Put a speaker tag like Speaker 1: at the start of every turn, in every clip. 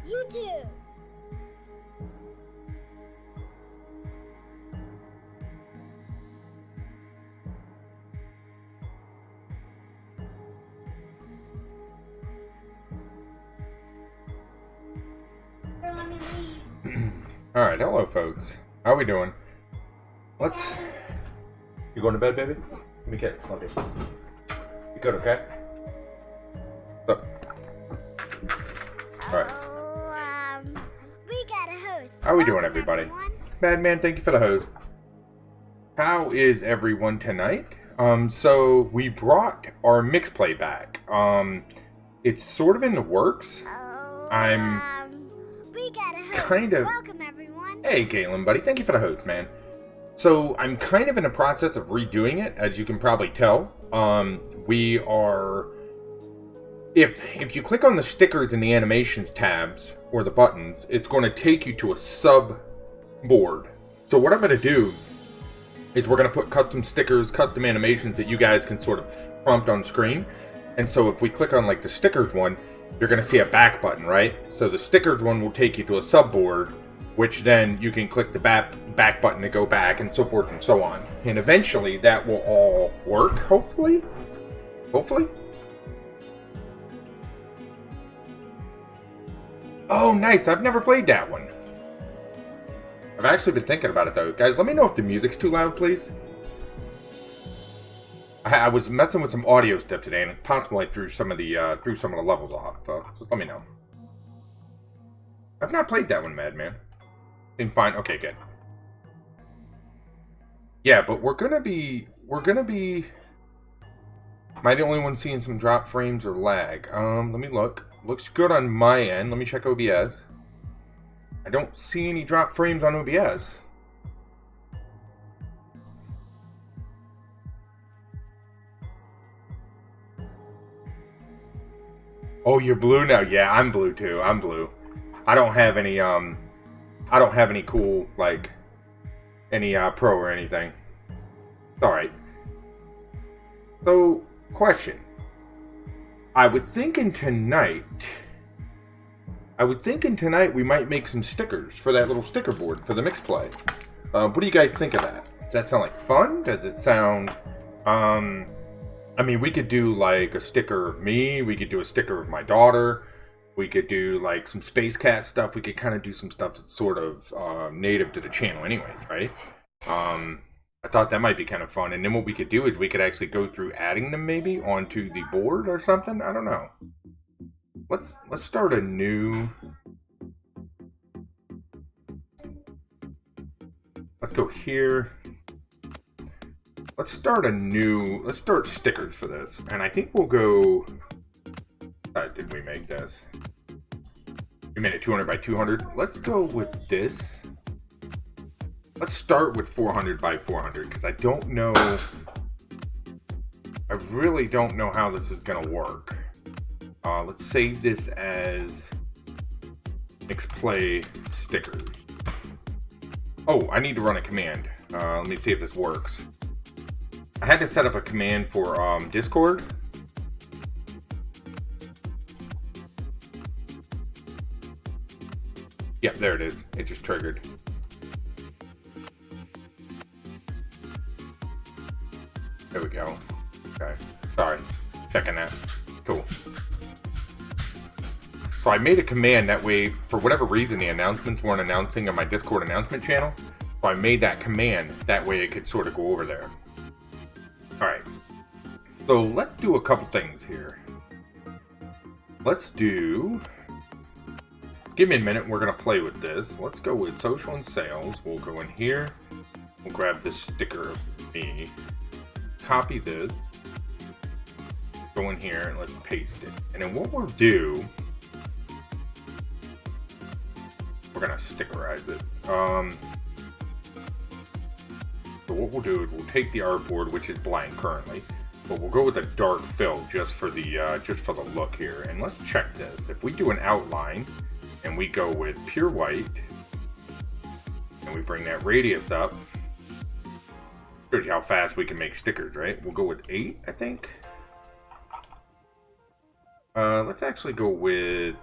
Speaker 1: YouTube.
Speaker 2: Alright, hello folks. How we doing? You going to bed, baby? Let me get it. Love you. You good, okay? Look. Alright.
Speaker 1: We got a host.
Speaker 2: How we doing, everybody? Madman, thank you for the host. How is everyone tonight? So we brought our mix play back. It's sort of in the works.
Speaker 1: We got a host.
Speaker 2: Kind of.
Speaker 1: Welcome, everyone.
Speaker 2: Hey, Galen, buddy. Thank you for the host, man. So I'm kind of in the process of redoing it, as you can probably tell. We are. If you click on the stickers in the animations tabs or the buttons, it's going to take you to a sub board. So what I'm going to do is we're going to put custom stickers, custom animations that you guys can sort of prompt on screen. And so if we click on like the stickers one, you're going to see a back button, right? So the stickers one will take you to a subboard, which then you can click the back button to go back and so forth and so on. And eventually that will all work, hopefully. Hopefully. Oh, nice. I've never played that one. I've actually been thinking about it, though. Guys, let me know if the music's too loud, please. I was messing with some audio stuff today, and possibly I threw some of the levels off. So just let me know. I've not played that one, Madman. Seemed fine. Okay, good. Yeah, but we're gonna be. Am I the only one seeing some drop frames or lag? Let me look. Looks good on my end. Let me check OBS. I don't see any drop frames on OBS. Oh, you're blue now? Yeah, I'm blue too. I'm blue. I don't have any cool, like, any pro or anything. Alright. So, question. I was thinking tonight we might make some stickers for that little sticker board for the mix play. What do you guys think of that? Does that sound like fun? Does it sound, I mean, we could do like a sticker of me, we could do a sticker of my daughter, we could do like some Space Cat stuff, we could kind of do some stuff that's sort of native to the channel anyways, right? I thought that might be kind of fun, and then what we could do is we could actually go through adding them maybe onto the board or something, I don't know. Let's start a new... Let's go here. Let's start stickers for this. And I think we'll go... did we make this? We made it 200 by 200. Let's go with this. Let's start with 400 by 400, because I don't know... I really don't know how this is going to work. Let's save this as mix play stickers. Oh, I need to run a command. Let me see if this works. I had to set up a command for Discord. Yep, there it is. It just triggered. There we go. Okay. Sorry. Checking that. Cool. So I made a command that way, for whatever reason, the announcements weren't announcing on my Discord announcement channel. So I made that command, that way it could sort of go over there. Alright. So let's do a couple things here. Let's do... Give me a minute, we're going to play with this. Let's go with social and sales. We'll go in here. We'll grab this sticker of me. Copy this. Go in here and let's paste it. And then what we'll do... We're going to stickerize it. So what we'll do is we'll take the artboard, which is blank currently, but we'll go with a dark fill just for the look here. And let's check this. If we do an outline and we go with pure white and we bring that radius up, shows you how fast we can make stickers, right? We'll go with 8, I think. Let's actually go with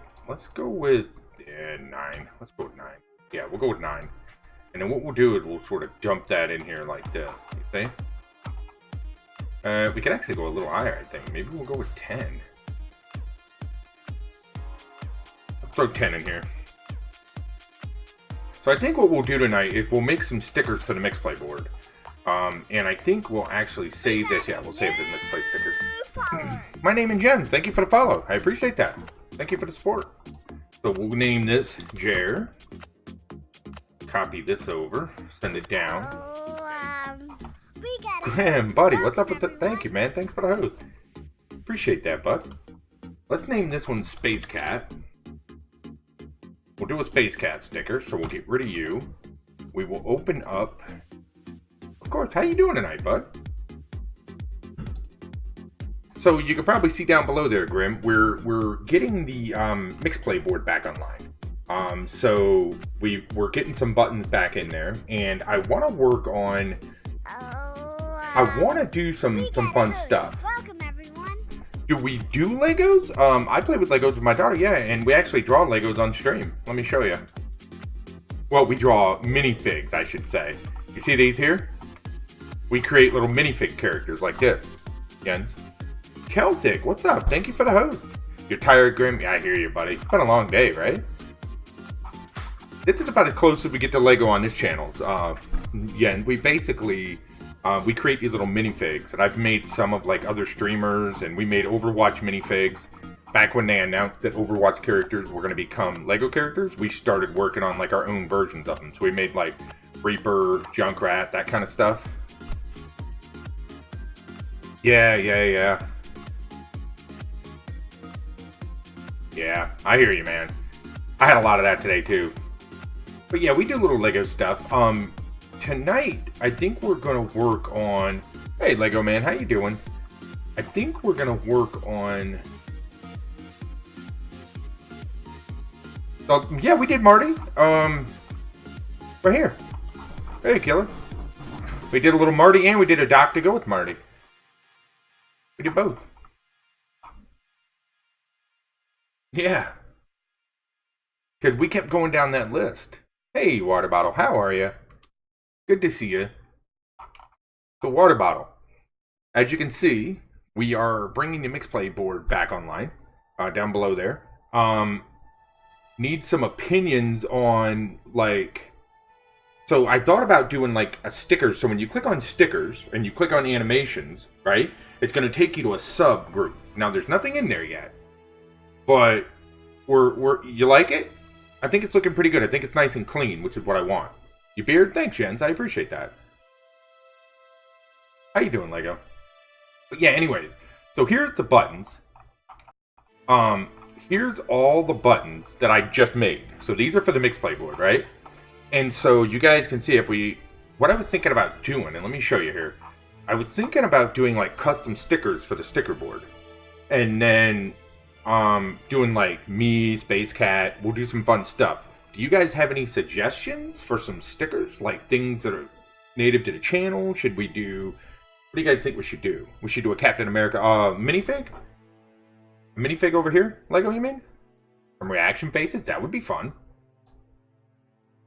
Speaker 2: Yeah, 9. Let's go with 9. Yeah, we'll go with 9. And then what we'll do is we'll sort of jump that in here like this. You see? We could actually go a little higher, I think. Maybe we'll go with 10. Let's throw 10 in here. So I think what we'll do tonight is we'll make some stickers for the mixplay board. And I think we'll actually save this. Yeah, we'll save the mixplay stickers. My name is Jen. Thank you for the follow. I appreciate that. Thank you for the support. So we'll name this Jer. Copy this over. Send it down.
Speaker 1: We got a
Speaker 2: Graham,
Speaker 1: host.
Speaker 2: buddy, what's up
Speaker 1: Welcome,
Speaker 2: with the... Thank you, man. Thanks for the host. Appreciate that, bud. Let's name this one Space Cat. We'll do a Space Cat sticker, so we'll get rid of you. We will open up... Of course, how you doing tonight, bud? So you can probably see down below there, Grim, we're getting the mixplay board back online. So we're getting some buttons back in there, and I want to work on... I want to do some fun stuff.
Speaker 1: Welcome, everyone.
Speaker 2: Do we do Legos? I play with Legos with my daughter, yeah, and we actually draw Legos on stream. Let me show you. Well, we draw minifigs, I should say. You see these here? We create little minifig characters like this. Jens. Celtic, what's up? Thank you for the host. You're tired, Grim? Yeah, I hear you, buddy. It's been a long day, right? This is about as close as we get to Lego on this channel. Yeah, and we basically... we create these little minifigs, and I've made some of like other streamers, and we made Overwatch minifigs. Back when they announced that Overwatch characters were going to become Lego characters, we started working on like our own versions of them. So we made like Reaper, Junkrat, that kind of stuff. Yeah. Yeah, I hear you, man. I had a lot of that today too. But yeah, we do little Lego stuff. Tonight, I think we're going to work on... Hey, Lego Man, how you doing? I think we're going to work on... Oh, yeah, we did Marty. Right here. Hey, killer. We did a little Marty, and we did a doc to go with Marty. We did both. Yeah. Because we kept going down that list. Hey, water bottle, how are you? Good to see you. The water bottle. As you can see, we are bringing the mixplay board back online. Down below there. Need some opinions on, like... So I thought about doing, like, a sticker. So when you click on stickers, and you click on animations, right? It's going to take you to a subgroup. Now, there's nothing in there yet. But, you like it? I think it's looking pretty good. I think it's nice and clean, which is what I want. Your beard? Thanks, Jens. I appreciate that. How you doing, Lego? But yeah, anyways. So here's the buttons. Here's all the buttons that I just made. So these are for the mixplay board, right? And so you guys can see if we... What I was thinking about doing, and let me show you here. I was thinking about doing, like, custom stickers for the sticker board. And then, doing, like, me, Space Cat. We'll do some fun stuff. Do you guys have any suggestions for some stickers? Like things that are native to the channel? Should we do... What do you guys think we should do? We should do a Captain America minifig? A minifig over here? Lego, you mean? From reaction faces? That would be fun.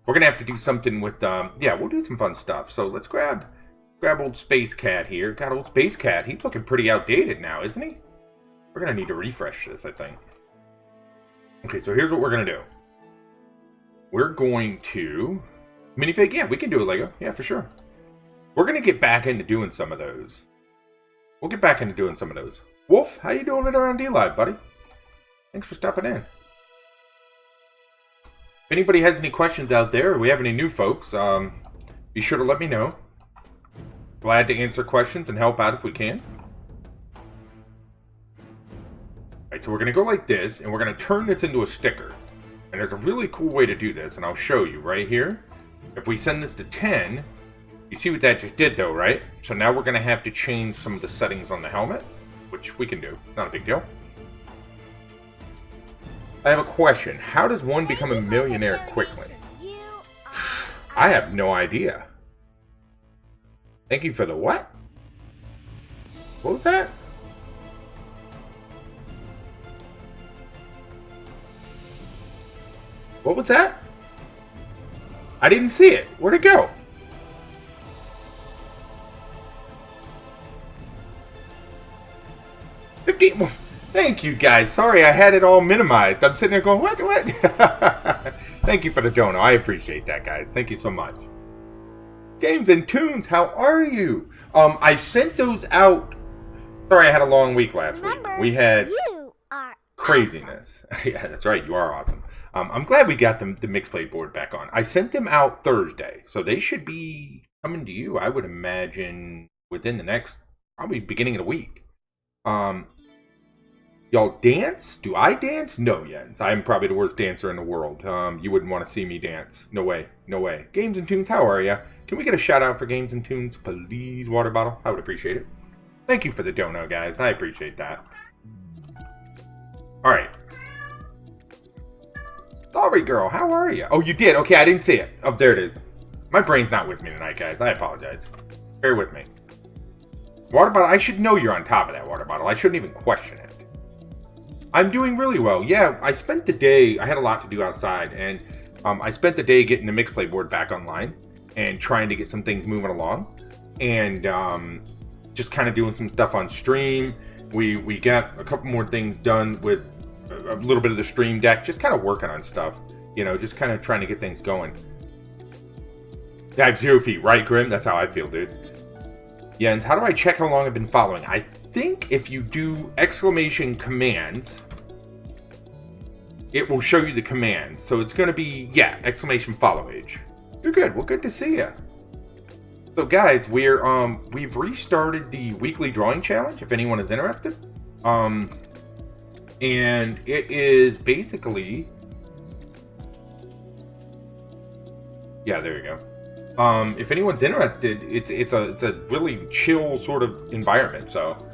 Speaker 2: We're going to have to do something with... yeah, we'll do some fun stuff. So let's grab old Space Cat here. Got old Space Cat. He's looking pretty outdated now, isn't he? We're going to need to refresh this, I think. Okay, so here's what we're going to do. We're going to... Minifig? Yeah, we can do a Lego. Yeah, for sure. We're going to get back into doing some of those. We'll get back into doing some of those. Wolf, how you doing it around D-Live, buddy? Thanks for stopping in. If anybody has any questions out there, or we have any new folks, be sure to let me know. Glad to answer questions and help out if we can. Alright, so we're going to go like this, and we're going to turn this into a sticker. And there's a really cool way to do this, and I'll show you right here. If we send this to 10, you see what that just did though, right? So now we're going to have to change some of the settings on the helmet, which we can do. Not a big deal. I have a question. How does one become a millionaire quickly? I have no idea. Thank you for the what? What was that? What was that? I didn't see it. Where'd it go? Thank you, guys. Sorry, I had it all minimized. I'm sitting there going, what? Thank you for the dono. I appreciate that, guys. Thank you so much. Games and Tunes, how are you? I sent those out. Sorry, I had a long week last week. We had craziness. Awesome. Yeah, that's right. You are awesome. I'm glad we got the Mixplay board back on. I sent them out Thursday, so they should be coming to you, I would imagine, within the next, probably beginning of the week. Y'all dance? Do I dance? No, Jens. I'm probably the worst dancer in the world. You wouldn't want to see me dance. No way. No way. Games and Tunes, how are ya? Can we get a shout out for Games and Tunes, please, water bottle? I would appreciate it. Thank you for the dono, guys. I appreciate that. Alright. Sorry, girl. How are you? Oh, you did? Okay, I didn't see it. Oh, there it is. My brain's not with me tonight, guys. I apologize. Bear with me. Water bottle, I should know you're on top of that, water bottle. I shouldn't even question it. I'm doing really well. Yeah, I spent the day, I had a lot to do outside, and I spent the day getting the Mixplay board back online and trying to get some things moving along, and just kind of doing some stuff on stream. We got a couple more things done with a little bit of the stream deck, just kind of working on stuff, you know, just kind of trying to get things going. I have 0 feet, right, Grim? That's how I feel, dude. Jens, how do I check how long I've been following? I think if you do exclamation commands, it will show you the commands. So it's going to be, yeah, exclamation follow age. You're good. Well, good to see you. So, guys, we've restarted the weekly drawing challenge, if anyone is interested. And it is basically... Yeah, there you go. If anyone's interested, it's a really chill sort of environment. So,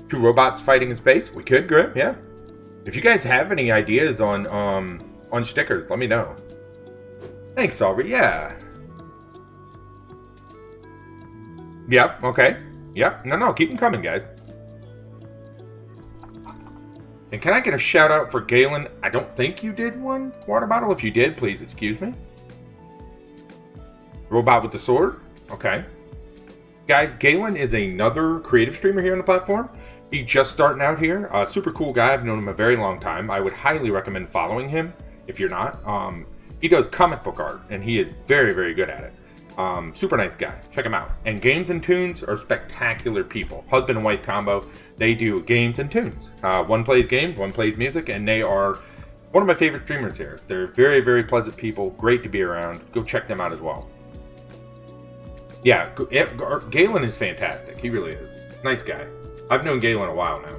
Speaker 2: 2 robots fighting in space. We could, Grim. Yeah. If you guys have any ideas on stickers, let me know. Thanks, Aubrey. Yeah. Yep. Okay. Yep. No. Keep them coming, guys. And can I get a shout out for Galen? I don't think you did one, water bottle. If you did, please excuse me. Robot with the sword? Okay. Guys, Galen is another creative streamer here on the platform. He's just starting out here. Super cool guy. I've known him a very long time. I would highly recommend following him if you're not. He does comic book art, and he is very, very good at it. Super nice guy. Check him out. And Games and Tunes are spectacular people. Husband and wife combo. They do games and tunes. One plays games, one plays music, and they are one of my favorite streamers here. They're very, very pleasant people. Great to be around. Go check them out as well. Yeah, Galen is fantastic. He really is. Nice guy. I've known Galen a while now.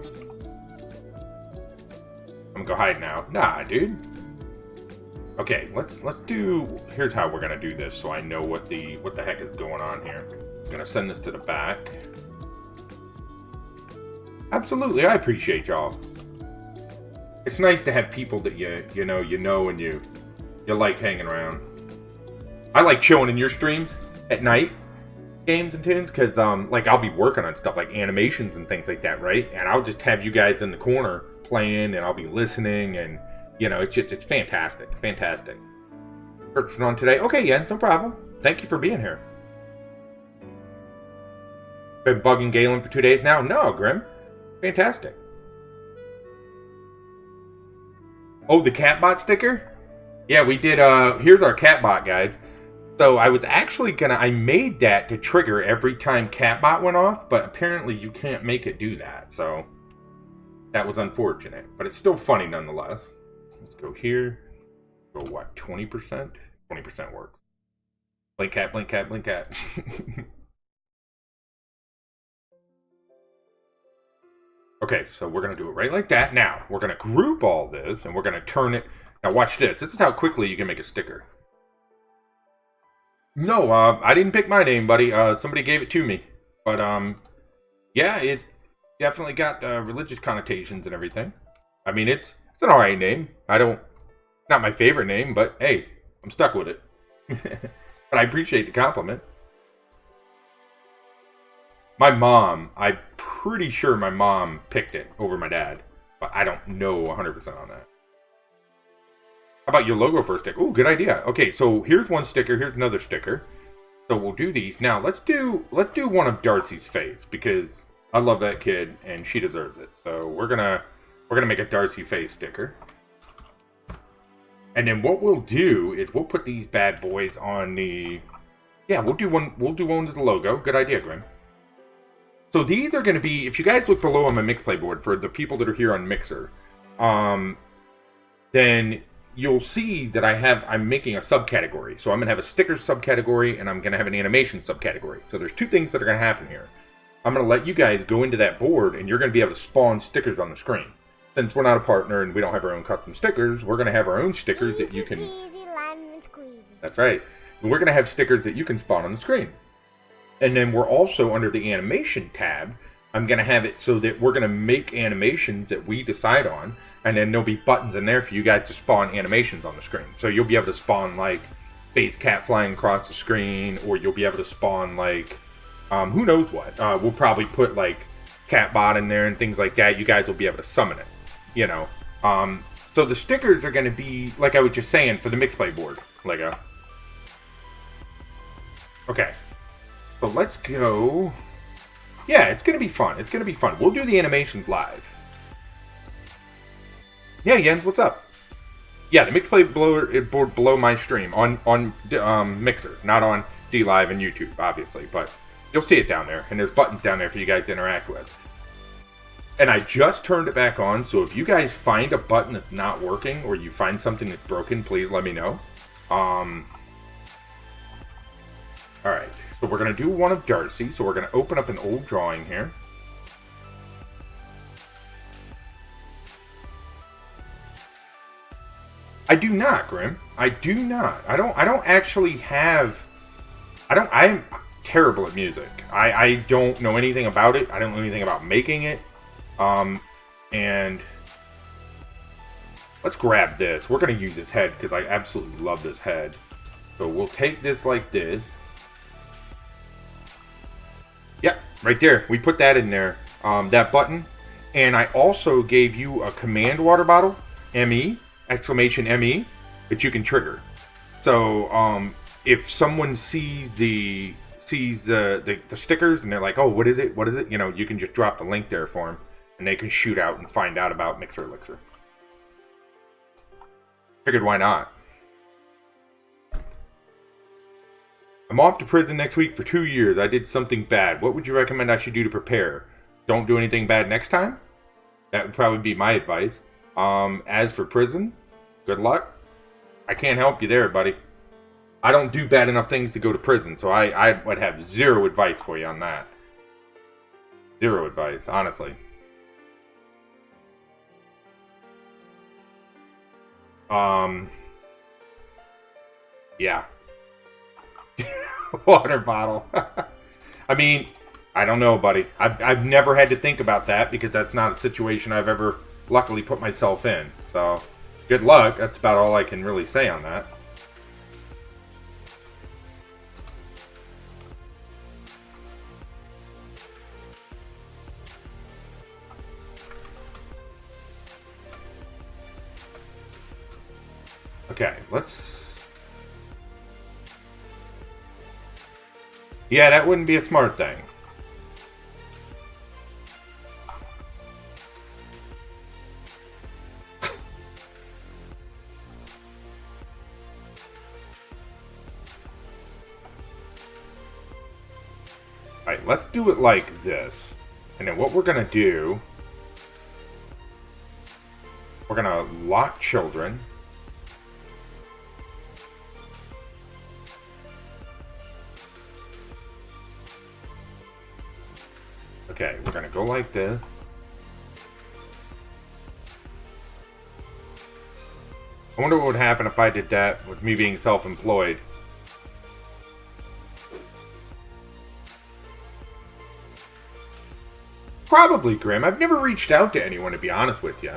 Speaker 2: I'm gonna go hide now. Nah, dude. Okay, let's do. Here's how we're gonna do this, so I know what the heck is going on here. I'm gonna send this to the back. Absolutely, I appreciate y'all. It's nice to have people that you know and you like hanging around. I like chilling in your streams at night. Games and Tunes, because like I'll be working on stuff like animations and things like that, right? And I'll just have you guys in the corner playing, and I'll be listening, and you know, it's fantastic. Purchasing on today. Okay, yeah, no problem. Thank you for being here. Been bugging Galen for 2 days now? No, Grim. Fantastic. Oh, the Catbot sticker? Yeah, we did, here's our Catbot, guys. So I was actually I made that to trigger every time Catbot went off, but apparently you can't make it do that, so that was unfortunate. But it's still funny nonetheless. Let's go here. Go what, 20%? 20% works. Blink cat, blink cat, blink cat. Okay, so we're going to do it right like that. Now, we're going to group all this, and we're going to turn it. Now watch this. This is how quickly you can make a sticker. No, I didn't pick my name, buddy. Somebody gave it to me. But, yeah, it definitely got religious connotations and everything. I mean, it's an alright name. Not my favorite name, but hey, I'm stuck with it. But I appreciate the compliment. My mom, I'm pretty sure my mom picked it over my dad. But I don't know 100% on that. How about your logo for a sticker? Oh, good idea. Okay, so here's one sticker. Here's another sticker. So we'll do these. Now, let's do one of Darcy's face, because I love that kid, and she deserves it. So we're gonna make a Darcy face sticker. And then what we'll do is we'll put these bad boys on the... Yeah, we'll do one as the logo. Good idea, Grim. So these are going to be... If you guys look below on my Mixplay board, for the people that are here on Mixer, then you'll see that I'm making a subcategory. So I'm going to have a sticker subcategory, and I'm going to have an animation subcategory. So there's two things that are going to happen here. I'm going to let you guys go into that board, and you're going to be able to spawn stickers on the screen. Since we're not a partner and we don't have our own custom stickers, we're going to have our own stickers that you can... That's right. We're going to have stickers that you can spawn on the screen. And then we're also, under the animation tab, I'm going to have it so that we're going to make animations that we decide on, and then there'll be buttons in there for you guys to spawn animations on the screen. So you'll be able to spawn, like, face cat flying across the screen, or you'll be able to spawn, like, who knows what. We'll probably put, like, Catbot in there and things like that. You guys will be able to summon it. You know, so the stickers are going to be, like I was just saying, for the Mixplay board, Lego. Okay, so let's go. Yeah, it's going to be fun. It's going to be fun. We'll do the animations live. Yeah, Jens, what's up? Yeah, the Mixplay board below my stream on Mixer, not on DLive and YouTube, obviously, but you'll see it down there, and there's buttons down there for you guys to interact with. And I just turned it back on, so if you guys find a button that's not working, or you find something that's broken, please let me know. Alright, so we're going to do one of Darcy, so we're going to open up an old drawing here. I do not, Grim. I do not. I don't actually have... I'm terrible at music. I don't know anything about it. I don't know anything about making it. And let's grab this. We're going to use this head because I absolutely love this head. So we'll take this like this. Yep, right there. We put that in there. That button. And I also gave you a command water bottle, ME, exclamation ME, that you can trigger. So, if someone sees the stickers and they're like, oh, what is it? What is it? You know, you can just drop the link there for them. And they can shoot out and find out about Mixer Elixir. Figured why not. I'm off to prison next week for 2 years. I did something bad. What would you recommend I should do to prepare? Don't do anything bad next time? That would probably be my advice. As for prison, good luck. I can't help you there, buddy. I don't do bad enough things to go to prison, so I would have zero advice for you on that. Zero advice, honestly. Yeah. Water bottle. I mean, I don't know, buddy. I've never had to think about that because that's not a situation I've ever luckily put myself in. So, good luck. That's about all I can really say on that. Okay, let's... Yeah, that wouldn't be a smart thing. Alright, let's do it like this. And then what we're going to do... We're going to lock children. Okay, we're going to go like this. I wonder what would happen if I did that with me being self-employed. Probably, Grim. I've never reached out to anyone, to be honest with you.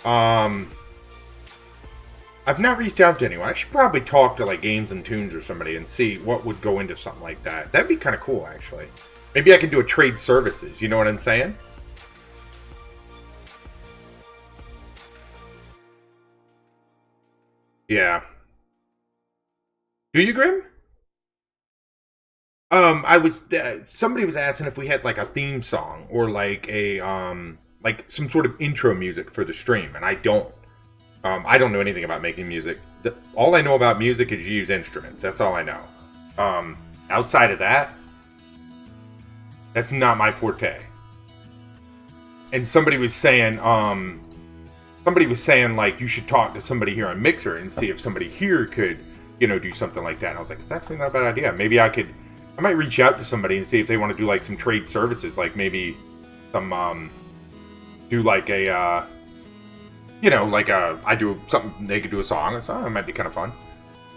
Speaker 2: I've not reached out to anyone. I should probably talk to, like, Games and Tunes or somebody and see what would go into something like that. That'd be kind of cool, actually. Maybe I can do a trade services. You know what I'm saying? Yeah. Do you, Grim? I was somebody was asking if we had like a theme song or like some sort of intro music for the stream, and I don't. I don't know anything about making music. All I know about music is you use instruments. That's all I know. Outside of that, that's not my forte. And somebody was saying like you should talk to somebody here on Mixer and see if somebody here could, do something like that. And I was like, it's actually not a bad idea. Maybe I might reach out to somebody and see if they want to do like some trade services, like maybe some do like a I do something, they could do a song. So it might be kind of fun.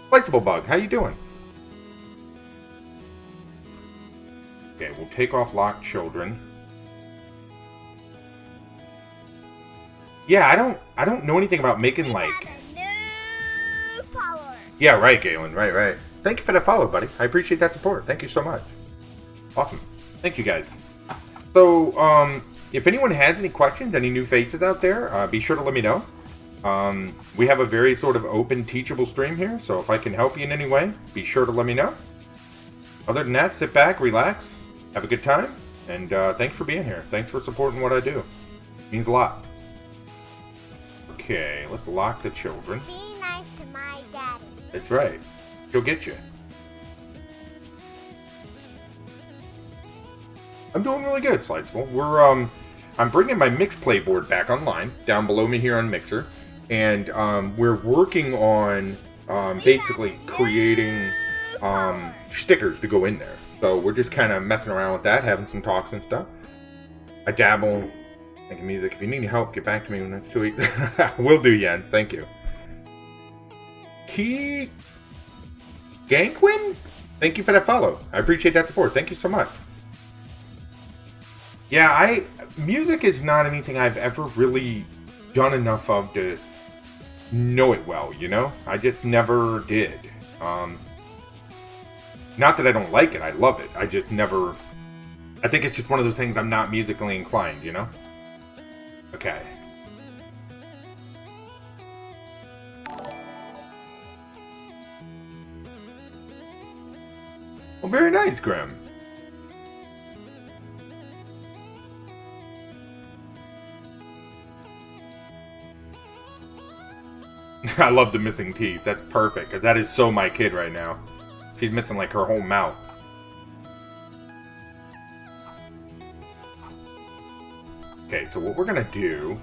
Speaker 2: Flexible Bug, how you doing? Okay, we'll take off locked children. Yeah, I don't know anything about making like.
Speaker 1: New follower.
Speaker 2: Yeah, right, Galen. Right. Thank you for the follow, buddy. I appreciate that support. Thank you so much. Awesome. Thank you, guys. So, if anyone has any questions, any new faces out there, be sure to let me know. We have a very sort of open, teachable stream here, so if I can help you in any way, be sure to let me know. Other than that, sit back, relax, have a good time, and thanks for being here. Thanks for supporting what I do. It means a lot. Okay, let's lock the children.
Speaker 1: Be nice to my daddy.
Speaker 2: That's right. She'll get you. I'm doing really good, Slidesville. I'm bringing my mix playboard back online, down below me here on Mixer, and we're working on basically creating stickers to go in there. So we're just kind of messing around with that, having some talks and stuff. I dabble, making music. If you need any help, get back to me in the next 2 weeks. Will do, Yen. Thank you. Key Gankwin? Thank you for that follow. I appreciate that support. Thank you so much. Yeah, music is not anything I've ever really done enough of to know it well, I just never did. Not that I don't like it, I love it. I just never... I think it's just one of those things I'm not musically inclined, Okay. Well, very nice, Grim. I love the missing teeth. That's perfect, because that is so my kid right now. She's missing, like, her whole mouth. Okay, so what we're gonna do...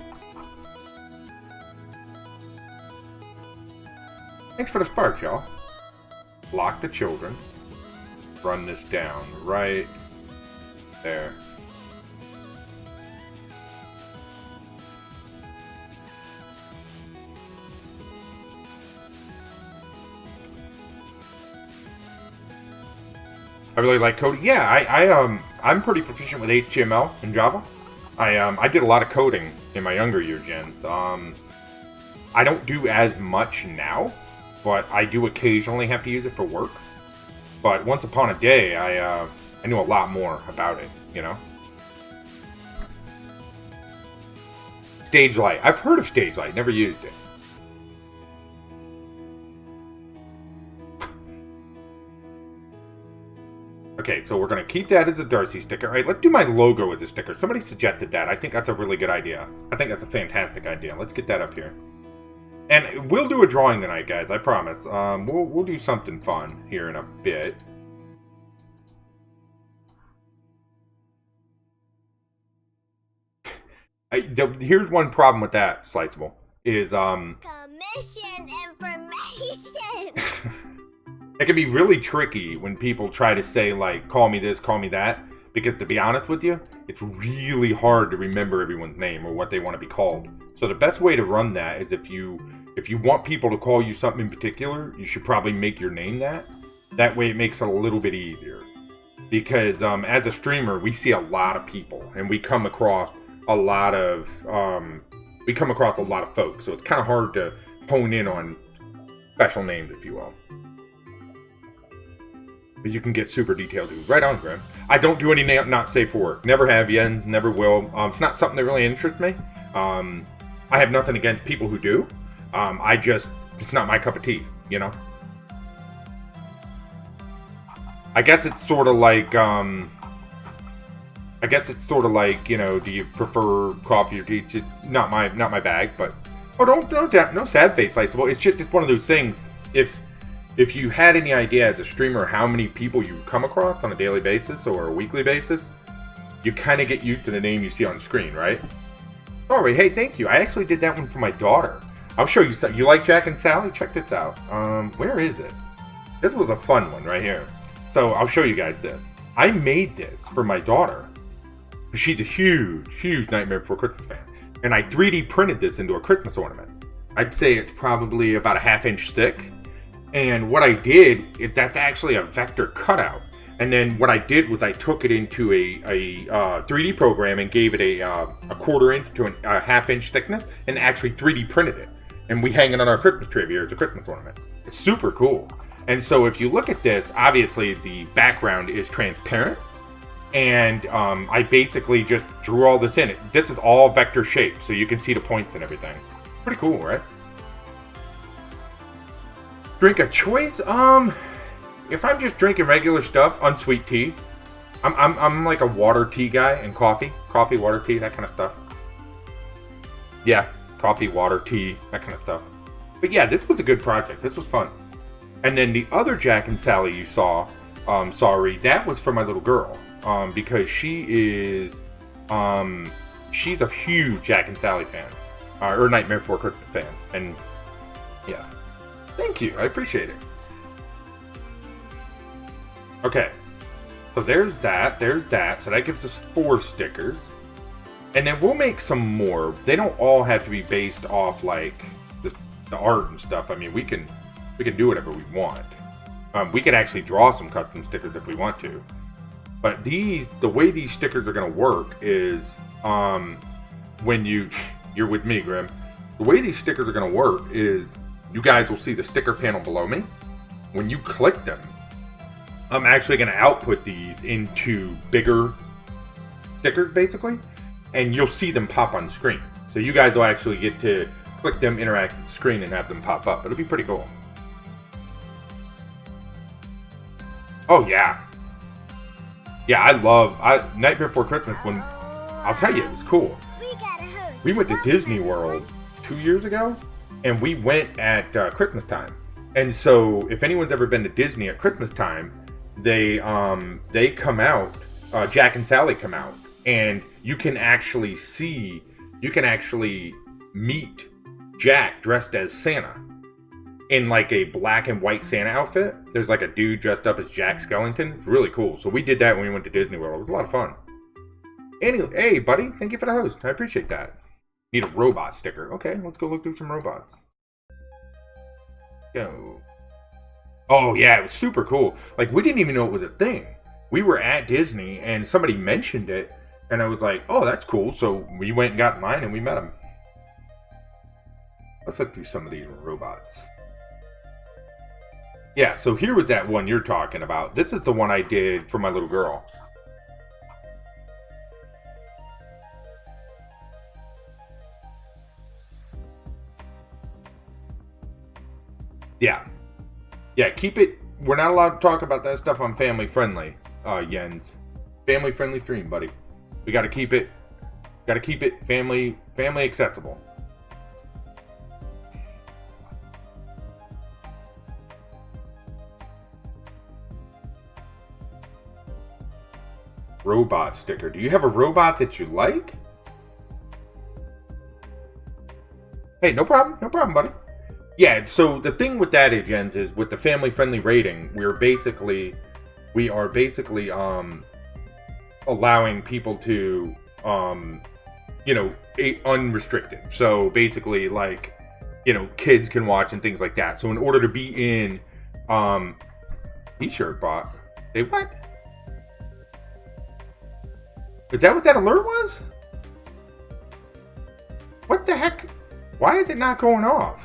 Speaker 2: Thanks for the spark, y'all. Lock the children. Run this down right there. I really like coding. Yeah, I'm pretty proficient with HTML and Java. I did a lot of coding in my younger years, Jens. I don't do as much now, but I do occasionally have to use it for work. But once upon a day, I knew a lot more about it, Stage Light. I've heard of Stage Light, never used it. Okay, so we're going to keep that as a Darcy sticker. All right, let's do my logo as a sticker. Somebody suggested that. I think that's a really good idea. I think that's a fantastic idea. Let's get that up here. And we'll do a drawing tonight, guys. I promise. We'll do something fun here in a bit. Here's one problem with that, Slightsable, is
Speaker 1: commission information.
Speaker 2: It can be really tricky when people try to say, like, call me this, call me that. Because to be honest with you, it's really hard to remember everyone's name or what they want to be called. So the best way to run that is if you want people to call you something in particular, you should probably make your name that. That way it makes it a little bit easier. Because as a streamer, we see a lot of people. And we come across a lot of folks. So it's kind of hard to hone in on special names, if you will. But you can get super detailed, dude. Right on, Grim. I don't do any not safe for work. Never have yet, never will. It's not something that really interests me. I have nothing against people who do. I just It's not my cup of tea, you know? I guess it's sort of like, you know, do you prefer coffee or tea? Just not my bag, but oh, no sad face lights. Well, it's one of those things. If you had any idea as a streamer how many people you come across on a daily basis or a weekly basis, you kind of get used to the name you see on screen, right? Sorry, hey, thank you. I actually did that one for my daughter. I'll show you something. You like Jack and Sally? Check this out. Where is it? This was a fun one right here. So I'll show you guys this. I made this for my daughter. She's a huge Nightmare Before Christmas fan. And I 3D printed this into a Christmas ornament. I'd say it's probably about a 1/2 inch thick. And what I did, that's actually a vector cutout. And then what I did was I took it into a 3D program and gave it a 1/4 inch to a 1/2 inch thickness and actually 3D printed it. And we hang it on our Christmas tree here as a Christmas ornament. It's super cool. And so if you look at this, obviously the background is transparent. And I basically just drew all this in. This is all vector shaped, so you can see the points and everything. Pretty cool, right? Drink of choice? If I'm just drinking regular stuff, unsweet tea. I'm like a water tea guy and coffee, water, tea, that kind of stuff. Yeah, coffee, water, tea, that kind of stuff. But yeah, this was a good project. This was fun. And then the other Jack and Sally you saw, that was for my little girl. Because she's a huge Jack and Sally fan, or Nightmare Before Christmas fan, and yeah, thank you, I appreciate it. Okay, so there's that, so that gives us 4 stickers, and then we'll make some more. They don't all have to be based off like the art and stuff. I mean, we can do whatever we want. We could actually draw some custom stickers if we want to. But the way these stickers are going to work is, when you're with me, Grim. The way these stickers are going to work is, you guys will see the sticker panel below me. When you click them, I'm actually going to output these into bigger stickers, basically. And you'll see them pop on screen. So you guys will actually get to click them, interact with the screen, and have them pop up. It'll be pretty cool. Oh, yeah. Yeah, I love Nightmare Before Christmas. When I'll tell you, it was cool. We went to Disney World 2 years ago, and we went at Christmas time. And so, if anyone's ever been to Disney at Christmas time, they come out. Jack and Sally come out, and you can actually meet Jack dressed as Santa. In like a black and white Santa outfit. There's like a dude dressed up as Jack Skellington. It's really cool. So we did that when we went to Disney World. It was a lot of fun. Anyway, hey buddy, thank you for the host. I appreciate that. Need a robot sticker. Okay, let's go look through some robots. Go. Oh yeah, it was super cool. Like, we didn't even know it was a thing. We were at Disney and somebody mentioned it, and I was like, oh, that's cool. So we went and got in line and we met him. Let's look through some of these robots. Yeah, so here was that one you're talking about. This is the one I did for my little girl. Yeah. Yeah, keep it. We're not allowed to talk about that stuff on family friendly, Jens. Family friendly stream, buddy. We gotta keep it family accessible. Robot sticker. Do you have a robot that you like? Hey, no problem, buddy. Yeah, so the thing with that, Jens, is with the family-friendly rating, we are basically allowing people to, unrestricted. So basically, like, kids can watch and things like that. So in order to be in, T-shirt bot, they what? Is that what that alert was? What the heck? Why is it not going off?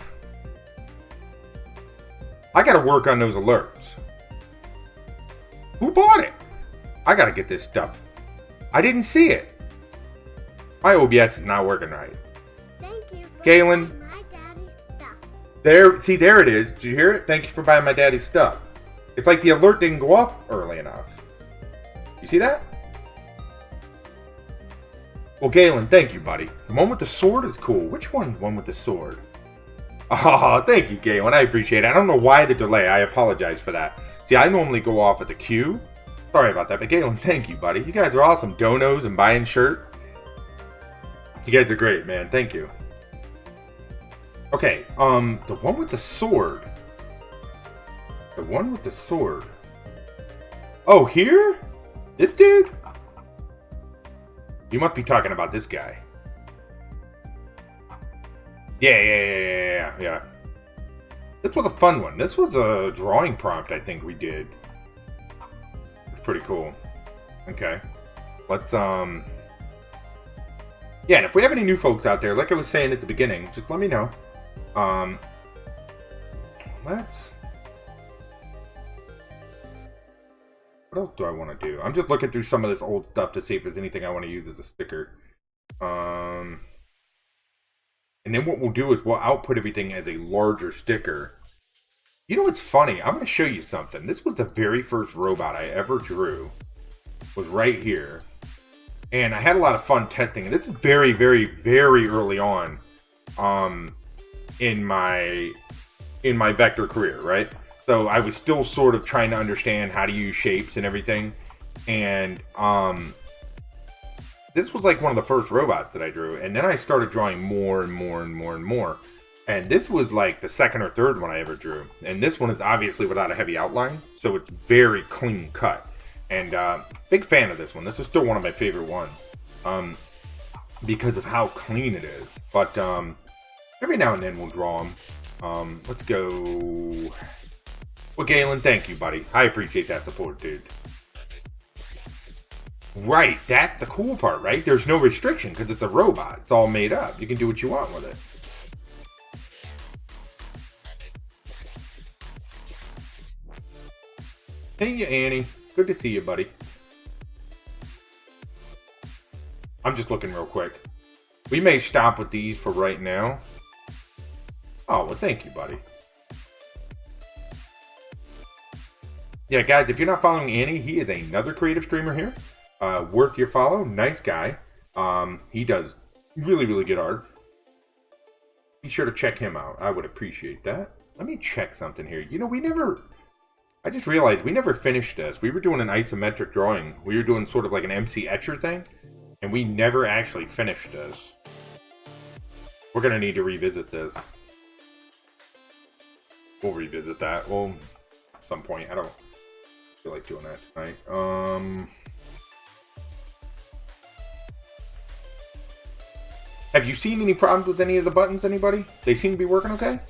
Speaker 2: I gotta work on those alerts. Who bought it? I gotta get this stuff. I didn't see it. My OBS is not working right.
Speaker 1: Thank you for
Speaker 2: Galen.
Speaker 1: my daddy's stuff.
Speaker 2: There, see, there it is. Did you hear it? Thank you for buying my daddy's stuff. It's like the alert didn't go off early enough. You see that? Well, Galen, thank you, buddy. The one with the sword is cool. Which one with the sword? Oh, thank you, Galen. I appreciate it. I don't know why the delay. I apologize for that. See, I normally go off at the queue. Sorry about that, but Galen, thank you, buddy. You guys are awesome. Donos and buying shirt. You guys are great, man. Thank you. Okay, the one with the sword. The one with the sword. Oh, here? This dude? You must be talking about this guy. Yeah. This was a fun one. This was a drawing prompt I think we did. It's pretty cool. Okay. Let's, yeah, and if we have any new folks out there, like I was saying at the beginning, just let me know. What else do I want to do? I'm just looking through some of this old stuff to see if there's anything I want to use as a sticker. And then what we'll do is we'll output everything as a larger sticker. You know what's funny? I'm going to show you something. This was the very first robot I ever drew. Was right here. And I had a lot of fun testing. And this is very, very, very early on in my vector career, right? So I was still sort of trying to understand how to use shapes and everything. And this was like one of the first robots that I drew. And then I started drawing more and more and more and more. And this was like the second or third one I ever drew. And this one is obviously without a heavy outline. So it's very clean cut. And big fan of this one. This is still one of my favorite ones. Because of how clean it is. But every now and then we'll draw them. Let's go... Well, Galen, thank you, buddy. I appreciate that support, dude. Right, that's the cool part, right? There's no restriction because it's a robot. It's all made up. You can do what you want with it. Hey, Annie. Good to see you, buddy. I'm just looking real quick. We may stop with these for right now. Oh, well, thank you, buddy. Yeah, guys, if you're not following Annie, he is another creative streamer here. Worth your follow. Nice guy. He does really, really good art. Be sure to check him out. I would appreciate that. Let me check something here. You know, I just realized we never finished this. We were doing an isometric drawing. We were doing sort of like an MC Etcher thing. And we never actually finished this. We're going to need to revisit this. We'll revisit that. Well, at some point. I don't feel like doing that tonight. Have you seen any problems with any of the buttons, anybody? They seem to be working okay?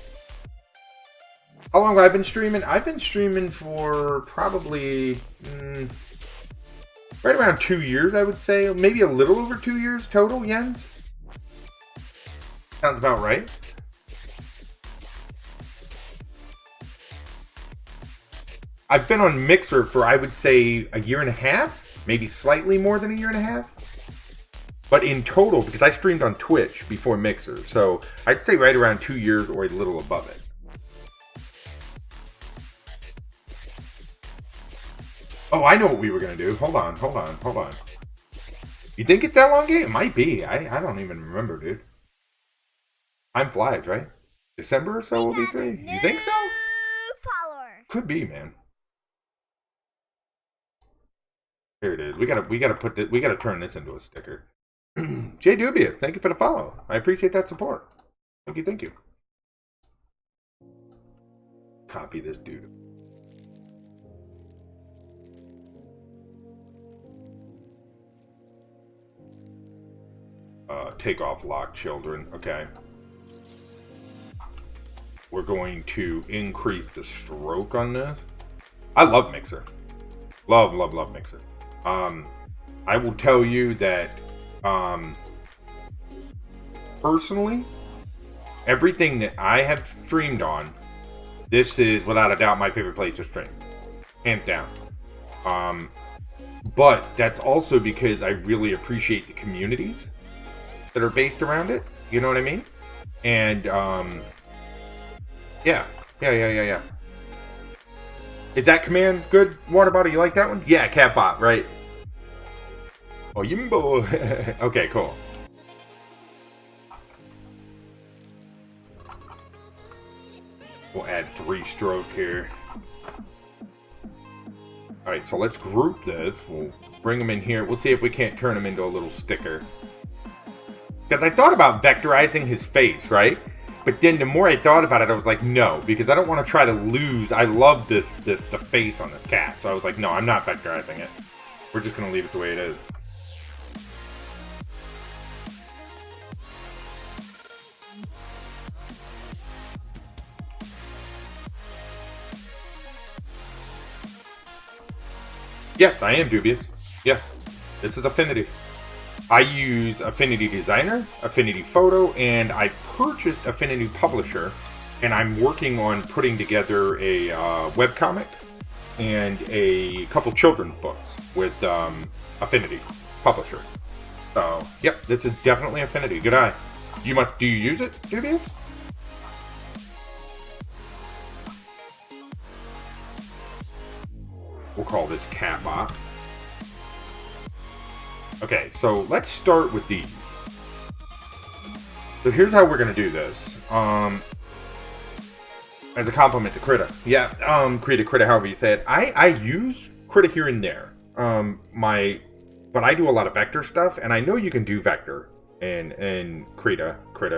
Speaker 2: How long have I been streaming? I've been streaming for probably right around 2 years, I would say. Maybe a little over 2 years total, Jens? Sounds about right. I've been on Mixer for, I would say, a year and a half. Maybe slightly more than a year and a half. But in total, because I streamed on Twitch before Mixer, so I'd say right around 2 years or a little above it. Oh, I know what we were going to do. Hold on. You think it's that long game? It might be. I don't even remember, dude. Time flies, right? December or so will be 3. You think so?
Speaker 1: Follower.
Speaker 2: Could be, man. Here it is. We gotta turn this into a sticker. Jay Dubia, thank you for the follow. I appreciate that support. Thank you. Copy this dude. Take off lock children. Okay. We're going to increase the stroke on this. I love Mixer. Love Mixer. I will tell you that personally, everything that I have streamed on, this is without a doubt my favorite place to stream. Hands down. But that's also because I really appreciate the communities that are based around it. You know what I mean? And Yeah. Yeah. Is that command good, Water Bottle? You like that one? Yeah, Catbot, right. Oh, Yimbo. Okay, cool. We'll add 3 stroke here. Alright, so let's group this. We'll bring them in here. We'll see if we can't turn them into a little sticker. Because I thought about vectorizing his face, right? But then the more I thought about it, I was like, no. Because I don't want to try to lose. I love the face on this cat. So I was like, no, I'm not vectorizing it. We're just going to leave it the way it is. Yes, I am dubious. Yes, this is Affinity. I use Affinity Designer, Affinity Photo, and I purchased Affinity Publisher, and I'm working on putting together a webcomic and a couple children's books with Affinity Publisher. So, yep, this is definitely Affinity. Good eye. Do you use it, dubious? We'll call this Catbot. Okay, so let's start with these. So here's how we're gonna do this. As a compliment to Krita. Yeah, Krita, however you say it. I use Krita here and there. But I do a lot of vector stuff, and I know you can do vector in Krita. I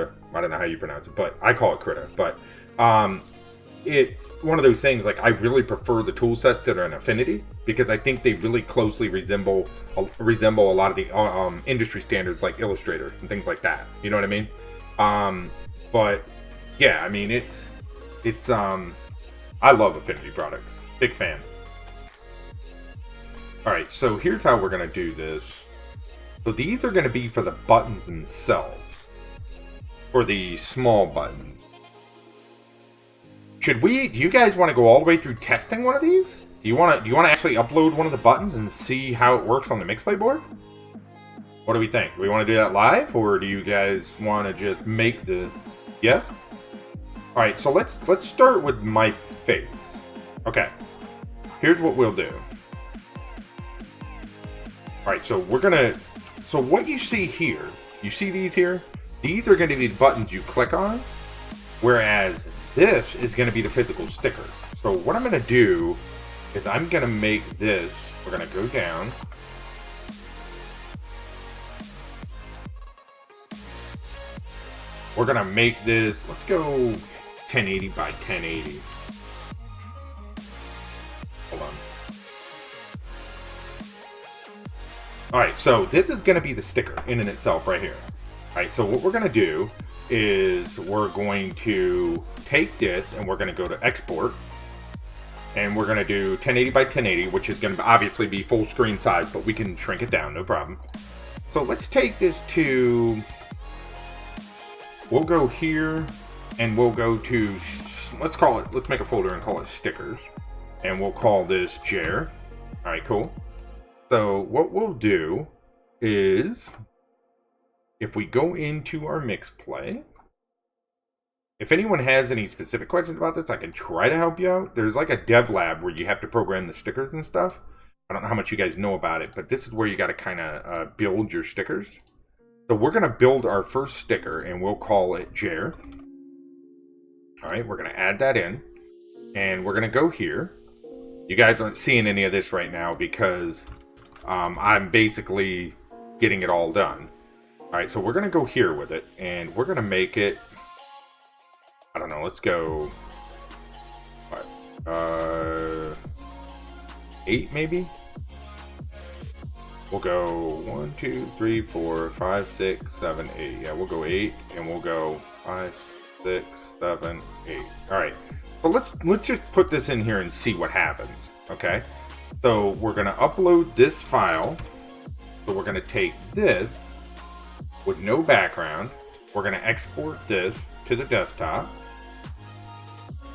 Speaker 2: don't know how you pronounce it, but I call it Krita. But it's one of those things, like, I really prefer the tool sets that are in Affinity, because I think they really closely resemble a lot of the industry standards, like Illustrator and things like that. You know what I mean? But yeah, I mean, it's I love Affinity products. Big fan. Alright, so here's how we're going to do this. So these are going to be for the buttons themselves. For the small buttons. Do you guys want to go all the way through testing one of these? Do you want to actually upload one of the buttons and see how it works on the Mixplay board? What do we think? Do we want to do that live, or do you guys want to just make the... Yes? Alright, so let's start with my face. Okay. Here's what we'll do. Alright, so we're gonna... So what you see here, you see these here? These are going to be the buttons you click on, whereas this is going to be the physical sticker. So what I'm going to do is I'm going to make this, we're going to go down. We're going to make this, let's go 1080 by 1080. Hold on. Alright, so this is going to be the sticker in and itself right here. Alright, so what we're going to do is we're going to take this and we're going to go to export, and we're going to do 1080 by 1080, which is going to obviously be full screen size, but we can shrink it down, no problem. So let's take this to, we'll go here and we'll go to, let's make a folder and call it stickers, and we'll call this Jer. Alright, cool. So what we'll do is, if we go into our Mixplay, if anyone has any specific questions about this, I can try to help you out. There's like a dev lab where you have to program the stickers and stuff. I don't know how much you guys know about it, but this is where you got to kind of build your stickers. So we're going to build our first sticker, and we'll call it Jer. Alright, we're going to add that in, and we're going to go here. You guys aren't seeing any of this right now because I'm basically getting it all done. Alright, so we're going to go here with it, and we're going to make it, I don't know, let's go, what, 8 maybe? We'll go 1, 2, 3, 4, 5, 6, 7, 8. Yeah, we'll go 8, and we'll go 5, 6, 7, 8. Alright, so let's just put this in here and see what happens, okay? So we're going to upload this file, so we're going to take this, with no background, we're going to export this to the desktop,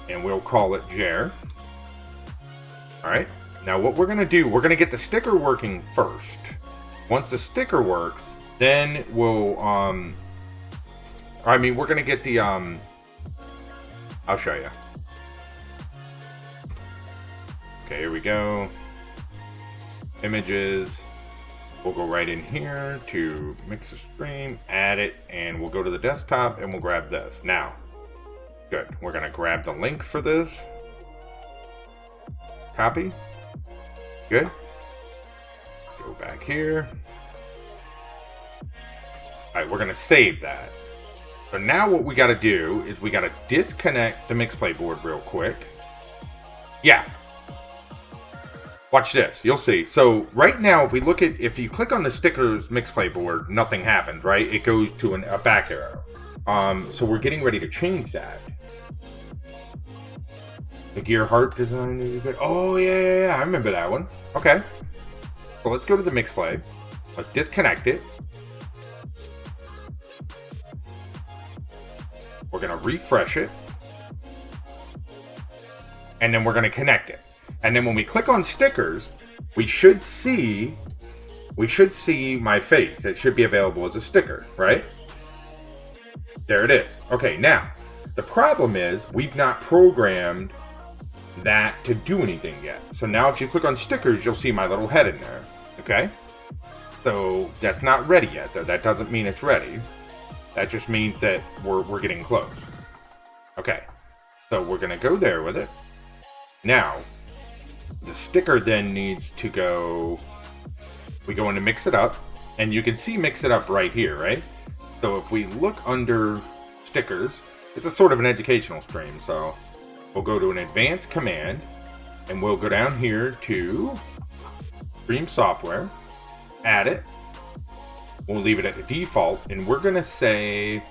Speaker 2: and we'll call it Jer. Alright, now what we're going to do, we're going to get the sticker working first. Once the sticker works, then we'll, we're going to get the, I'll show you. Okay, here we go. Images. We'll go right in here to mix a stream, add it, and we'll go to the desktop and we'll grab this. Now, good. We're gonna grab the link for this. Copy. Good. Go back here. Alright, we're gonna save that. So now what we gotta do is we gotta disconnect the mixplay board real quick. Yeah. Watch this, you'll see. So right now, if you click on the stickers mixplay board, nothing happens, right? It goes to a back arrow. So we're getting ready to change that. The gear heart design is good. Oh yeah, I remember that one. Okay. So let's go to the mixplay. Let's disconnect it. We're gonna refresh it. And then we're gonna connect it. And then when we click on stickers, we should see my face. It should be available as a sticker, right? There it is. Okay, now, the problem is we've not programmed that to do anything yet. So now if you click on stickers, you'll see my little head in there, okay? So that's not ready yet, though. That doesn't mean it's ready. That just means that we're getting close. Okay, so we're gonna go there with it. Now, the sticker then needs to go, we go into mix it up, and you can see mix it up right here, right? So if we look under stickers, it's a sort of an educational stream, so we'll go to an advanced command, and we'll go down here to stream software, add it, we'll leave it at the default, and we're gonna say,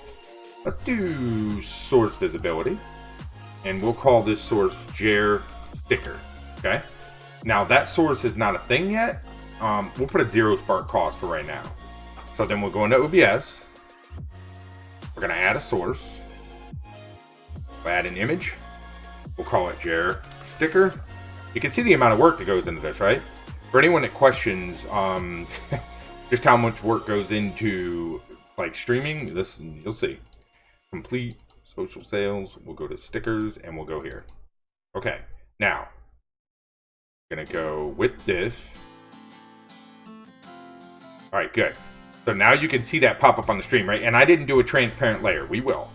Speaker 2: let's do source visibility, and we'll call this source Jer sticker, okay? Now that source is not a thing yet. We'll put a 0 spark cost for right now. So then we'll go into OBS. We're gonna add a source. We'll add an image. We'll call it Jer sticker. You can see the amount of work that goes into this, right? For anyone that questions just how much work goes into like streaming, this you'll see. Complete social sales. We'll go to stickers and we'll go here. Okay, now gonna go with this. All right, good. So now you can see that pop up on the stream, right? And I didn't do a transparent layer. We will.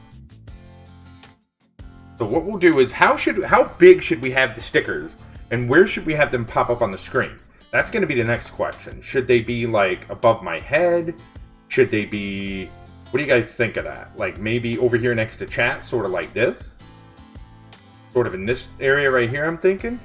Speaker 2: So what we'll do is how big should we have the stickers, and where should we have them pop up on the screen? That's going to be the next question. Should they be like above my head? Should they be? What do you guys think of that? Like maybe over here next to chat, sort of like this. Sort of in this area right here, I'm thinking.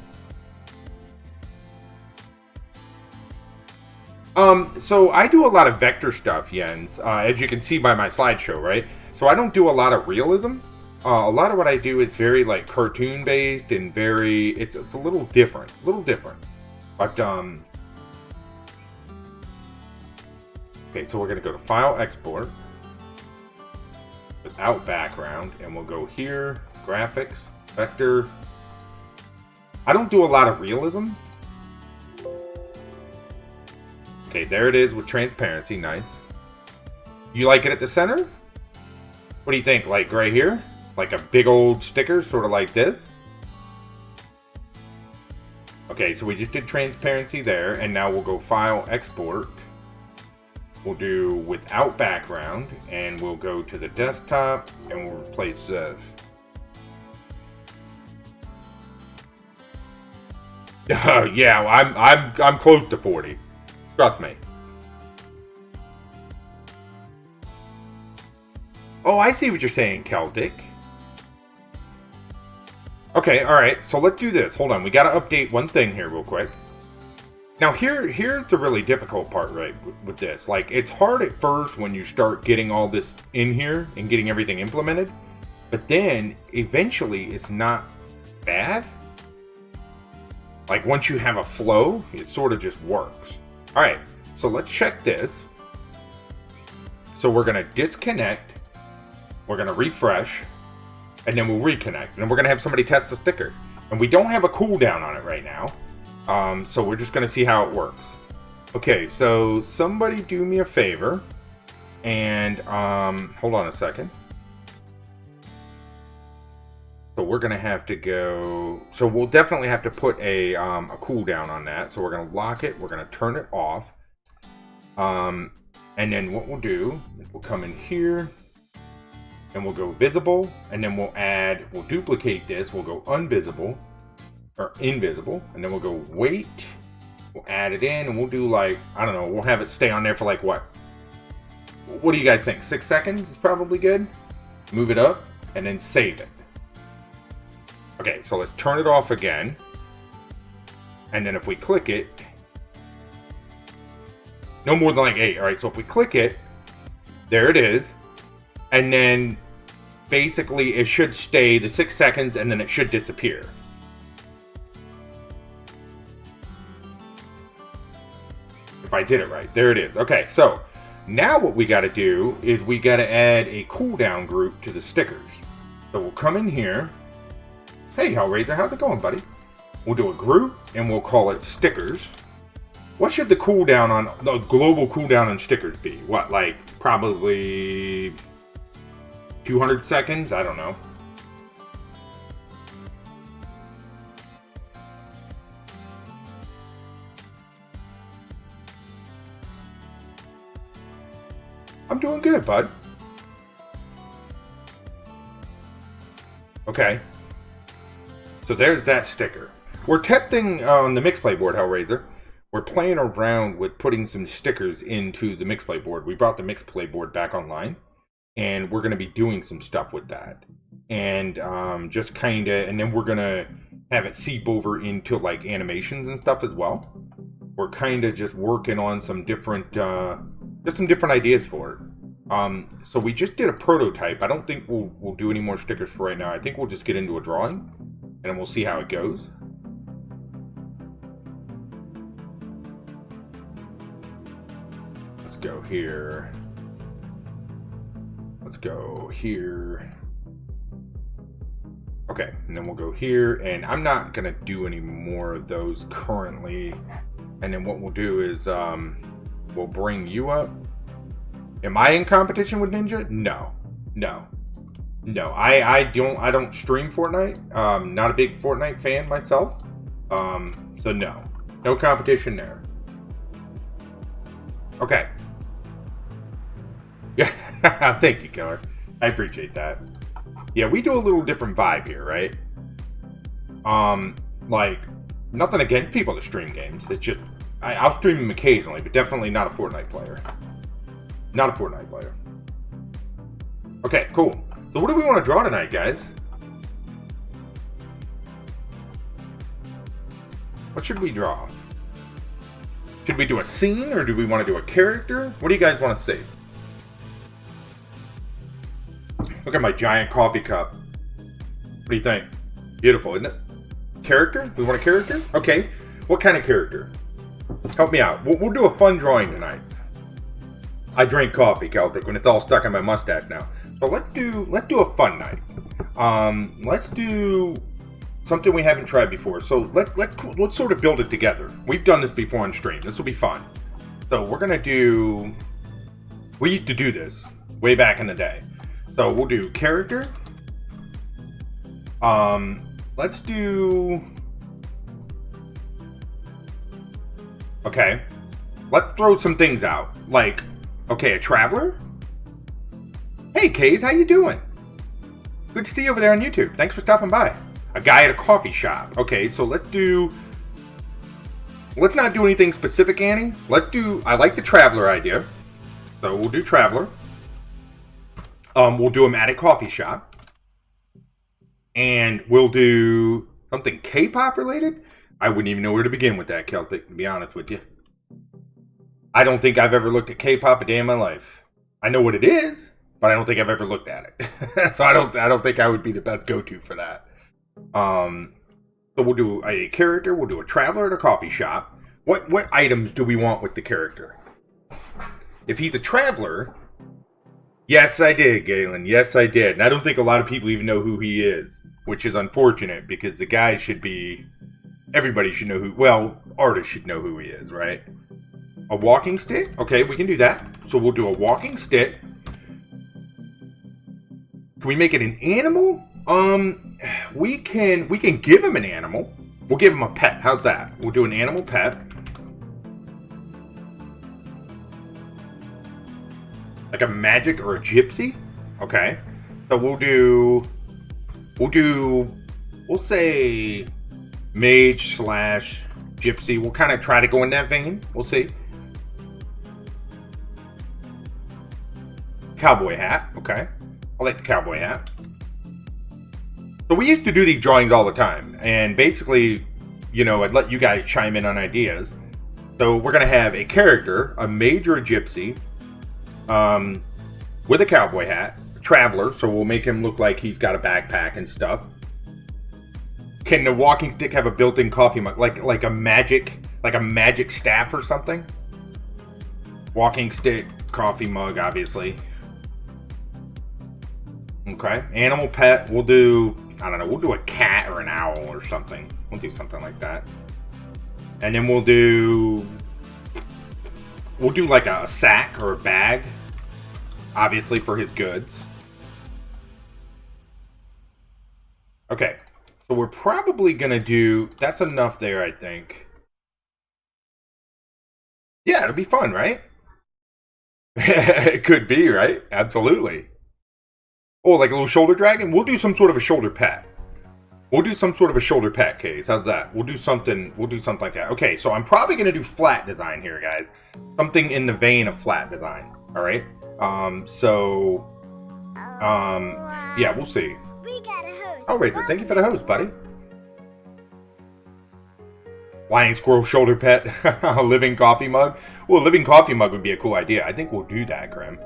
Speaker 2: So I do a lot of vector stuff, Jens, as you can see by my slideshow, right? So I don't do a lot of realism. A lot of what I do is very like cartoon based and very, it's a little different, But, okay, so we're gonna go to File, Export, without background, and we'll go here, Graphics, Vector. I don't do a lot of realism. Okay, there it is with transparency, nice. You like it at the center? What do you think, like right here? Like a big old sticker, sort of like this? Okay, so we just did transparency there, and now we'll go File, Export. We'll do without background, and we'll go to the desktop, and we'll replace this. Yeah, I'm close to 40. Trust me. Oh, I see what you're saying, Celtic. Okay, alright, so let's do this. Hold on, we gotta update one thing here real quick. Now here's the really difficult part, right, with this. Like, it's hard at first when you start getting all this in here and getting everything implemented. But then, eventually, it's not bad. Like, once you have a flow, it sort of just works. Alright, so let's check this. So we're going to disconnect, we're going to refresh, and then we'll reconnect. And then we're going to have somebody test the sticker. And we don't have a cooldown on it right now. So we're just going to see how it works. Okay, so somebody do me a favor. And hold on a second. So we're going to have to go... So we'll definitely have to put a cooldown on that. So we're going to lock it. We're going to turn it off. And then what we'll do is we'll come in here. And we'll go visible. And then we'll duplicate this. We'll go unvisible. Or invisible. And then we'll go wait. We'll add it in. And we'll do like, I don't know. We'll have it stay on there for like what? What do you guys think? 6 seconds is probably good. Move it up. And then save it. Okay, so let's turn it off again. And then if we click it, no more than like 8. All right, so if we click it, there it is. And then basically it should stay the 6 seconds and then it should disappear. If I did it right, there it is. Okay, so now what we got to do is we got to add a cooldown group to the stickers. So we'll come in here. Hey, Hellraiser, how's it going, buddy? We'll do a group, and we'll call it stickers. What should the cooldown on, the global cooldown on stickers be? What, like, probably 200 seconds? I don't know. I'm doing good, bud. Okay. So there's that sticker. We're testing on the mixplay board, Hellraiser. We're playing around with putting some stickers into the mixplay board. We brought the mixplay board back online, and we're going to be doing some stuff with that. And just kind of, and then we're going to have it seep over into like animations and stuff as well. We're kind of just working on some different, just some different ideas for it. So we just did a prototype. I don't think we'll do any more stickers for right now. I think we'll just get into a drawing, and then we'll see how it goes. Let's go here. Let's go here. Okay, and then we'll go here, and I'm not gonna do any more of those currently. And then what we'll do is we'll bring you up. Am I in competition with Ninja? No. I don't stream Fortnite. Not a big Fortnite fan myself. So no competition there. Okay. Yeah, thank you, Killer. I appreciate that. Yeah, we do a little different vibe here, right? Like, nothing against people that stream games. It's just, I'll stream them occasionally, but definitely not a Fortnite player. Not a Fortnite player. Okay, cool. So what do we want to draw tonight, guys? What should we draw? Should we do a scene, or do we want to do a character? What do you guys want to see? Look at my giant coffee cup. What do you think? Beautiful, isn't it? Character? We want a character? Okay. What kind of character? Help me out. We'll do a fun drawing tonight. I drink coffee, Celtic, when it's all stuck in my mustache now. So let's do a fun night. Let's do something we haven't tried before. So let's sort of build it together. We've done this before on stream. This will be fun. So we're gonna do. We used to do this way back in the day. So we'll do character. Let's do. Okay. Let's throw some things out. Like, okay, a traveler? Hey, Kays, how you doing? Good to see you over there on YouTube. Thanks for stopping by. A guy at a coffee shop. Okay, so let's not do anything specific, Annie. I like the traveler idea. So we'll do traveler. We'll do him at a coffee shop. And we'll do something K-pop related. I wouldn't even know where to begin with that, Celtic, to be honest with you. I don't think I've ever looked at K-pop a day in my life. I know what it is, but I don't think I've ever looked at it. So I don't think I would be the best go-to for that. So we'll do a character, we'll do a traveler at a coffee shop. What items do we want with the character? If he's a traveler, yes I did, Galen. Yes I did. And I don't think a lot of people even know who he is, which is unfortunate because the guy should be, everybody should know who, well, artists should know who he is, right? A walking stick? Okay, we can do that. So we'll do a walking stick. Can we make it an animal? we can give him an animal. We'll give him a pet. How's that? We'll do an animal pet. Like a magic or a gypsy. Okay. So we'll say mage / gypsy. We'll kind of try to go in that vein. We'll see. Cowboy hat. Okay. I like the cowboy hat. So we used to do these drawings all the time. And basically, you know, I'd let you guys chime in on ideas. So we're going to have a character, a mage or a gypsy, with a cowboy hat, a traveler, so we'll make him look like he's got a backpack and stuff. Can the walking stick have a built-in coffee mug, like a magic staff or something? Walking stick, coffee mug, obviously. Okay, animal pet. We'll do, I don't know. We'll do a cat or an owl or something. We'll do something like that. And then we'll do like a sack or a bag. Obviously for his goods. Okay. So we're probably going to do... That's enough there, I think. Yeah, it'll be fun, right? It could be, right? Absolutely. Oh, like a little shoulder dragon? We'll do some sort of a shoulder pet. We'll do some sort of a shoulder pet case. How's that? We'll do something like that. Okay, so I'm probably going to do flat design here, guys. Something in the vein of flat design. All right? Yeah, we'll see.
Speaker 1: We got a host.
Speaker 2: Oh, Razor, thank you for the host, buddy. Lion squirrel shoulder pet. A living coffee mug. Well, a living coffee mug would be a cool idea. I think we'll do that, Grim.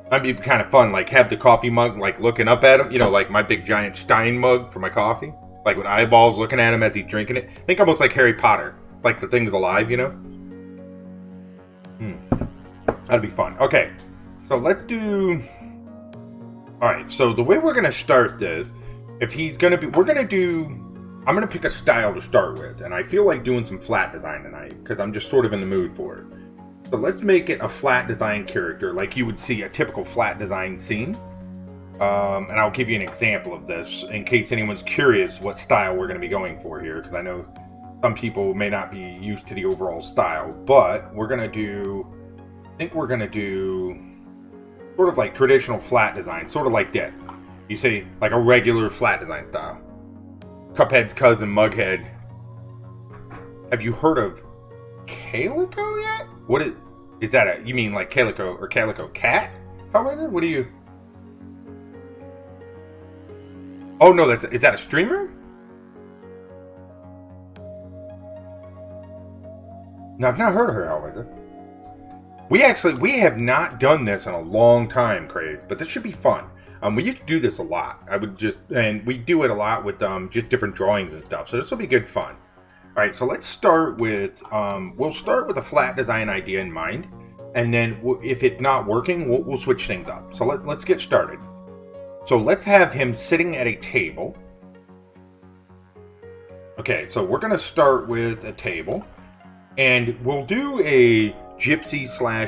Speaker 2: That'd be kind of fun. Like, have the coffee mug, like, looking up at him. You know, like my big giant Stein mug for my coffee. Like, with eyeballs looking at him as he's drinking it. Think almost like Harry Potter. Like, the thing's alive, you know? That'd be fun. Okay. So, let's do... Alright, so the way we're going to start this, if he's going to be... We're going to do... I'm going to pick a style to start with. And I feel like doing some flat design tonight. Because I'm just sort of in the mood for it. So let's make it a flat design character. Like you would see a typical flat design scene. And I'll give you an example of this. In case anyone's curious what style we're going to be going for here. Because I know some people may not be used to the overall style. But we're going to do... I think we're going to do... Sort of like traditional flat design. Sort of like that. You see, like a regular flat design style. Cuphead's cousin, Mughead. Have you heard of Calico yet? What is that? You mean like Calico or Calico Cat? However, what do you... Oh no, is that a streamer? No, I've not heard of her, however. We have not done this in a long time, Crave, but this should be fun. We used to do this a lot. And we do it a lot with just different drawings and stuff. So this will be good fun. All right, so let's start with we'll start with a flat design idea in mind, and then if it's not working, we'll switch things up. So let's get started. So let's have him sitting at a table. Okay, so we're gonna start with a table, and we'll do a gypsy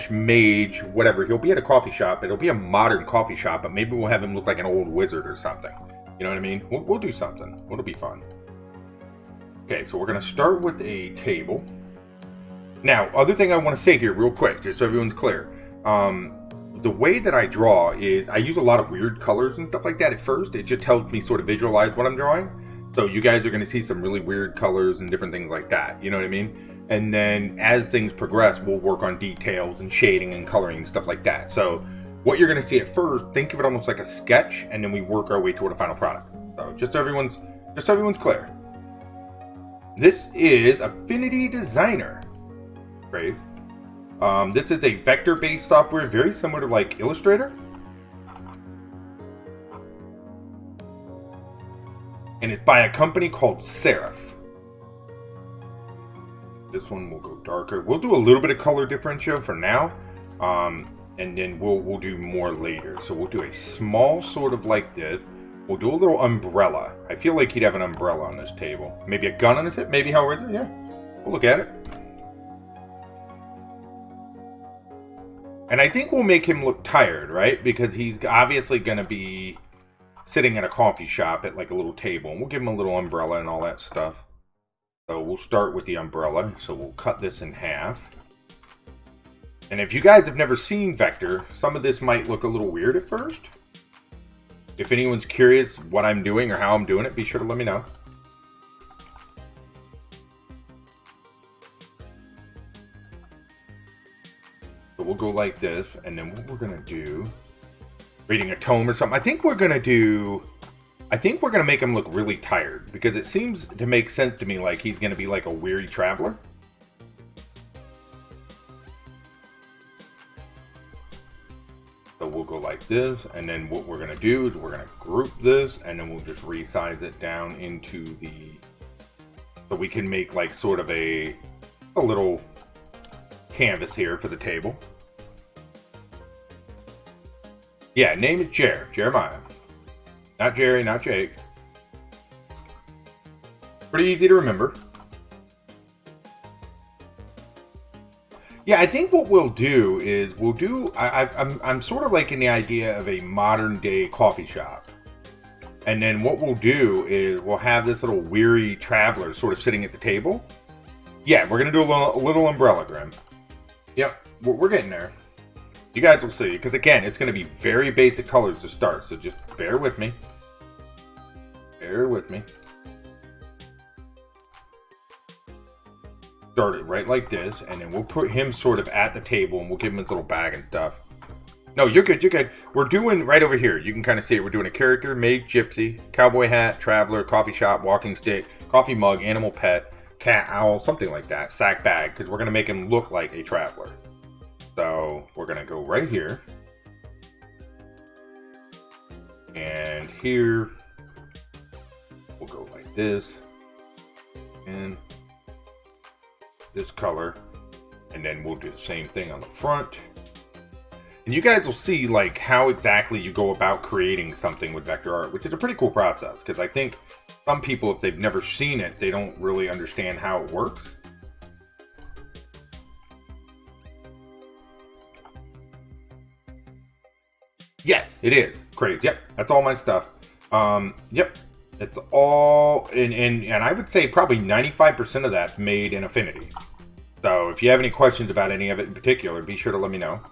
Speaker 2: / mage, whatever. He'll be at a coffee shop. It'll be a modern coffee shop, but maybe we'll have him look like an old wizard or something. You know what I mean? We'll do something. It'll be fun. Okay, so we're going to start with a table. Now, other thing I want to say here real quick, just so everyone's clear. The way that I draw is I use a lot of weird colors and stuff like that at first. It just helps me sort of visualize what I'm drawing. So you guys are going to see some really weird colors and different things like that. You know what I mean? And then as things progress, we'll work on details and shading and coloring and stuff like that. So what you're going to see at first, think of it almost like a sketch, and then we work our way toward a final product. So just so everyone's clear. This is Affinity Designer. Phrase. This is a vector-based software, very similar to like Illustrator. And it's by a company called Serif. This one will go darker. We'll do a little bit of color differential for now. And then we'll do more later. So we'll do a small sort of like this. We'll do a little umbrella. I feel like he'd have an umbrella on this table. Maybe a gun on his hip? Maybe however, yeah. We'll look at it. And I think we'll make him look tired, right? Because he's obviously going to be sitting at a coffee shop at like a little table. And we'll give him a little umbrella and all that stuff. So we'll start with the umbrella. So we'll cut this in half. And if you guys have never seen Vector, some of this might look a little weird at first. If anyone's curious what I'm doing or how I'm doing it, be sure to let me know. So we'll go like this, and then what we're gonna do, reading a tome or something. I think we're gonna make him look really tired, because it seems to make sense to me like he's gonna be like a weary traveler. So we'll go like this, and then what we're gonna do is we're gonna group this, and then we'll just resize it down into the, so we can make like sort of a little canvas here for the table. Yeah, name is Jeremiah. Not Jerry, not Jake. Pretty easy to remember. Yeah, I think what we'll do is I'm sort of liking the idea of a modern day coffee shop. And then what we'll do is we'll have this little weary traveler sort of sitting at the table. Yeah, we're going to do a little umbrella, Grim. Yep, we're getting there. You guys will see, because again, it's going to be very basic colors to start, so just bear with me. Bear with me. Start it right like this, and then we'll put him sort of at the table, and we'll give him his little bag and stuff. No, you're good, you're good. We're doing, right over here, you can kind of see it, we're doing a character, maid, gypsy, cowboy hat, traveler, coffee shop, walking stick, coffee mug, animal pet, cat, owl, something like that, sack bag, because we're going to make him look like a traveler. So we're going to go right here. And here, we'll go like this. And this color. And then we'll do the same thing on the front. And you guys will see like how exactly you go about creating something with vector art, which is a pretty cool process. Because I think some people, if they've never seen it, they don't really understand how it works. Yes, it is. Crazy. Yep, that's all my stuff. Yep, it's all, and I would say probably 95% of that's made in Affinity. So if you have any questions about any of it in particular, be sure to let me know.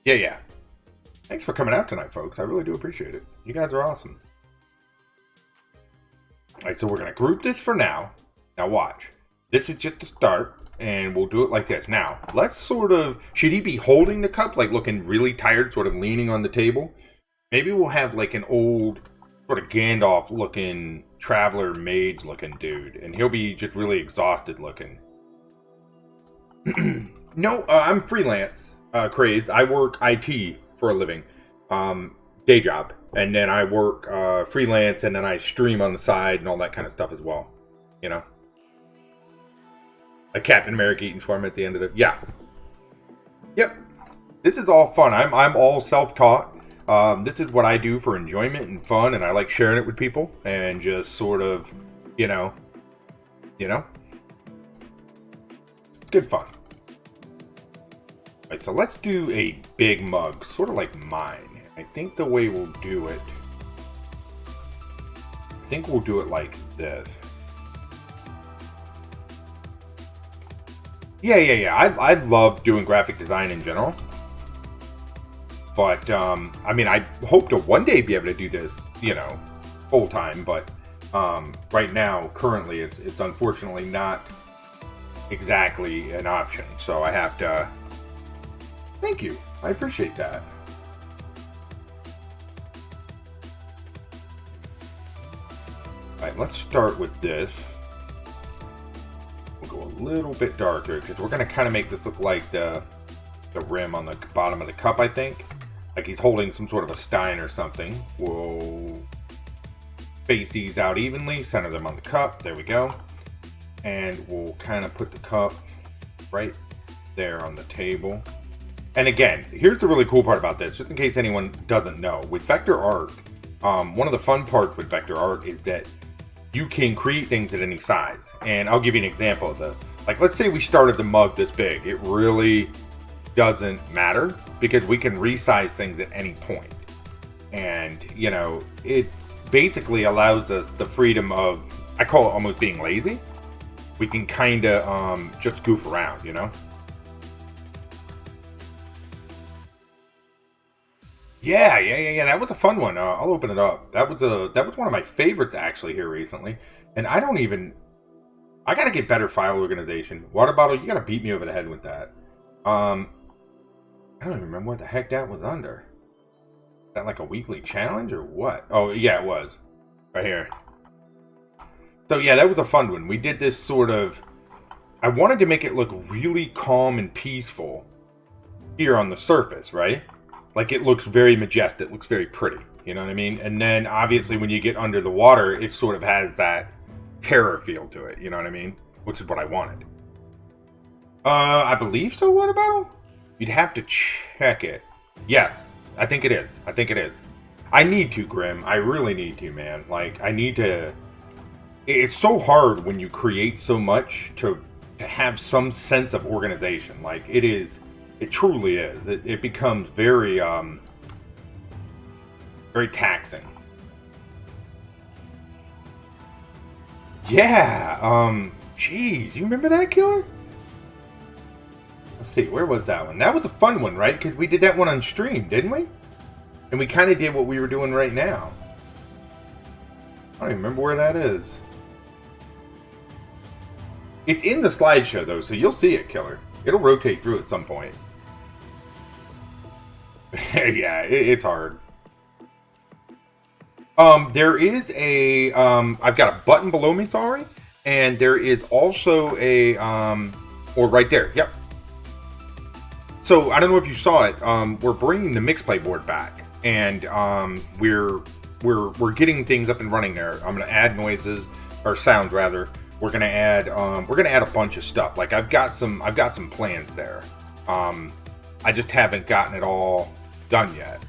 Speaker 2: Yeah. Thanks for coming out tonight, folks. I really do appreciate it. You guys are awesome. Alright, so we're going to group this for now. Now watch. This is just a start, and we'll do it like this. Now, let's sort of... Should he be holding the cup, like looking really tired, sort of leaning on the table? Maybe we'll have like an old, sort of Gandalf-looking, traveler mage-looking dude, and he'll be just really exhausted-looking. No, I'm freelance, Craze. I work IT for a living, day job, and then I work freelance, and then I stream on the side and all that kind of stuff as well, you know, like Captain America eating for him at the end of the, yeah, yep, this is all fun. I'm all self-taught. This is what I do for enjoyment and fun, and I like sharing it with people and just sort of, you know, it's good fun. Alright, so let's do a big mug, sort of like mine. I think the way we'll do it, I think we'll do it like this. Yeah. I love doing graphic design in general. But, I mean, I hope to one day be able to do this, you know, full time. But right now, currently, it's unfortunately not exactly an option. So I have to... Thank you. I appreciate that. Alright, let's start with this. We'll go a little bit darker because we're going to kind of make this look like the rim on the bottom of the cup, I think. Like he's holding some sort of a stein or something. We'll space these out evenly, center them on the cup. There we go. And we'll kind of put the cup right there on the table. And again, here's the really cool part about this, just in case anyone doesn't know. With vector art, One of the fun parts with vector art is that you can create things at any size. And I'll give you an example of this. Like, let's say we started the mug this big. It really doesn't matter because we can resize things at any point. And, you know, it basically allows us the freedom of, I call it almost being lazy. We can kind of just goof around, you know? Yeah. That was a fun one. I'll open it up. That was one of my favorites actually here recently. And I gotta get better file organization. Water bottle, you gotta beat me over the head with that. I don't even remember what the heck that was under. Is that like a weekly challenge or what? Oh yeah, it was. Right here. So yeah, that was a fun one. We did this sort of, I wanted to make it look really calm and peaceful here on the surface, right? Like it looks very majestic, looks very pretty, you know what I mean? And then obviously when you get under the water, it sort of has that terror feel to it, you know what I mean? Which is what I wanted. I believe so, water bottle? You'd have to check it. Yes, I think it is. I need to, Grim. I really need to, man. Like, I need to... It's so hard when you create so much to have some sense of organization. Like, it is... It truly is. It becomes very, very taxing. Yeah, jeez, you remember that, Killer? Let's see, where was that one? That was a fun one, right? Because we did that one on stream, didn't we? And we kind of did what we were doing right now. I don't even remember where that is. It's in the slideshow, though, so you'll see it, Killer. It'll rotate through at some point. Yeah, it's hard. There is a, I've got a button below me, sorry. And there is also a, or right there, yep. So, I don't know if you saw it, we're bringing the MixPlay board back. And, we're getting things up and running there. I'm going to add noises, or sounds rather. We're going to add a bunch of stuff. Like, I've got some plans there. I just haven't gotten it all done yet.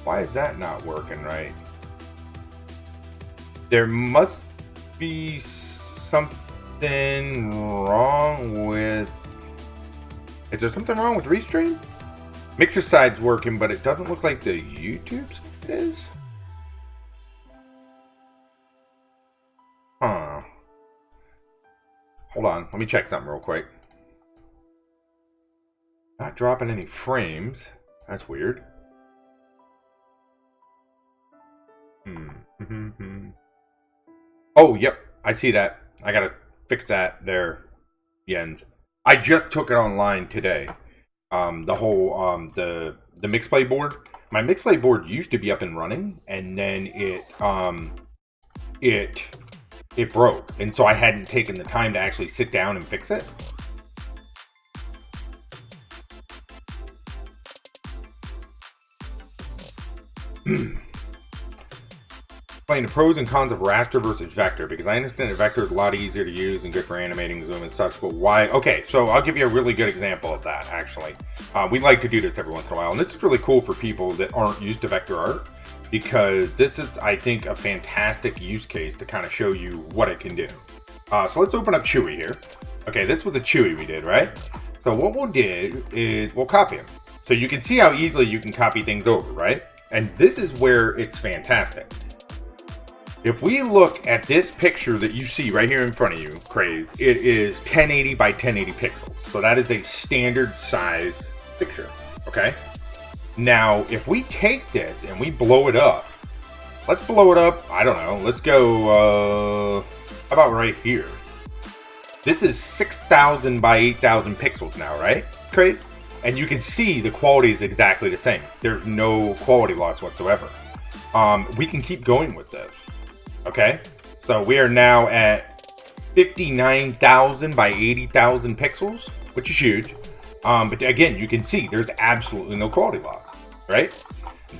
Speaker 2: Why is that not working right? There must be something wrong with... Is there something wrong with Restream? Mixer side's working, but it doesn't look like the YouTube side is? Huh. Hold on, let me check something real quick. Not dropping any frames. That's weird. Oh, yep. I see that. I gotta fix that there, Jens. I just took it online today. The whole, the MixPlay board. My MixPlay board used to be up and running, and then it broke. And so I hadn't taken the time to actually sit down and fix it. Explain the pros and cons of raster versus vector, because I understand that vector is a lot easier to use and good for animating zoom and such, but why? Okay, so I'll give you a really good example of that, actually. We like to do this every once in a while, and this is really cool for people that aren't used to vector art, because this is, I think, a fantastic use case to kind of show you what it can do. So let's open up Chewy here. Okay, this was a Chewy we did, right? So what we'll do is we'll copy them. So you can see how easily you can copy things over, right? And this is where it's fantastic. If we look at this picture that you see right here in front of you, Craze, it is 1080 by 1080 pixels. So that is a standard size picture, okay? Now, if we take this and we blow it up, let's blow it up, I don't know, let's go, how about right here? This is 6,000 by 8,000 pixels now, right, Craze? And you can see the quality is exactly the same. There's no quality loss whatsoever. We can keep going with this. Okay, so we are now at 59,000 by 80,000 pixels, which is huge. But again, you can see there's absolutely no quality loss, right?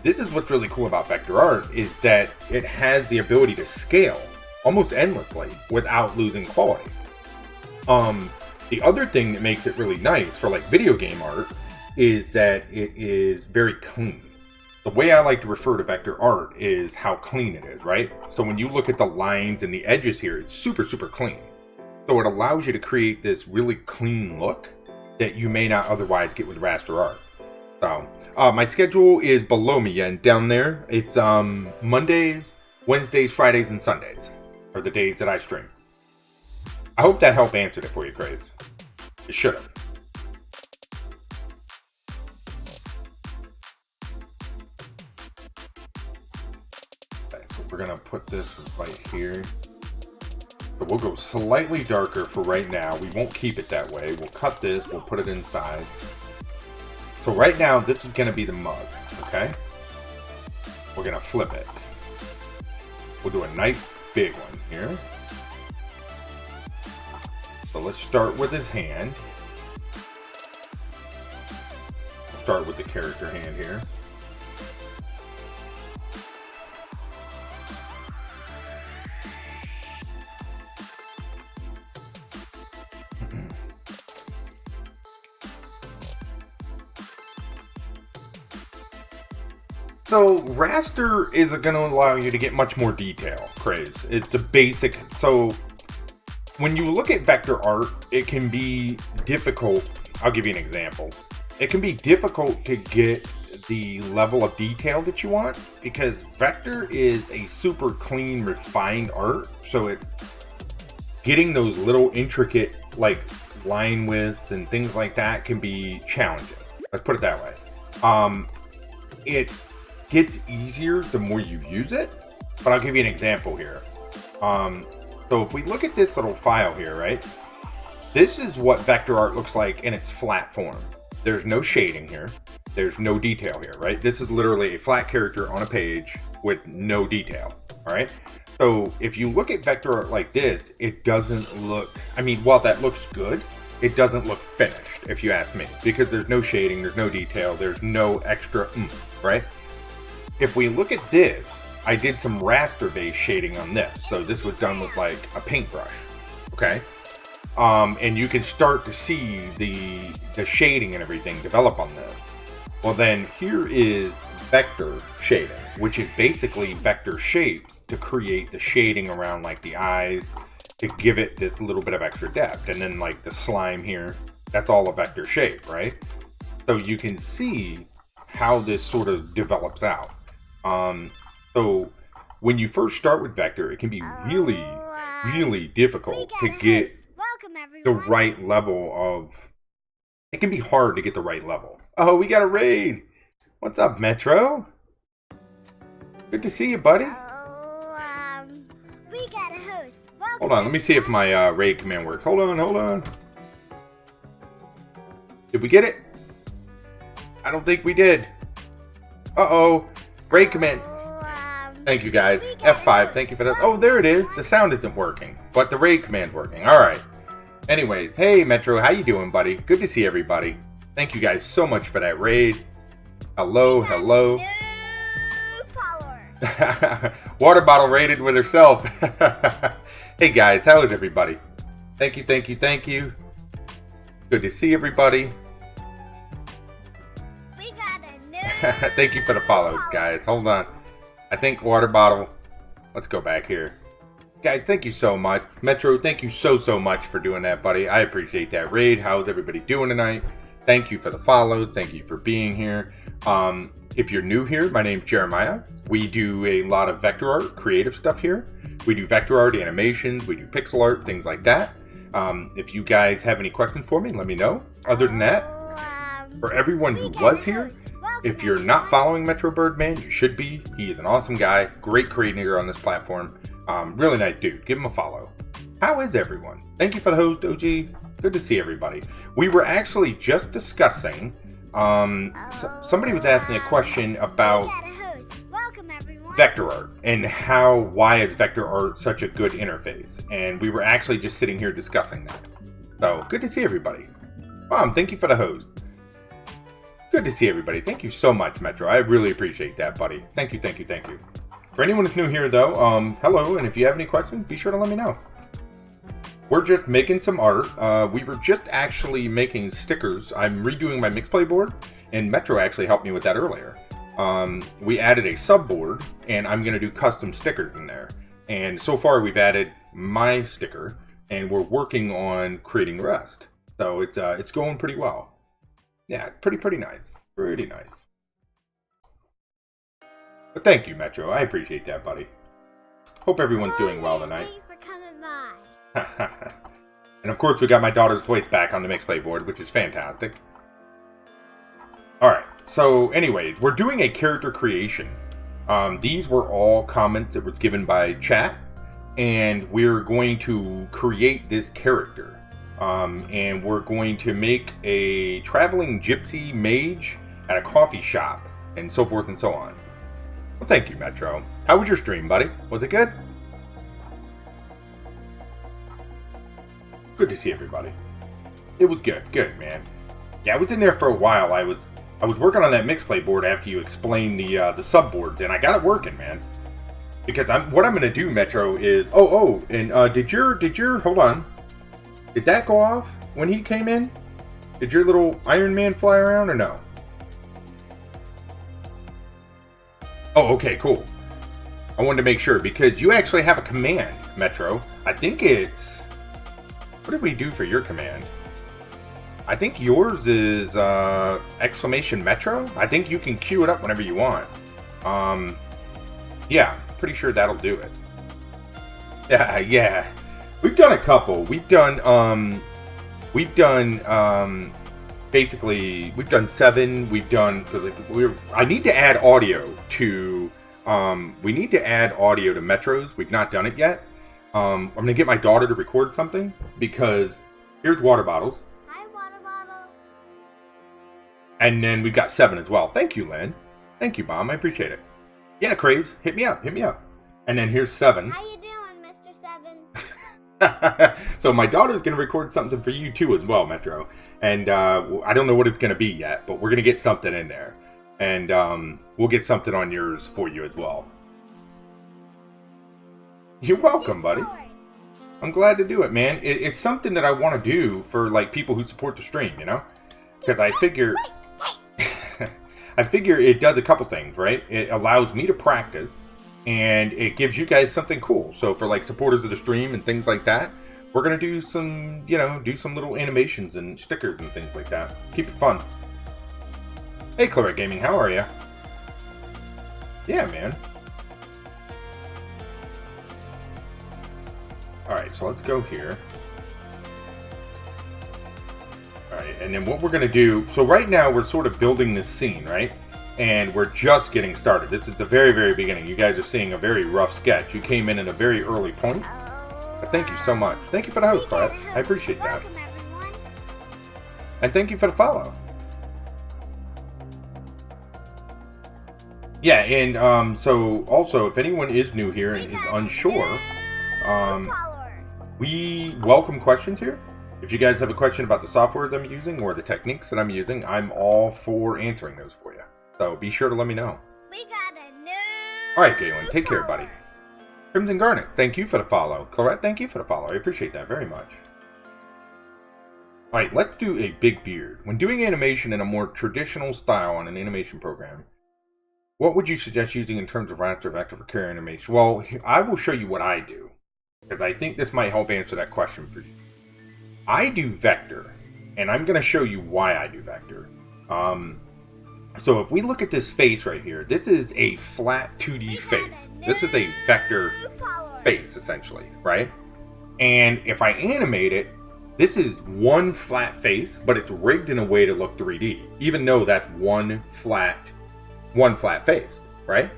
Speaker 2: This is what's really cool about vector art, is that it has the ability to scale almost endlessly without losing quality. The other thing that makes it really nice for like video game art is that it is very clean. The way I like to refer to vector art is how clean it is, right? So when you look at the lines and the edges here, it's super, super clean. So it allows you to create this really clean look that you may not otherwise get with raster art. So my schedule is below me and down there. It's Mondays, Wednesdays, Fridays, and Sundays are the days that I stream. I hope that helped answer it for you, Craze. It should have. Okay, so we're gonna put this right here. So we'll go slightly darker for right now. We won't keep it that way. We'll cut this, we'll put it inside. So right now, this is gonna be the mug, okay? We're gonna flip it. We'll do a nice big one here. So let's start with his hand. We'll start with the character hand here. So raster is going to allow you to get much more detail, Craze. It's the basic. So when you look at vector art, it can be difficult. I'll give you an example. It can be difficult to get the level of detail that you want because vector is a super clean, refined art. So it's getting those little intricate like line widths and things like that can be challenging. Let's put it that way. It gets easier the more you use it, but I'll give you an example here. So if we look at this little file here, right? This is what vector art looks like in its flat form. There's no shading here. There's no detail here, right? This is literally a flat character on a page with no detail, all right? So if you look at vector art like this, it doesn't look, I mean, while that looks good, it doesn't look finished, if you ask me, because there's no shading, there's no detail, there's no extra right? If we look at this, I did some raster-based shading on this. So this was done with like a paintbrush, okay? And you can start to see the shading and everything develop on this. Well then, here is vector shading, which is basically vector shapes to create the shading around like the eyes, to give it this little bit of extra depth. And then like the slime here, that's all a vector shape, right? So you can see how this sort of develops out. So when you first start with vector, it can be really, really difficult to get the right level of, it can be hard to get the right level. Oh, we got a raid. What's up, Metro? Good to see you, buddy.
Speaker 1: We got a host.
Speaker 2: Hold on, let me see if my raid command works. Hold on. Did we get it? I don't think we did. Uh-oh. Raid command. Thank you, guys. F5. Thank you for that. Oh, there it is. The sound isn't working, but the raid command's working. All right. Anyways, hey, Metro. How you doing, buddy? Good to see everybody. Thank you guys so much for that raid. Hello.
Speaker 1: New follower.
Speaker 2: Water bottle raided with herself. Hey, guys. How is everybody? Thank you. Good to see everybody. Thank you for the follows, guys. Hold on. I think water bottle. Let's go back here. Guys, thank you so much. Metro, thank you so much for doing that, buddy. I appreciate that raid. How's everybody doing tonight? Thank you for the follows. Thank you for being here. If you're new here, my name's Jeremiah. We do a lot of vector art, creative stuff here. We do vector art, animations. We do pixel art, things like that. If you guys have any questions for me, let me know. Other than that, for everyone who was here, if you're not following Metro Birdman, you should be. He is an awesome guy, great creator on this platform. Really nice dude. Give him a follow. How is everyone? Thank you for the host, OG. Good to see everybody. We were actually just discussing, somebody was asking a question about vector art and why is vector art such a good interface? And we were actually just sitting here discussing that. So, good to see everybody. Mom, thank you for the host. Good to see everybody. Thank you so much, Metro. I really appreciate that, buddy. Thank you. For anyone who's new here, though, hello, and if you have any questions, be sure to let me know. we're just making some art. We were just actually making stickers. I'm redoing my mixplay board, and Metro actually helped me with that earlier. We added a subboard, and I'm going to do custom stickers in there. And so far, we've added my sticker, and we're working on creating the rest. So it's going pretty well. Yeah, pretty nice. Pretty nice. But thank you, Metro. I appreciate that, buddy. Hope everyone's doing well tonight.
Speaker 1: Thanks for coming by.
Speaker 2: And of course, we got my daughter's voice back on the mixplay board, which is fantastic. Alright, so anyways, we're doing a character creation. These were all comments that was given by chat, and we're going to create this character. And we're going to make a traveling gypsy mage at a coffee shop, and so forth and so on. Well, thank you, Metro. How was your stream, buddy? Was it good? Good to see everybody. It was good. Good, man. Yeah, I was in there for a while. I was working on that mixplay board after you explained the subboards, and I got it working, man. Because what I'm going to do, Metro, is... did your... Hold on. Did that go off when he came in? Did your little Iron Man fly around, or no? Oh, okay, cool. I wanted to make sure, because you actually have a command, Metro. I think it's... What did we do for your command? I think yours is exclamation Metro. I think you can queue it up whenever you want. Yeah, pretty sure that'll do it. Yeah. We've done a couple. We've done basically we've done 7. We've done I need to add audio to we need to add audio to Metros. We've not done it yet. I'm gonna get my daughter to record something, because here's water bottles.
Speaker 1: Hi, water bottle.
Speaker 2: And then we've got 7 as well. Thank you, Lynn. Thank you, Mom. I appreciate it. Yeah, Craze. Hit me up. And then here's 7.
Speaker 1: How you doing, Mr. 7?
Speaker 2: So my daughter's going to record something for you too as well, Metro. And I don't know what it's going to be yet, but we're going to get something in there. And we'll get something on yours for you as well. You're welcome, buddy. I'm glad to do it, man. It's something that I want to do for like people who support the stream, you know? Because I figure... I figure it does a couple things, right? It allows me to practice, and it gives you guys something cool. So for like supporters of the stream and things like that, we're going to do some, do some little animations and stickers and things like that. Keep it fun. Hey, Claret Gaming, how are you? Yeah, man. Alright, so let's go here. Alright, and then what we're going to do... So right now, we're sort of building this scene, right? And we're just getting started. This is the very, very beginning. You guys are seeing a very rough sketch. You came in at a very early point. But thank you so much. Thank you for the host, Claret. I appreciate that.
Speaker 1: Welcome, everyone.
Speaker 2: And thank you for the follow. Yeah, and so also, if anyone is new here and is unsure... we welcome questions here. If you guys have a question about the software I'm using or the techniques that I'm using, I'm all for answering those for you. So be sure to let me know.
Speaker 1: We got a new
Speaker 2: Alright, Galen, take care, buddy. Crimson Garnet, thank you for the follow. Claret, thank you for the follow. I appreciate that very much. Alright, let's do a big beard. When doing animation in a more traditional style on an animation program, what would you suggest using in terms of raster vector for character animation? Well, I will show you what I do, because I think this might help answer that question for you. I do vector, and I'm going to show you why I do vector. So if we look at this face right here, this is a flat 2D face. This is a vector face, essentially, right? And if I animate it, this is one flat face, but it's rigged in a way to look 3D, even though that's one flat face, right?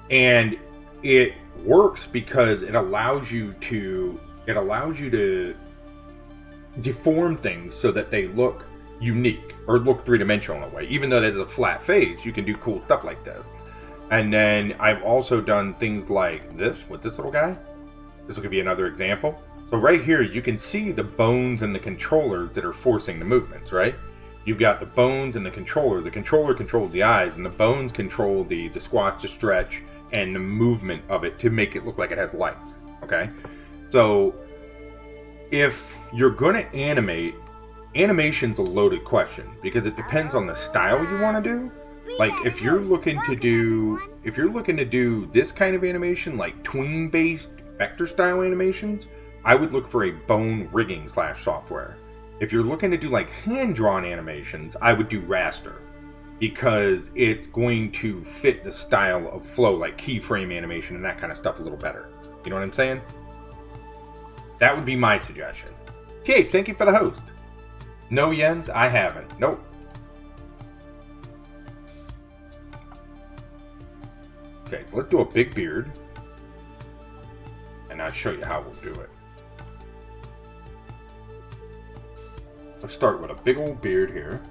Speaker 2: And it works because it allows you to deform things so that they look unique or look three-dimensional in a way. Even though there's a flat face, you can do cool stuff like this. And then I've also done things like this with this little guy. This will give you another example. So right here, you can see the bones and the controllers that are forcing the movements, right? You've got the bones and the controller. The controller controls the eyes, and the bones control the squat, the stretch, and the movement of it to make it look like it has life, okay? So if you're going to animate, animation's a loaded question because it depends on the style you want to do. Like if you're looking to do this kind of animation, like tween-based vector style animations, I would look for a bone rigging / software. If you're looking to do like hand-drawn animations, I would do raster because it's going to fit the style of flow, like keyframe animation and that kind of stuff a little better. You know what I'm saying? That would be my suggestion. Kate, thank you for the host. No, Jens, I haven't. Nope. Okay, so let's do a big beard. And I'll show you how we'll do it. Let's start with a big old beard here.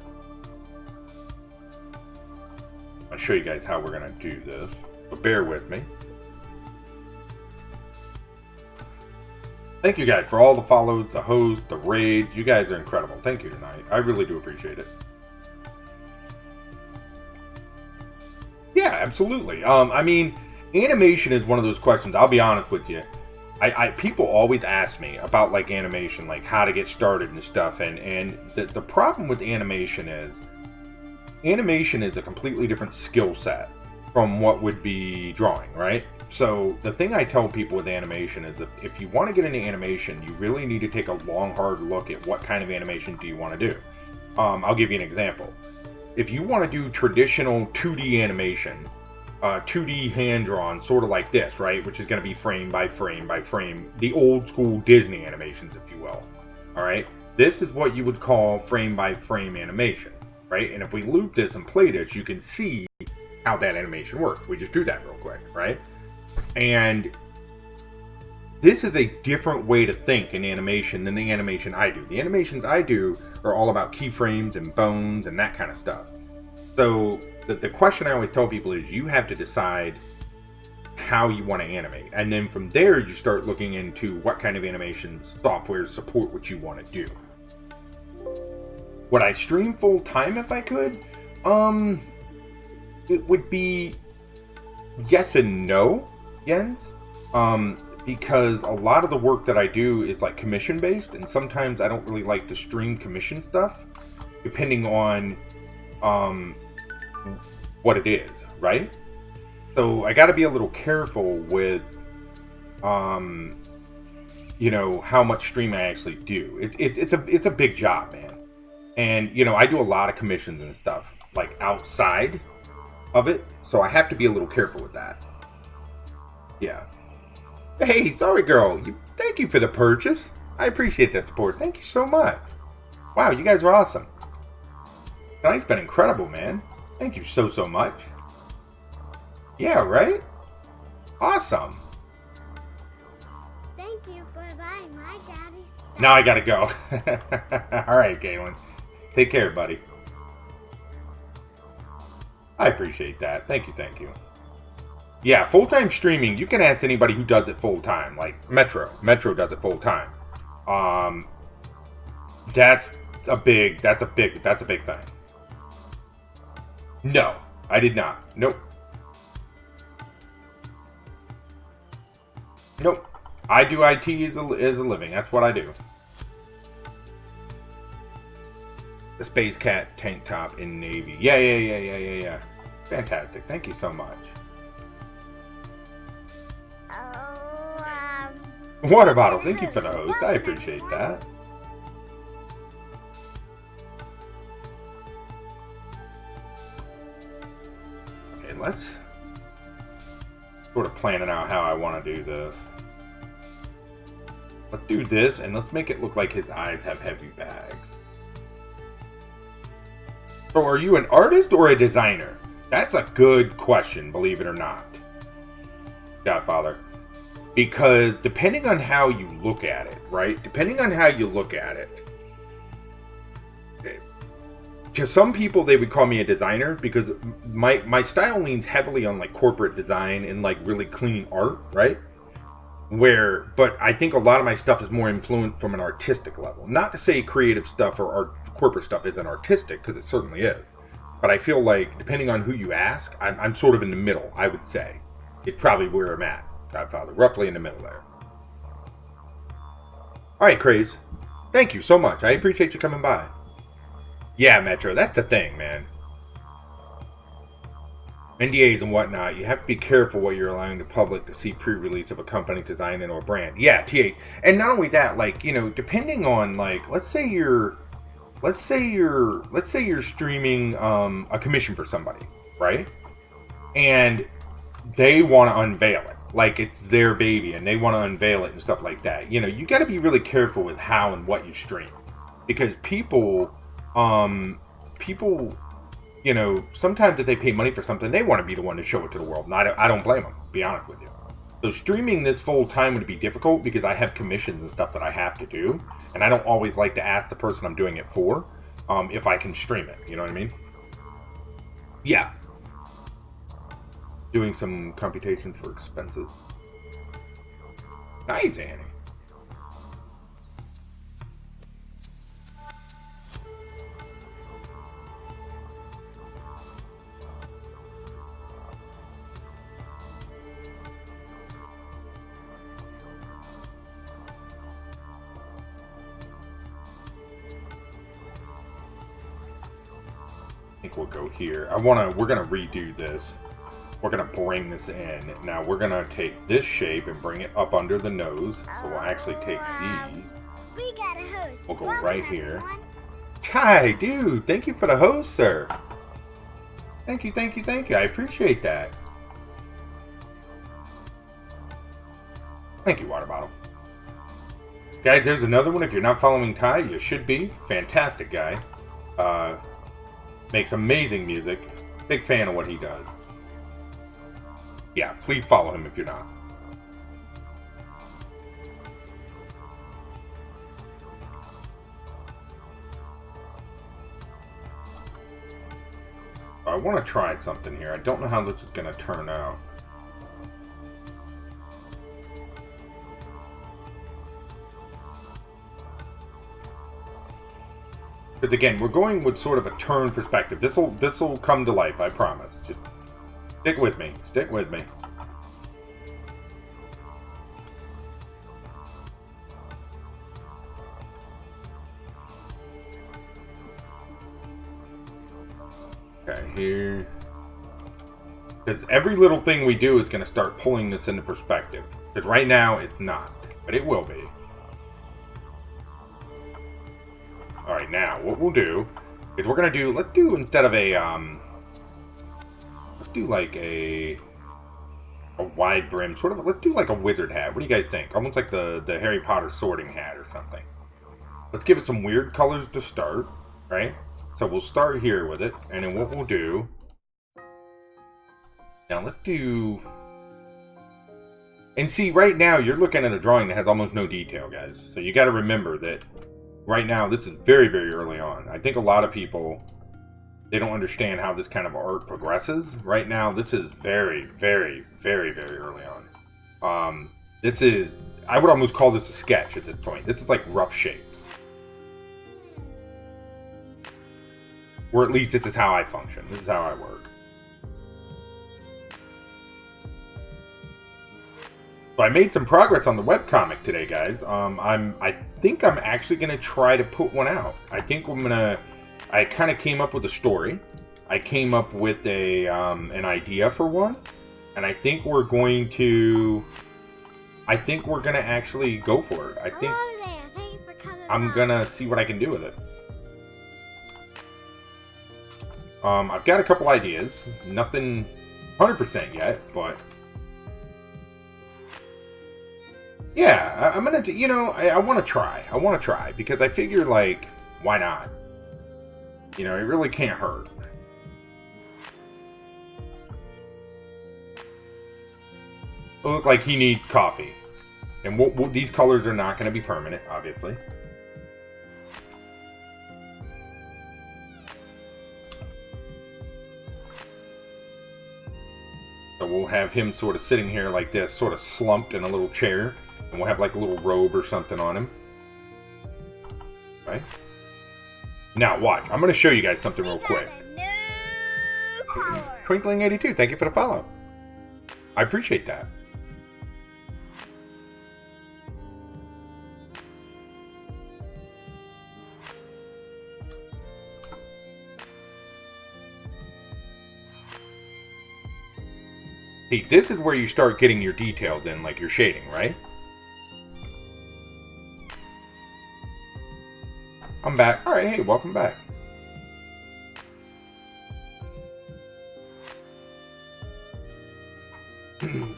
Speaker 2: I'll show you guys how we're going to do this. But bear with me. Thank you guys for all the follows, the hosts, the raids. You guys are incredible. Thank you tonight. I really do appreciate it. Yeah, absolutely. I mean, animation is one of those questions. I'll be honest with you. People always ask me about like animation, like how to get started and stuff. And the problem with animation is a completely different skill set from what would be drawing, right? So the thing I tell people with animation is that if you want to get into animation, you really need to take a long, hard look at what kind of animation do you want to do. I'll give you an example. If you want to do traditional 2D animation, 2D hand-drawn, sort of like this, right? Which is going to be frame by frame by frame, the old school Disney animations, if you will. All right? This is what you would call frame by frame animation, right? And if we loop this and play this, you can see how that animation works. We just do that real quick, right? And this is a different way to think in animation than the animation I do. The animations I do are all about keyframes and bones and that kind of stuff. So the question I always tell people is you have to decide how you want to animate. And then from there, you start looking into what kind of animations software support what you want to do. Would I stream full time if I could? It would be yes and no, Jens. Because a lot of the work that I do is like commission based, and sometimes I don't really like to stream commission stuff, depending on what it is, right? So I got to be a little careful with you know, how much stream I actually do. It's a big job, man. And you know, I do a lot of commissions and stuff like outside of it, so I have to be a little careful with that. Yeah. Hey, sorry girl. Thank you for the purchase. I appreciate that support. Thank you so much. Wow, you guys are awesome. Tonight's been incredible, man. Thank you so much. Yeah, right? Awesome.
Speaker 1: Thank you for buying my daddy's stuff.
Speaker 2: Now I gotta go. Alright, Galen. Take care, buddy. I appreciate that. Thank you. Yeah, full-time streaming, you can ask anybody who does it full-time, like Metro. Metro does it full-time. That's a big thing. No, I did not. Nope. I do IT as a living. That's what I do. The Space Cat tank top in Navy. Yeah. Fantastic. Thank you so much. Water bottle. Thank you for the host. I appreciate that. Okay, let's sort of plan it out how I want to do this. Let's do this, and let's make it look like his eyes have heavy bags. So are you an artist or a designer? That's a good question, believe it or not, Godfather. Because depending on how you look at it, right? To some people, they would call me a designer because my style leans heavily on like corporate design and like really clean art, right? But I think a lot of my stuff is more influenced from an artistic level. Not to say creative stuff or corporate stuff isn't artistic, because it certainly is. But I feel like, depending on who you ask, I'm sort of in the middle, I would say. It's probably where I'm at, Godfather. Roughly in the middle there. Alright, Craze. Thank you so much. I appreciate you coming by. Yeah, Metro, that's the thing, man. NDAs and whatnot, you have to be careful what you're allowing the public to see pre-release of a company design and or brand. Yeah, T8. And not only that, like, you know, depending on, like, let's say you're streaming a commission for somebody, right? And they want to unveil it. Like it's their baby and they want to unveil it and stuff like that. You know, you got to be really careful with how and what you stream. Because people, you know, sometimes if they pay money for something, they want to be the one to show it to the world. And I don't blame them, to be honest with you. So streaming this full time would be difficult because I have commissions and stuff that I have to do. And I don't always like to ask the person I'm doing it for if I can stream it. You know what I mean? Yeah. Doing some computation for expenses. Nice, Annie. I think we'll go here. We're gonna redo this. We're gonna bring this in. Now we're gonna take this shape and bring it up under the nose. So we'll actually take these.
Speaker 1: We got a host.
Speaker 2: We'll go right here. Hi, dude. Thank you for the host, sir. Thank you, thank you, thank you. I appreciate that. Thank you, water bottle. Guys, there's another one. If you're not following Ty, you should be. Fantastic guy. Makes amazing music. Big fan of what he does. Yeah, please follow him if you're not. I want to try something here. I don't know how this is going to turn out. Because again, we're going with sort of a turn perspective. This'll come to life, I promise. Just stick with me. Stick with me. Okay, here. Because every little thing we do is going to start pulling this into perspective. Because right now, it's not. But it will be. Alright, now, what we'll do is we're going to do, let's do instead of a, let's do like a wide brim, sort of, let's do like a wizard hat. What do you guys think? Almost like the Harry Potter sorting hat or something. Let's give it some weird colors to start, right? So we'll start here with it, and then what we'll do, now let's do, and see, right now you're looking at a drawing that has almost no detail, guys. So you got to remember that right now, this is very, very early on. I think a lot of people, they don't understand how this kind of art progresses. Right now, this is very, very, very, very early on. This is, I would almost call this a sketch at this point. This is like rough shapes. Or at least this is how I function. This is how I work. So I made some progress on the webcomic today, guys. I think I'm actually going to try to put one out. I think I kind of came up with a story. I came up with an idea for one. And I think we're going to actually go for it. I think
Speaker 1: Hello there. Thanks for coming
Speaker 2: I'm
Speaker 1: by.
Speaker 2: going to see what I can do with it. I've got a couple ideas. Nothing 100% yet, but yeah, I'm gonna, you know, I want to try. I want to try because I figure, like, why not? You know, it really can't hurt. It looks like he needs coffee, and these colors are not going to be permanent, obviously. So we'll have him sort of sitting here like this, sort of slumped in a little chair. And we'll have like a little robe or something on him. Right? Now, watch. I'm going to show you guys something real quick. Twinkling82, thank you for the follow. I appreciate that. See, this is where you start getting your details in, like your shading, right? I'm back. Alright, hey, welcome back.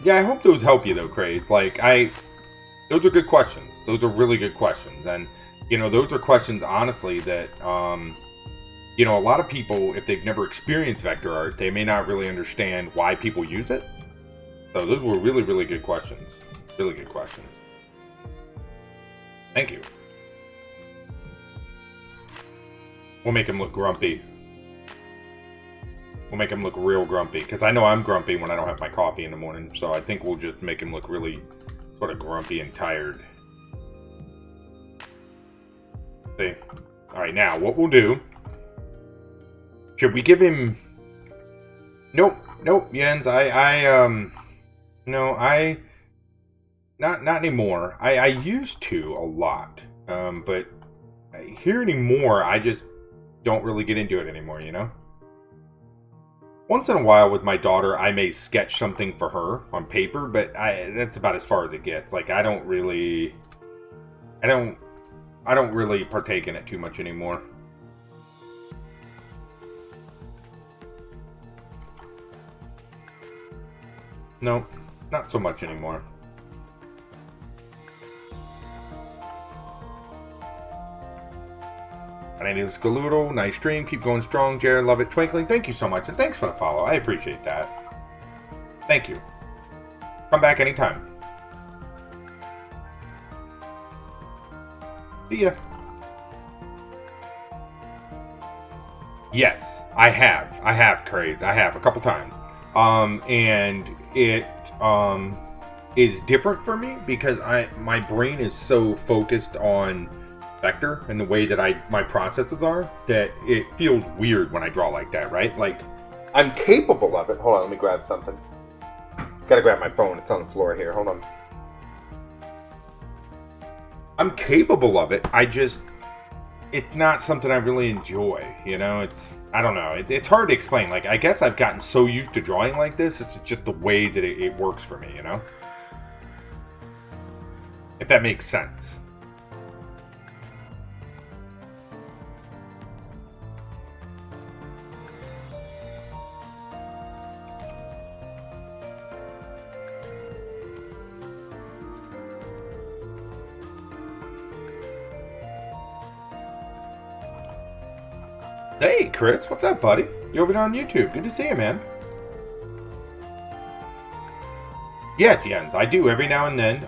Speaker 2: Yeah, I hope those help you though, Craze. Like, those are good questions. Those are really good questions. And, you know, those are questions, honestly, that, you know, a lot of people, if they've never experienced vector art, they may not really understand why people use it. So those were really, really good questions. Really good questions. Thank you. We'll make him look grumpy. We'll make him look real grumpy. Because I know I'm grumpy when I don't have my coffee in the morning. So I think we'll just make him look really sort of grumpy and tired. See? Alright, now what we'll do... Should we give him... Nope. Nope, Jens. No, Not anymore. I used to a lot. But... Here anymore, I just don't really get into it anymore, you know? Once in a while with my daughter, I may sketch something for her on paper, but that's about as far as it gets. Like, I don't really partake in it too much anymore. No, not so much anymore. My name is Galudo. Nice stream. Keep going strong, Jared. Love it. Twinkling. Thank you so much. And thanks for the follow. I appreciate that. Thank you. Come back anytime. See ya. Yes, I have. I have, Craze. I have a couple times. And it is different for me because my brain is so focused on vector and the way that my processes are that it feels weird when I draw like that, right? Like, I'm capable of it. Hold on, let me grab something. Gotta grab my phone. It's on the floor here. Hold on. I'm capable of it. It's not something I really enjoy, you know? I don't know. It's hard to explain. Like, I guess I've gotten so used to drawing like this, it's just the way that it works for me, you know? If that makes sense. Hey, Chris, what's up, buddy? You're over there on YouTube. Good to see you, man. Yes, Jens, I do every now and then.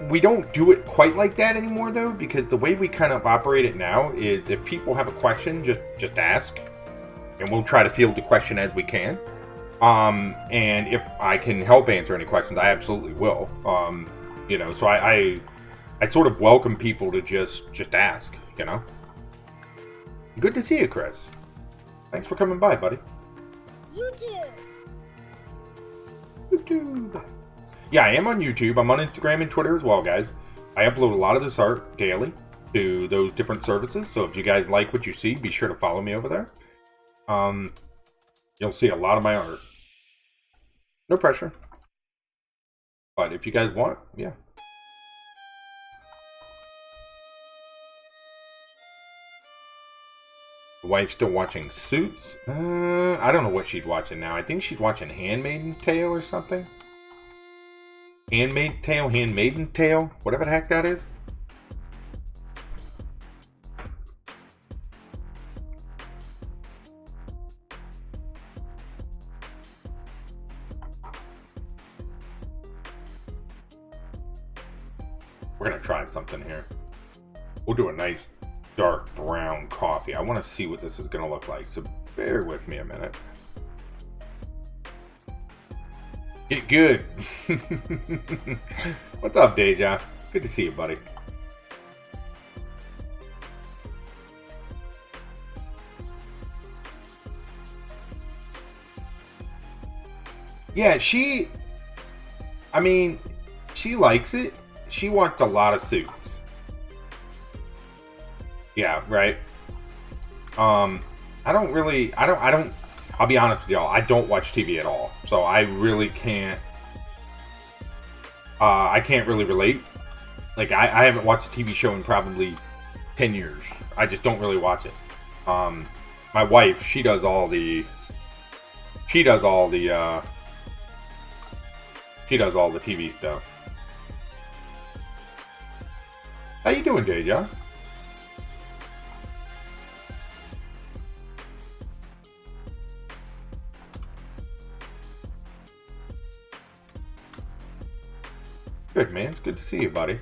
Speaker 2: We don't do it quite like that anymore, though, because the way we kind of operate it now is if people have a question, just ask, and we'll try to field the question as we can. And if I can help answer any questions, I absolutely will. You know, so I sort of welcome people to just ask, you know. Good to see you, Chris. Thanks for coming by, buddy.
Speaker 1: YouTube.
Speaker 2: YouTube. Yeah, I am on YouTube. I'm on Instagram and Twitter as well, guys. I upload a lot of this art daily to those different services. So if you guys like what you see, be sure to follow me over there. You'll see a lot of my art. No pressure. But if you guys want, yeah. Wife's still watching Suits. I don't know what she's watching now. I think she's watching Handmaid's Tale or something. Handmaid's Tale, whatever the heck that is. We're gonna try something here. We'll do a nice dark brown coffee. I want to see what this is going to look like, so bear with me a minute. Get good. What's up, Deja? Good to see you, buddy. Yeah, she likes it. She watched a lot of Suits. Yeah, right. I don't I'll be honest with y'all, I don't watch TV at all. So I really can't, I can't really relate. Like, I haven't watched a TV show in probably 10 years. I just don't really watch it. My wife, she does all the TV stuff. How you doing, Deja? Good, man. It's good to see you, buddy.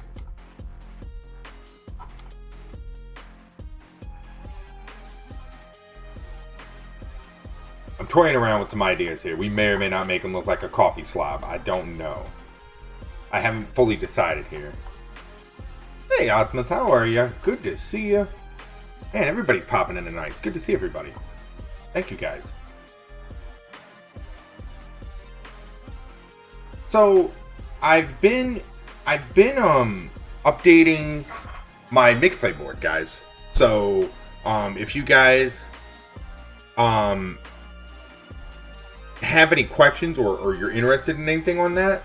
Speaker 2: I'm toying around with some ideas here. We may or may not make him look like a coffee slob. I don't know. I haven't fully decided here. Hey, Osmond, how are you? Good to see you. Man, everybody's popping in tonight. It's good to see everybody. Thank you, guys. So, I've been updating my mixplay board, guys. So, if you guys have any questions or you're interested in anything on that,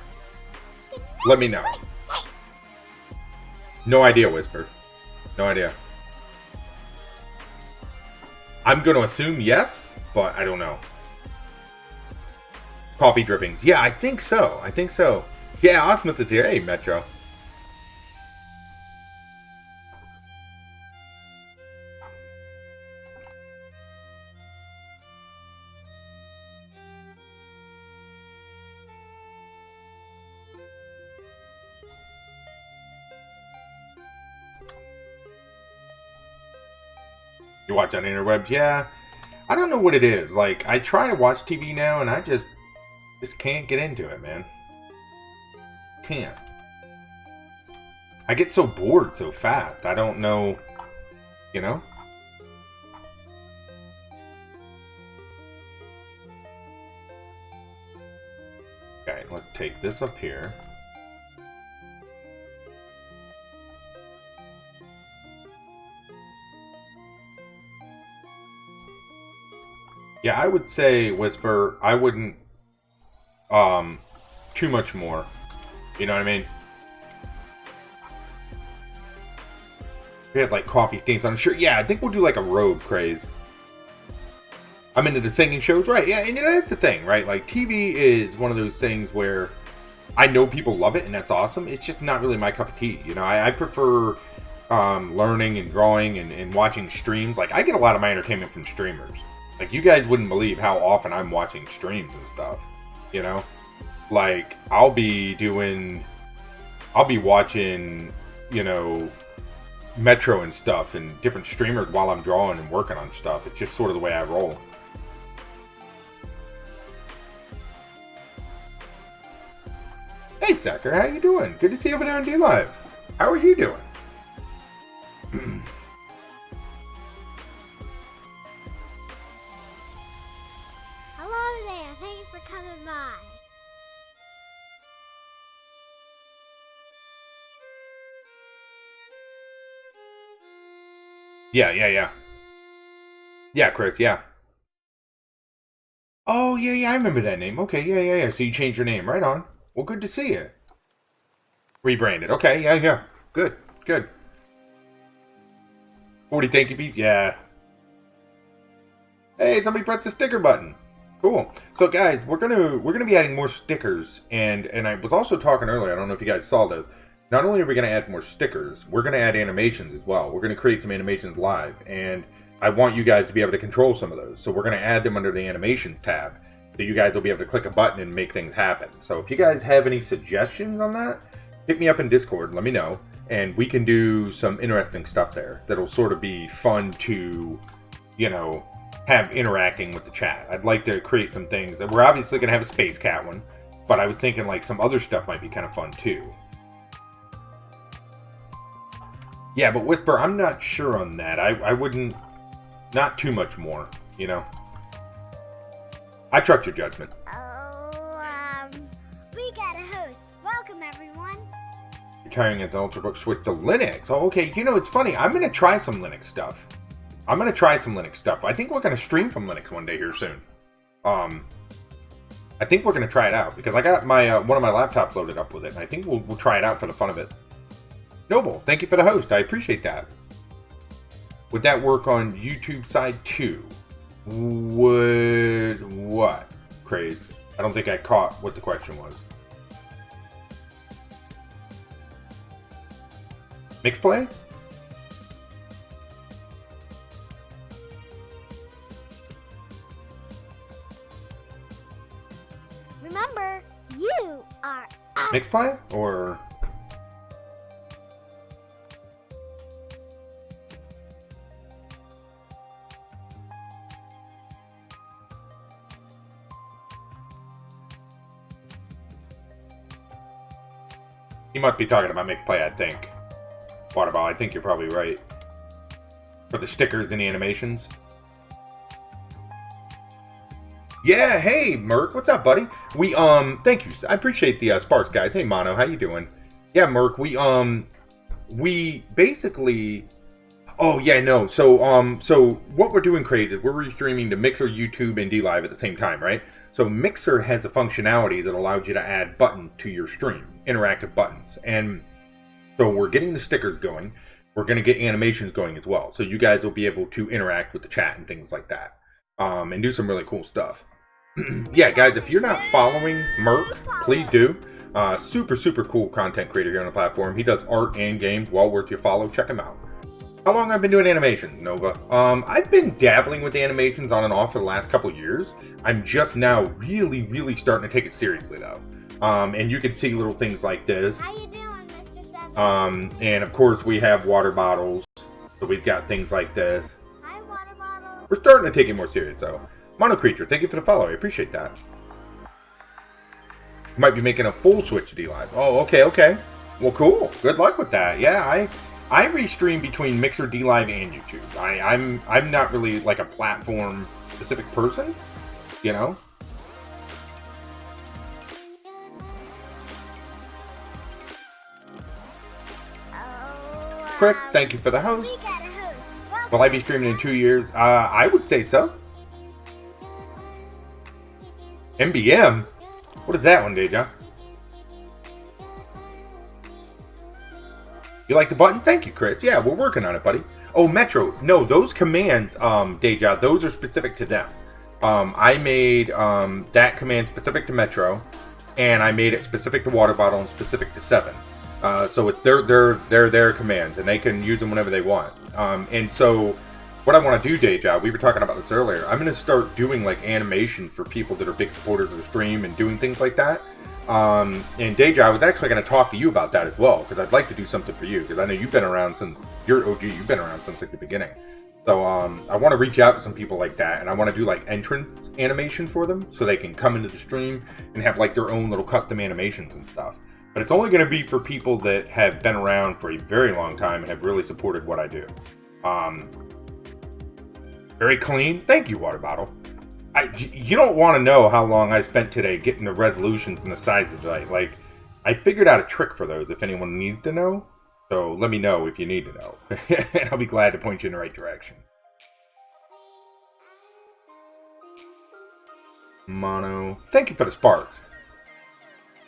Speaker 2: let me know. No idea, Whisper. No idea. I'm going to assume yes, but I don't know. Coffee drippings. Yeah, I think so. I think so. Yeah, Osmond is here. Hey, Metro. You watch on interwebs? Yeah. I don't know what it is. Like, I try to watch TV now, and I just can't get into it, man. Can't. I get so bored so fast. I don't know, you know? Okay, let's take this up here. Yeah, I would say, Whisper, I wouldn't, too much more. You know what I mean? We had, like, coffee stains on a shirt. Yeah, I think we'll do, like, a robe craze. I'm into the singing shows, right? Yeah, and you know, that's the thing, right? Like, TV is one of those things where I know people love it, and that's awesome. It's just not really my cup of tea. You know, I prefer learning and drawing and watching streams. Like, I get a lot of my entertainment from streamers. Like, you guys wouldn't believe how often I'm watching streams and stuff, you know? Like, I'll be watching, you know, Metro and stuff and different streamers while I'm drawing and working on stuff. It's just sort of the way I roll. Hey, Sacker, how you doing? Good to see you over there on D-Live. How are you doing?
Speaker 1: Hello there. Thanks for coming by.
Speaker 2: Yeah. Yeah, Chris, yeah. Oh, yeah, I remember that name. Okay, yeah. So you changed your name. Right on. Well, good to see you. Rebranded. Okay, yeah. Good. 40 thank you, Pete. Yeah. Hey, somebody press the sticker button. Cool. So, guys, we're gonna be adding more stickers, and I was also talking earlier. I don't know if you guys saw this. Not only are we gonna add more stickers, we're gonna add animations as well. We're gonna create some animations live, and I want you guys to be able to control some of those. So we're gonna add them under the animation tab, so you guys will be able to click a button and make things happen. So if you guys have any suggestions on that, hit me up in Discord. Let me know, and we can do some interesting stuff there that'll sort of be fun to, you know, have interacting with the chat. I'd like to create some things. We're obviously going to have a Space Cat one, but I was thinking like some other stuff might be kind of fun too. Yeah, but Whisper, I'm not sure on that. I wouldn't, not too much more, you know. I trust your judgment.
Speaker 1: We got a host. Welcome, everyone.
Speaker 2: Retiring as an Ultrabook switch to Linux. Oh, okay. You know, it's funny. I'm going to try some Linux stuff. I think we're going to stream from Linux one day here soon. I think we're going to try it out because I got my one of my laptops loaded up with it, and I think we'll try it out for the fun of it. Noble, thank you for the host. I appreciate that. Would that work on YouTube side too? Would what? Craze. I don't think I caught what the question was. Mixed play?
Speaker 1: Remember, you are us.
Speaker 2: Mixed play? Or... You must be talking about mixed play, I think. Waterball, I think you're probably right. For the stickers and the animations. Yeah, hey, Merc, what's up, buddy? We, thank you. I appreciate the Sparks, guys. Hey, Mono, how you doing? Yeah, Merc, we basically... Oh, yeah, no. So what we're doing, Crazy, is we're restreaming to Mixer, YouTube, and DLive at the same time, right? So Mixer has a functionality that allows you to add buttons to your stream, interactive buttons. And so we're getting the stickers going. We're going to get animations going as well. So you guys will be able to interact with the chat and things like that. And do some really cool stuff. Yeah, guys, if you're not following Merc, please do. Super, super cool content creator here on the platform. He does art and games. Well worth your follow. Check him out. How long I've been doing animations, Nova? I've been dabbling with animations on and off for the last couple years. I'm just now really, really starting to take it seriously, though. And you can see little things like this.
Speaker 1: How you doing, Mr. Seven?
Speaker 2: And of course we have water bottles. So we've got things like this.
Speaker 1: Hi, water bottle.
Speaker 2: We're starting to take it more serious, though. Mono Creature, thank you for the follow. I appreciate that. You might be making a full switch to DLive. Oh, okay, okay. Well, cool. Good luck with that. Yeah, I restream between Mixer, DLive, and YouTube. I'm not really like a platform specific person, you know. Chris, thank you for the host.
Speaker 1: We got a host. Welcome.
Speaker 2: Will I be streaming in 2 years? I would say so. MBM? What is that one, Deja? You like the button? Thank you, Chris. Yeah, we're working on it, buddy. Oh, Metro. No, those commands, Deja, those are specific to them. I made that command specific to Metro, and I made it specific to Water Bottle and specific to 7. So they're their commands, and they can use them whenever they want. And so what I want to do, Deja, we were talking about this earlier. I'm going to start doing like animation for people that are big supporters of the stream and doing things like that. And Deja, I was actually going to talk to you about that as well, because I'd like to do something for you, because I know you've been around since, you're OG, you've been around since like the beginning. So I want to reach out to some people like that, and I want to do like entrance animation for them, so they can come into the stream and have like their own little custom animations and stuff. But it's only going to be for people that have been around for a very long time and have really supported what I do. Very clean. Thank you, Water Bottle. You don't want to know how long I spent today getting the resolutions and the sizes right. Like, I figured out a trick for those if anyone needs to know. So let me know if you need to know. And I'll be glad to point you in the right direction. Mono. Thank you for the sparks.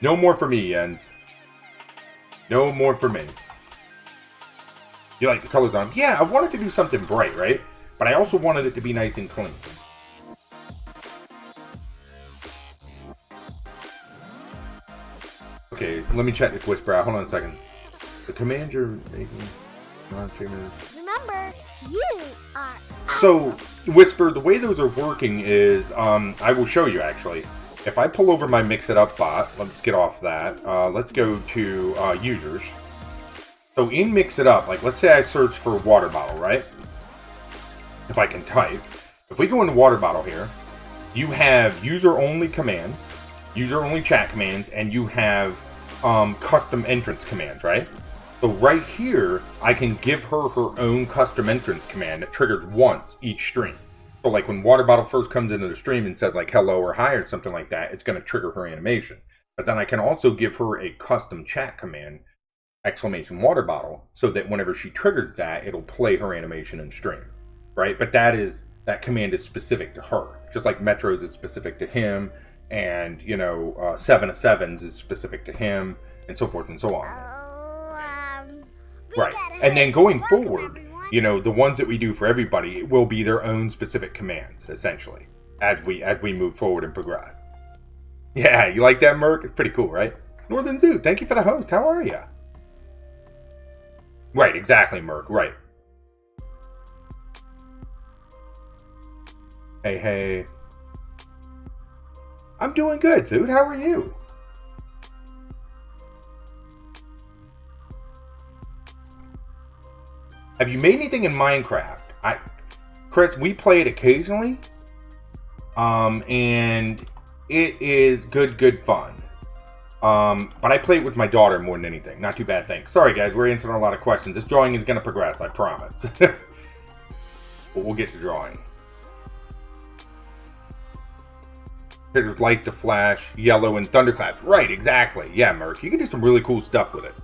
Speaker 2: No more for me, Jens. No more for me. You like the colors on? Yeah, I wanted to do something bright, right? But I also wanted it to be nice and clean. Okay, let me check this whisper out. Hold on a second. The command you're making...
Speaker 1: Remember, you are us.
Speaker 2: So, Whisper, the way those are working is... I will show you, actually. If I pull over my Mix It Up bot, let's get off that. Let's go to users. So in Mix It Up, like let's say I search for water bottle, right? If I can type. If we go into water bottle here, you have user-only commands, user-only chat commands, and you have custom entrance commands, right? So right here, I can give her her own custom entrance command that triggers once each stream. So like when water bottle first comes into the stream and says like hello or hi or something like that, it's going to trigger her animation. But then I can also give her a custom chat command, exclamation water bottle, so that whenever she triggers that, it'll play her animation in stream, right? But that is that command is specific to her. Just like Metro's is specific to him, and, you know, 7 of Sevens is specific to him, and so forth and so on. Right. And then going forward, you know, the ones that we do for everybody will be their own specific commands, essentially, as we move forward and progress. Yeah, you like that, Merc? It's pretty cool, right? Northern Zoo, thank you for the host. How are you? Right, exactly, Merc. Right. Hey, hey. I'm doing good, dude. How are you? Have you made anything in Minecraft? Chris, we play it occasionally. And it is good fun. But I play it with my daughter more than anything. Not too bad, thanks. Sorry, guys, we're answering a lot of questions. This drawing is going to progress, I promise. But we'll get to drawing. There's light to flash, yellow, and thunderclaps. Right, exactly. Yeah, Merc, you can do some really cool stuff with it.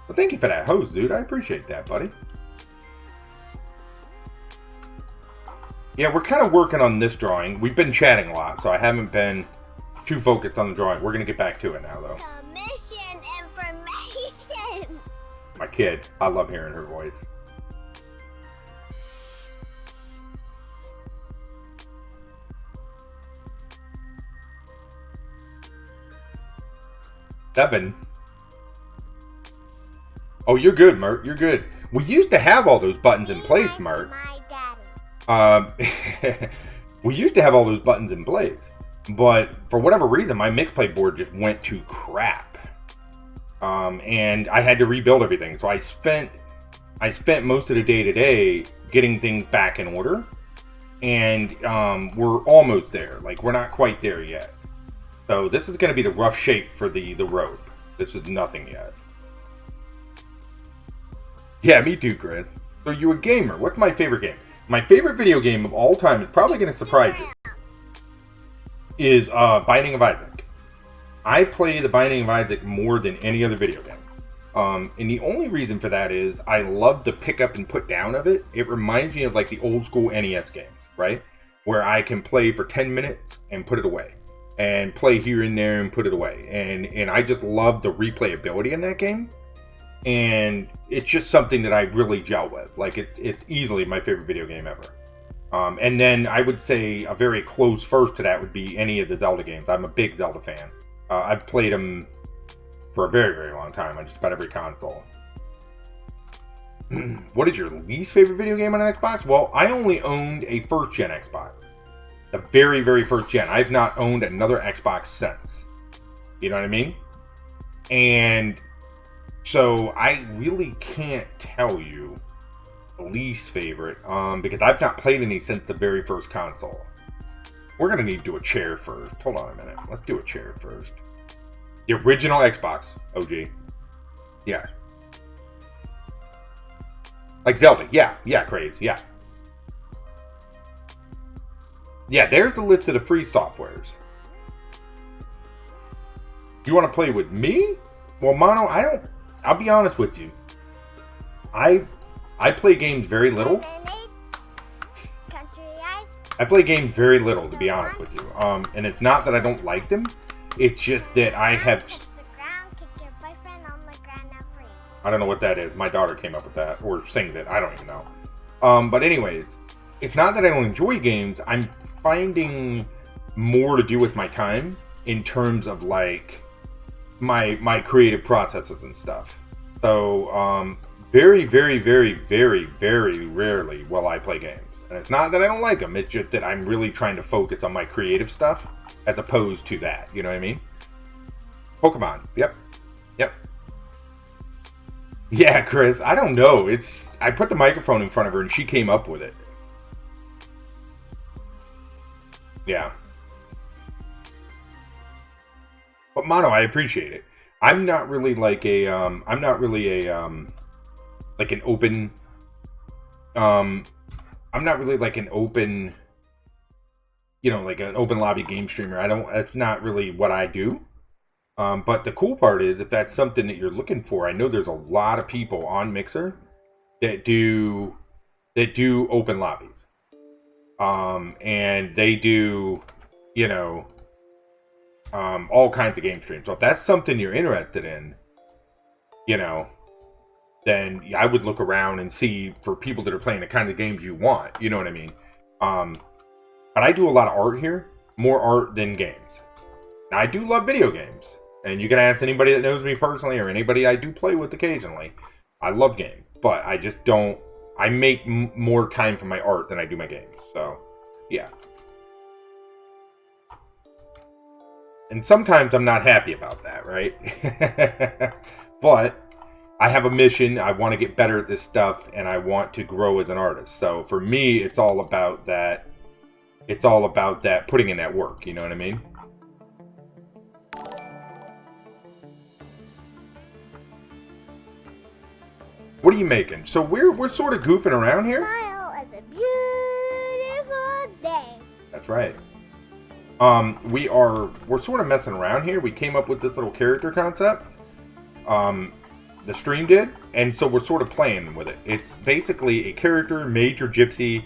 Speaker 2: Well, thank you for that host, dude. I appreciate that, buddy. Yeah, we're kind of working on this drawing. We've been chatting a lot, so I haven't been too focused on the drawing. We're going to get back to it now, though.
Speaker 1: Commission information.
Speaker 2: My kid. I love hearing her voice. Seven. Oh, you're good, Mert. You're good. We used to have all those buttons in place, Mert. We used to have all those buttons in place, but for whatever reason, my mixplay board just went to crap, and I had to rebuild everything. So I spent most of the day today getting things back in order, and we're almost there. Like, we're not quite there yet. So this is going to be the rough shape for the rope. This is nothing yet. Yeah, me too, Chris. So you a gamer? What's my favorite game? My favorite video game of all time is probably going to surprise you. Is Binding of Isaac. I play the Binding of Isaac more than any other video game. And the only reason for that is I love the pick up and put down of it. It reminds me of like the old school NES games, right? Where I can play for 10 minutes and put it away. And play here and there and put it away. And I just love the replayability in that game. And it's just something that I really gel with. Like, it's easily my favorite video game ever. And then I would say a very close first to that would be any of the Zelda games. I'm a big Zelda fan. I've played them for a very, very long time on just about every console. What is your least favorite video game on an Xbox? Well, I only owned a first-gen Xbox. The very, very first gen. I've not owned another Xbox since. You know what I mean? And so I really can't tell you the least favorite, because I've not played any since the very first console. We're going to need to do a chair first. Hold on a minute. Let's do a chair first. The original Xbox, OG. Yeah. Like Zelda. Yeah, crazy. Yeah. Yeah, there's the list of the free softwares. You want to play with me? Well, Mono, I'll be honest with you. I play games very little. I play games very little, to be honest with you. And it's not that I don't like them. It's just that I have... I don't know what that is. My daughter came up with that, or sings it. I don't even know. But anyways, it's not that I don't enjoy games. I'm finding more to do with my time in terms of like my creative processes and stuff. So very, very, very, very, very rarely will I play games. And it's not that I don't like them. It's just that I'm really trying to focus on my creative stuff as opposed to that. You know what I mean? Pokemon. Yep. Yeah, Chris. I don't know. I put the microphone in front of her and she came up with it. Yeah. But Mono, I appreciate it. I'm not really like a like an open I'm not really like an open, you know, like an open lobby game streamer. That's not really what I do. But the cool part is, if that's something that you're looking for, I know there's a lot of people on Mixer that do that do open lobbies. And they do, you know, all kinds of game streams. So if that's something you're interested in, you know, then I would look around and see for people that are playing the kind of games you want. You know what I mean? But I do a lot of art here, more art than games. Now, I do love video games, and you can ask anybody that knows me personally or anybody I do play with occasionally. I love games, but I just don't. I make more time for my art than I do my games. So, yeah. And sometimes I'm not happy about that, right? But I have a mission. I want to get better at this stuff, and I want to grow as an artist. So for me, it's all about that. It's all about that, putting in that work. You know what I mean? What are you making? So we're sort of goofing around here.
Speaker 1: Smile is a beautiful day.
Speaker 2: That's right. We're sort of messing around here. We came up with this little character concept. The stream did, and so we're sort of playing with it. It's basically a character, Major Gypsy.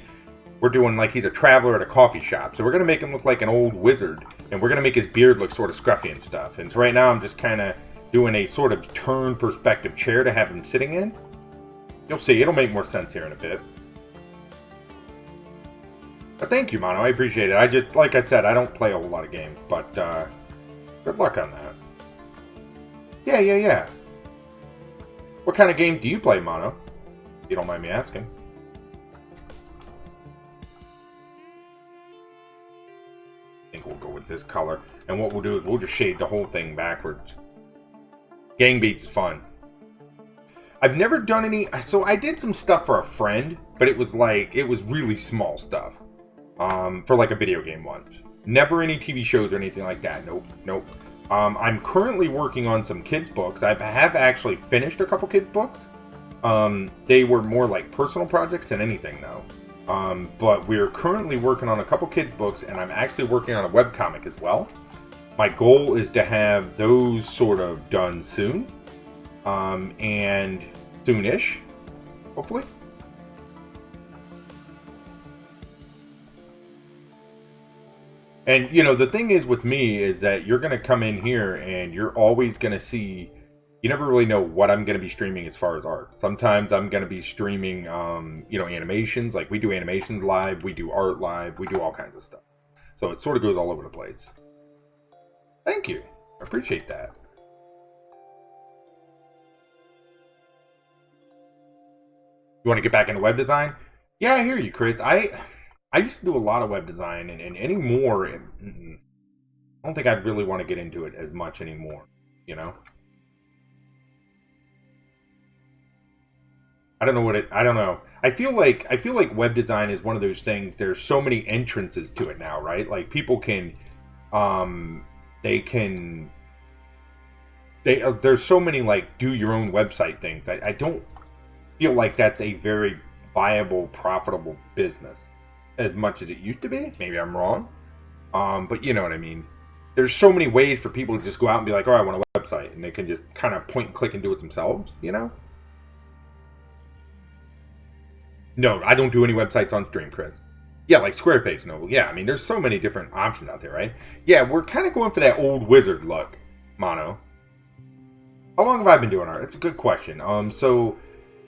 Speaker 2: We're doing like he's a traveler at a coffee shop. So we're gonna make him look like an old wizard, and we're gonna make his beard look sort of scruffy and stuff. And so right now I'm just kind of doing a sort of turn perspective chair to have him sitting in. You'll see, it'll make more sense here in a bit. But thank you, Mono. I appreciate it. I just, like I said, I don't play a whole lot of games, but good luck on that. Yeah. What kind of game do you play, Mono? If you don't mind me asking. I think we'll go with this color. And what we'll do is we'll just shade the whole thing backwards. Gang Beats is fun. I've never done any... So I did some stuff for a friend, but it was really small stuff. For like a video game once. Never any TV shows or anything like that. Nope. I'm currently working on some kids books. I have actually finished a couple kids books. They were more like personal projects than anything though. But we're currently working on a couple kids books, and I'm actually working on a webcomic as well. My goal is to have those sort of done soon. And soonish, hopefully. And, you know, the thing is with me is that you're going to come in here and you're always going to see, you never really know what I'm going to be streaming as far as art. Sometimes I'm going to be streaming, you know, animations. Like we do animations live, we do art live, we do all kinds of stuff. So it sort of goes all over the place. Thank you. I appreciate that. You want to get back into web design? Yeah, I hear you, Chris. I used to do a lot of web design, and anymore, I don't think I'd really want to get into it as much anymore, you know? I don't know. I feel like web design is one of those things, there's so many entrances to it now, right? Like people can, there's so many like do your own website things. I don't feel like that's a very viable, profitable business as much as it used to be. Maybe I'm wrong. But you know what I mean. There's so many ways for people to just go out and be like, oh, I want a website. And they can just kind of point and click and do it themselves, you know? No, I don't do any websites on stream, Chris. Yeah, like Squarespace, no. Yeah, I mean, there's so many different options out there, right? Yeah, we're kind of going for that old wizard look, Mono. How long have I been doing art? It's a good question.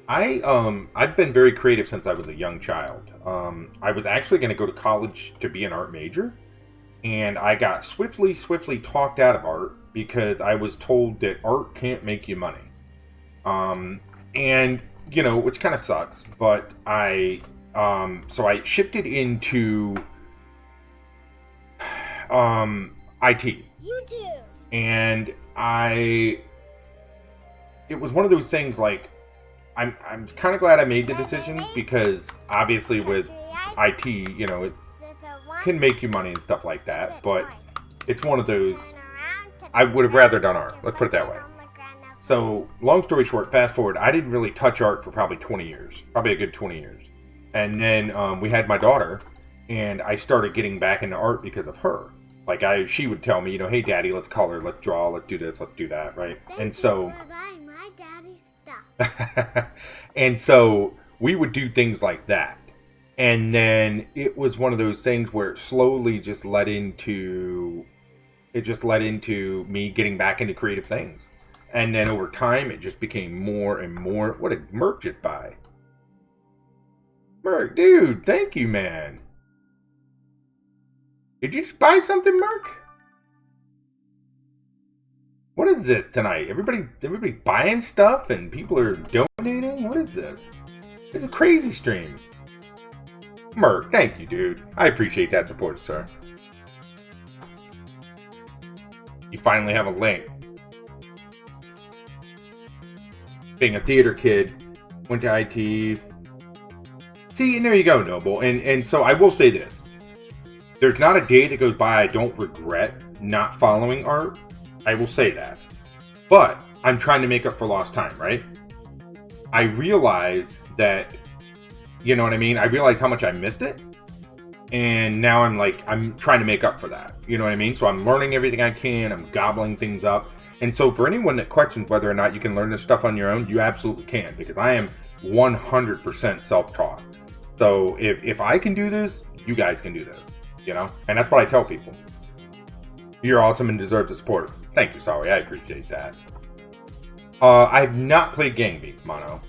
Speaker 2: I've been very creative since I was a young child. I was actually going to go to college to be an art major, and I got swiftly talked out of art because I was told that art can't make you money. And you know, which kind of sucks, but so I shifted into IT.
Speaker 1: YouTube.
Speaker 2: And it was one of those things like I'm kind of glad I made the decision because obviously with IT, you know, it can make you money and stuff like that, but it's one of those, I would have rather done art. Let's put it that way. So, long story short, fast forward, I didn't really touch art for probably 20 years. Probably a good 20 years. And then we had my daughter, and I started getting back into art because of her. Like, she would tell me, you know, hey, Daddy, let's color, let's draw, let's do this, let's do that, right?
Speaker 1: Thank
Speaker 2: and so...
Speaker 1: you for buying my daddy's stuff.
Speaker 2: And so, we would do things like that. And then it was one of those things where it slowly just led into me getting back into creative things. And then over time, it just became more and more. What did Merc just buy? Merc, dude, thank you, man. Did you just buy something, Merc? What is this tonight? Everybody's buying stuff and people are donating? What is this? It's a crazy stream. Merc, thank you, dude. I appreciate that support, sir. You finally have a link. Being a theater kid, went to IT. See, and there you go, Noble. And so I will say this. There's not a day that goes by I don't regret not following art. I will say that. But I'm trying to make up for lost time, right? I realize that, you know what I mean? I realize how much I missed it. And now I'm trying to make up for that. You know what I mean? So I'm learning everything I can. I'm gobbling things up. And so for anyone that questions whether or not you can learn this stuff on your own, you absolutely can. Because I am 100% self-taught. So if I can do this, you guys can do this. You know? And that's what I tell people. You're awesome and deserve the support. Thank you, sorry. I appreciate that. I've not played Gang Beat, Mono.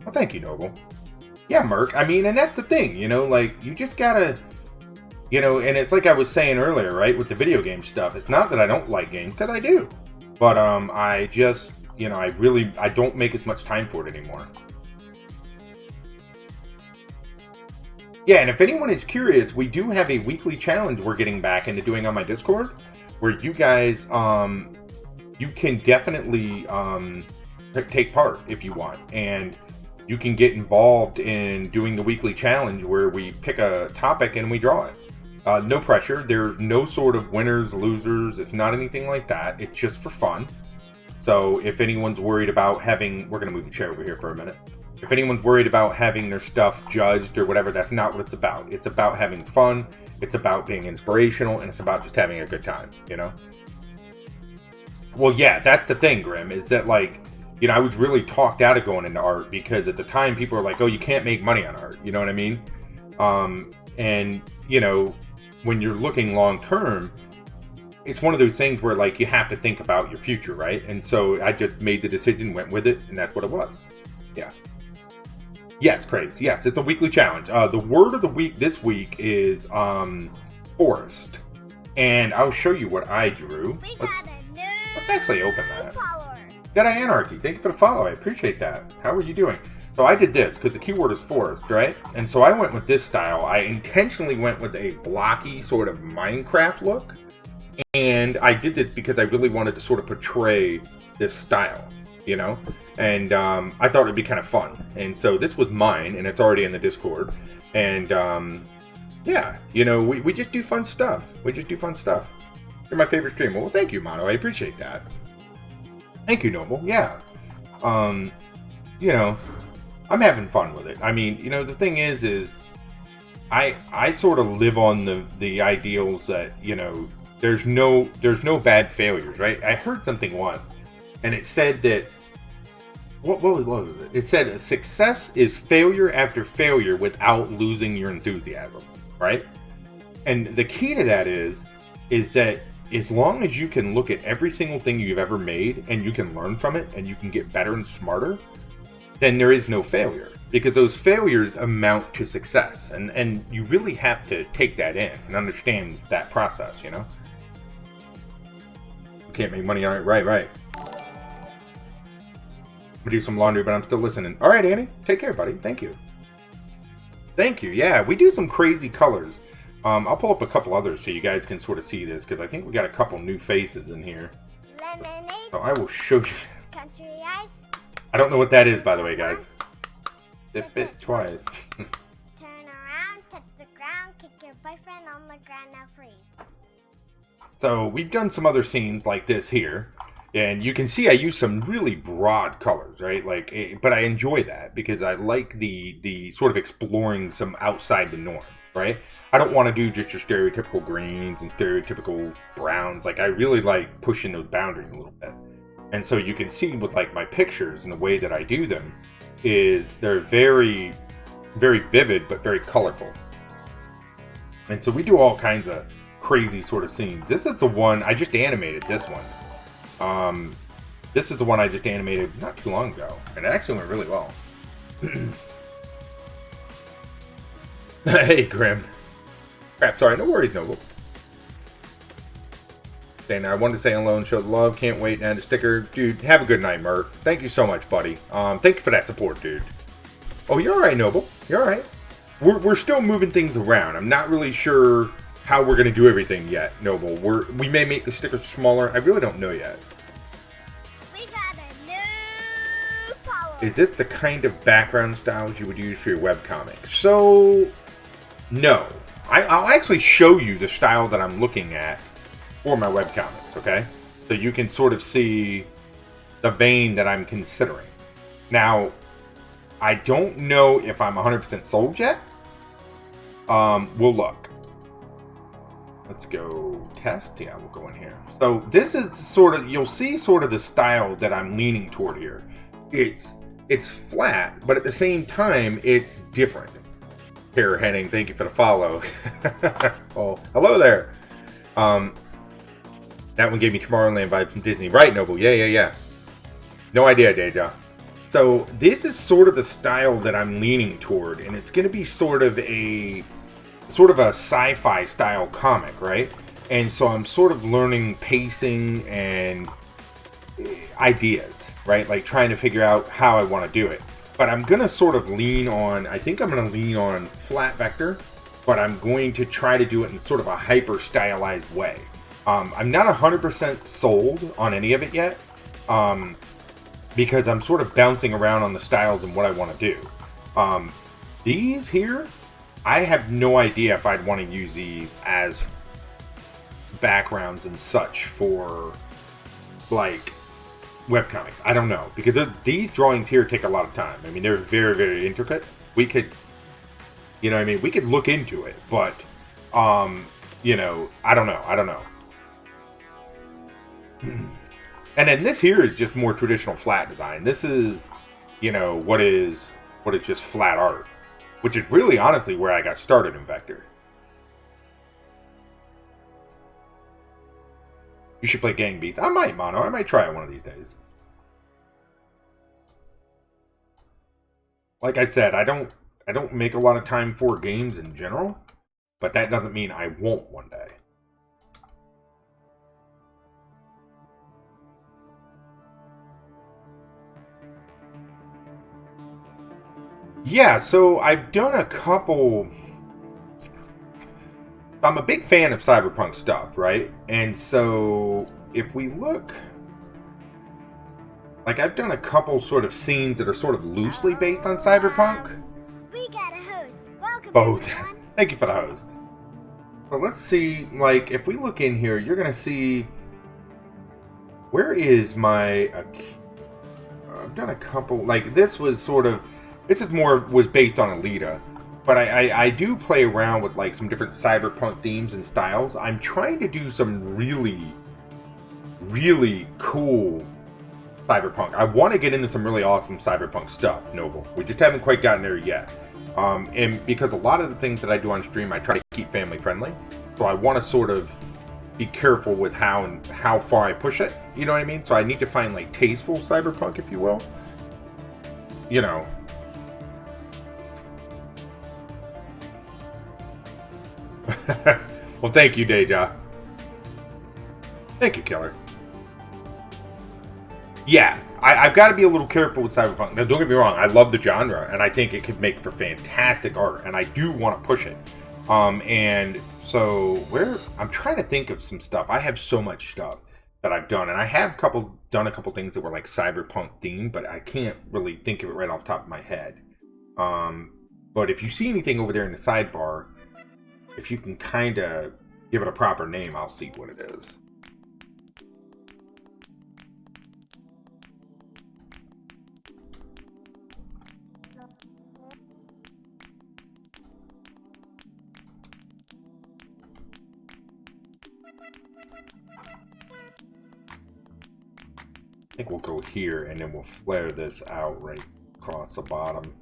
Speaker 2: Well, thank you, Noble. Yeah, Merc. I mean, and that's the thing, you know, like, you just gotta, you know, and it's like I was saying earlier, right, with the video game stuff. It's not that I don't like games, because I do. But, I just, you know, I don't make as much time for it anymore. Yeah, and if anyone is curious, we do have a weekly challenge we're getting back into doing on my Discord, where you guys, you can definitely, take part if you want. And you can get involved in doing the weekly challenge where we pick a topic and we draw it. No pressure. There's no sort of winners, losers. It's not anything like that. It's just for fun. So if anyone's worried about having... We're going to move the chair over here for a minute. If anyone's worried about having their stuff judged or whatever, that's not what it's about. It's about having fun. It's about being inspirational. And it's about just having a good time, you know? Well, yeah, that's the thing, Grim, is that, like... You know, I was really talked out of going into art because at the time people were like, oh, you can't make money on art. You know what I mean? And, you know, when you're looking long term, it's one of those things where, like, you have to think about your future, right? And so I just made the decision, went with it, and that's what it was. Yeah. Yes, Craig. Yes, it's a weekly challenge. The word of the week this week is forest. And I'll show you what I drew. Let's actually open that. Got an Anarchy. Thank you for the follow. I appreciate that. How are you doing? So I did this because the keyword is forest, right? And so I went with this style. I intentionally went with a blocky sort of Minecraft look. And I did this because I really wanted to sort of portray this style, you know? And I thought it'd be kind of fun. And so this was mine, and it's already in the Discord. And yeah, you know, we just do fun stuff. We just do fun stuff. You're my favorite streamer. Well, thank you, Mono. I appreciate that. Thank you, Noble. Yeah. You know, I'm having fun with it. I mean, you know, the thing is I sort of live on the ideals that, you know, there's no bad failures, right? I heard something once, and it said that what was it? It said success is failure after failure without losing your enthusiasm, right? And the key to that is that as long as you can look at every single thing you've ever made and you can learn from it and you can get better and smarter, then there is no failure. Because those failures amount to success. And you really have to take that in and understand that process, you know? You can't make money on it. Right. I'm gonna do some laundry, but I'm still listening. All right, Annie. Take care, buddy. Thank you. Thank you. Yeah, we do some crazy colors. I'll pull up a couple others so you guys can sort of see this, because I think we got a couple new faces in here.
Speaker 1: Lemonade.
Speaker 2: So I will show you.
Speaker 1: Country ice.
Speaker 2: I don't know what that is, by the way, guys. Dip it twice.
Speaker 1: Turn around, touch the ground, kick your boyfriend on the ground, now freeze.
Speaker 2: So we've done some other scenes like this here, and you can see I use some really broad colors, right? Like, but I enjoy that because I like the sort of exploring some outside the norm. Right? I don't want to do just your stereotypical greens and stereotypical browns. Like, I really like pushing those boundaries a little bit. And so you can see with like my pictures and the way that I do them is they're very, very vivid, but very colorful. And so we do all kinds of crazy sort of scenes. This is the one, I just animated this one. This is the one I just animated not too long ago. And it actually went really well. Hey, Grim. Crap, sorry, no worries, Noble. Saying I wanted to say hello and show the love. Can't wait. And a sticker. Dude, have a good night, Mert. Thank you so much, buddy. Thank you for that support, dude. Oh, you're alright, Noble. You're alright. We're still moving things around. I'm not really sure how we're going to do everything yet, Noble. We may make the stickers smaller. I really don't know yet.
Speaker 1: We got a new follower.
Speaker 2: Is it the kind of background styles you would use for your webcomic? So, no. I'll actually show you the style that I'm looking at for my webcomics, okay? So you can sort of see the vein that I'm considering. Now, I don't know if I'm 100% sold yet. We'll look. Let's go test. Yeah, we'll go in here. So this is sort of, you'll see sort of the style that I'm leaning toward here. It's flat, but at the same time, it's different. JerHenning, thank you for the follow. Oh, hello there. That one gave me Tomorrowland vibes from Disney. Right, Noble? Yeah. No idea, Deja. So this is sort of the style that I'm leaning toward, and it's going to be sort of a sci-fi style comic, right? And so I'm sort of learning pacing and ideas, right? Like trying to figure out how I want to do it. But I'm going to sort of lean on, I think I'm going to lean on flat vector, but I'm going to try to do it in sort of a hyper stylized way. I'm not 100% sold on any of it yet, because I'm sort of bouncing around on the styles and what I want to do. These here, I have no idea if I'd want to use these as backgrounds and such for, like, webcomics. I don't know, because these drawings here take a lot of time. I mean, they're very, very intricate. We could, you know what I mean? We could look into it, but, you know, I don't know. And then this here is just more traditional flat design. This is, you know, what is just flat art, which is really honestly where I got started in vector. You should play Gang Beats. I might, Mono. I might try it one of these days. Like I said, I don't make a lot of time for games in general, but that doesn't mean I won't one day. Yeah, so I've done a couple. I'm a big fan of cyberpunk stuff, right? And so if we look, like I've done a couple sort of scenes that are sort of loosely based on cyberpunk.
Speaker 1: We got a host. Welcome,
Speaker 2: Both.
Speaker 1: everyone.
Speaker 2: Thank you for the host. But let's see, like if we look in here, you're gonna see, where is my? I've done a couple. Like this was sort of. This is was based on Alita, but I do play around with like some different cyberpunk themes and styles. I'm trying to do some really, really cool cyberpunk. I want to get into some really awesome cyberpunk stuff, Noble. We just haven't quite gotten there yet. And because a lot of the things that I do on stream, I try to keep family friendly. So I want to sort of be careful with how far I push it. You know what I mean? So I need to find like tasteful cyberpunk, if you will. You know. Well, thank you, Deja. Thank you, Killer. Yeah, I've got to be a little careful with cyberpunk. Now, don't get me wrong. I love the genre, and I think it could make for fantastic art, and I do want to push it. And so, I'm trying to think of some stuff. I have so much stuff that I've done, and I have done a couple things that were like cyberpunk themed, but I can't really think of it right off the top of my head. But if you see anything over there in the sidebar, if you can kind of give it a proper name, I'll see what it is. think we'll go here, and then we'll flare this out right across the bottom.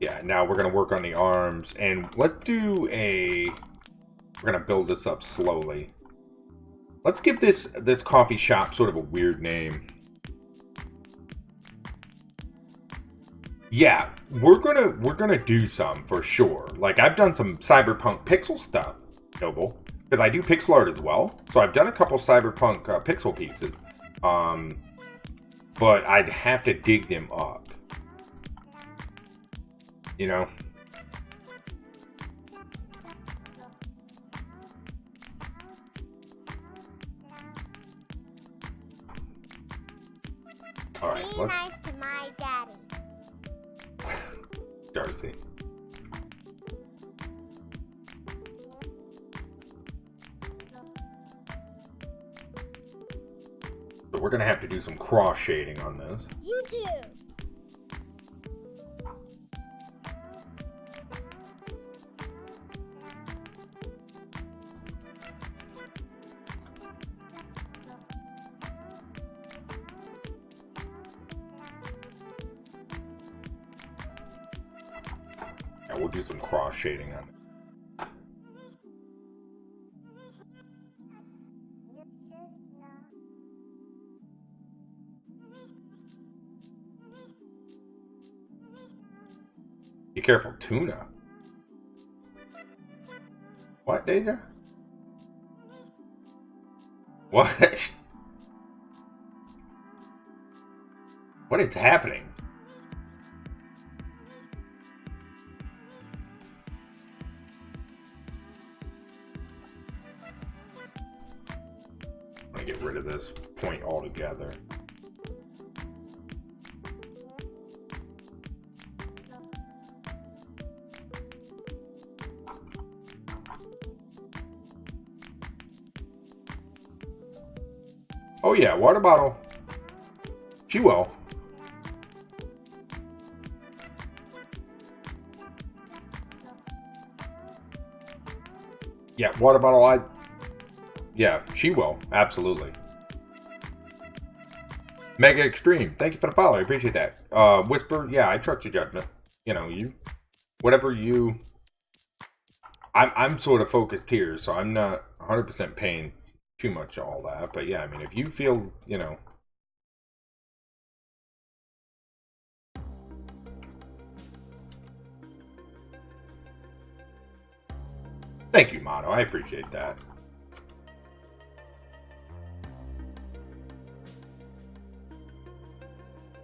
Speaker 2: Yeah, now we're going to work on the arms, and let's do a... We're going to build this up slowly. Let's give this coffee shop sort of a weird name. Yeah, we're gonna do some for sure. Like, I've done some cyberpunk pixel stuff, Noble, because I do pixel art as well. So I've done a couple cyberpunk pixel pieces, but I'd have to dig them up. You know. All right,
Speaker 1: be nice to my daddy.
Speaker 2: Darcy. So we're gonna have to do some cross shading on this.
Speaker 1: You too.
Speaker 2: Yeah, we'll do some cross shading on it. Be careful, tuna. What, Deja? What? What is happening? I'm gonna get rid of this point altogether. Oh yeah, water bottle. She will. Yeah, water bottle, yeah, she will. Absolutely. Mega Extreme, thank you for the follow. I appreciate that. Whisper, yeah, I trust your judgment. You know, whatever you... I'm sort of focused here, so I'm not 100% paying too much of all that. But yeah, I mean, if you feel, you know... Thank you, Mono. I appreciate that.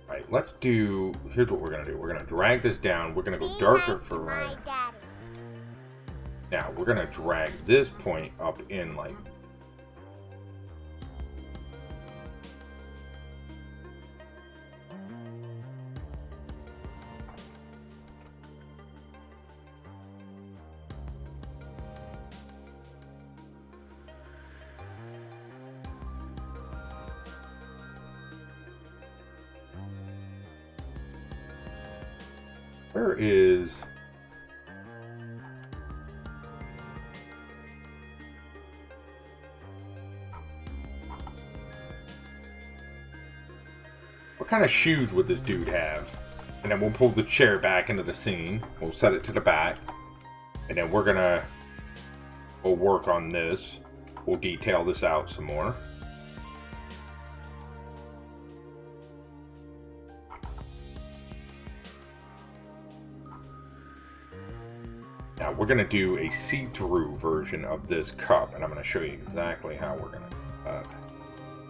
Speaker 2: Alright, let's do... Here's what we're going to do. We're going to drag this down. We're going to go darker for right. Now, we're going to drag this point up in like... Where is... What kind of shoes would this dude have? And then we'll pull the chair back into the scene. We'll set it to the back. And then we'll work on this. We'll detail this out some more. Now we're going to do a see-through version of this cup, and I'm going to show you exactly how we're going to do that.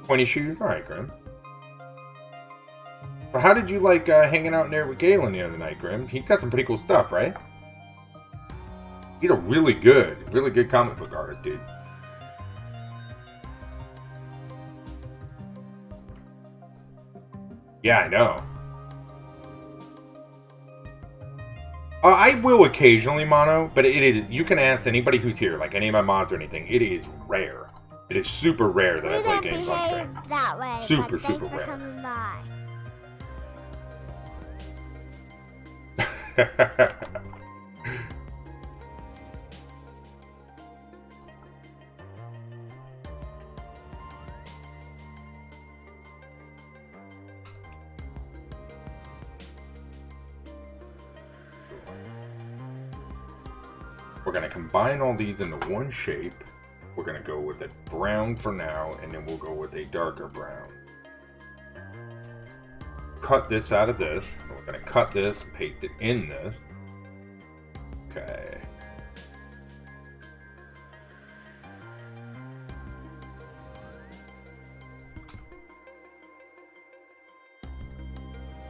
Speaker 2: Pointy shoes? Alright, Grim. So how did you like hanging out in there with Galen the other night, Grim? He's got some pretty cool stuff, right? He's a really good comic book artist, dude. Yeah, I know. I will occasionally, Mono, but it is, you can ask anybody who's here, like any of my mods or anything, it is rare. It is super rare that I play games on stream.
Speaker 1: That way,
Speaker 2: super
Speaker 1: for
Speaker 2: rare.
Speaker 1: Coming by.
Speaker 2: We're going to combine all these into one shape. We're going to go with a brown for now, and then we'll go with a darker brown. Cut this out of this. We're going to cut this and paste it in this. Okay.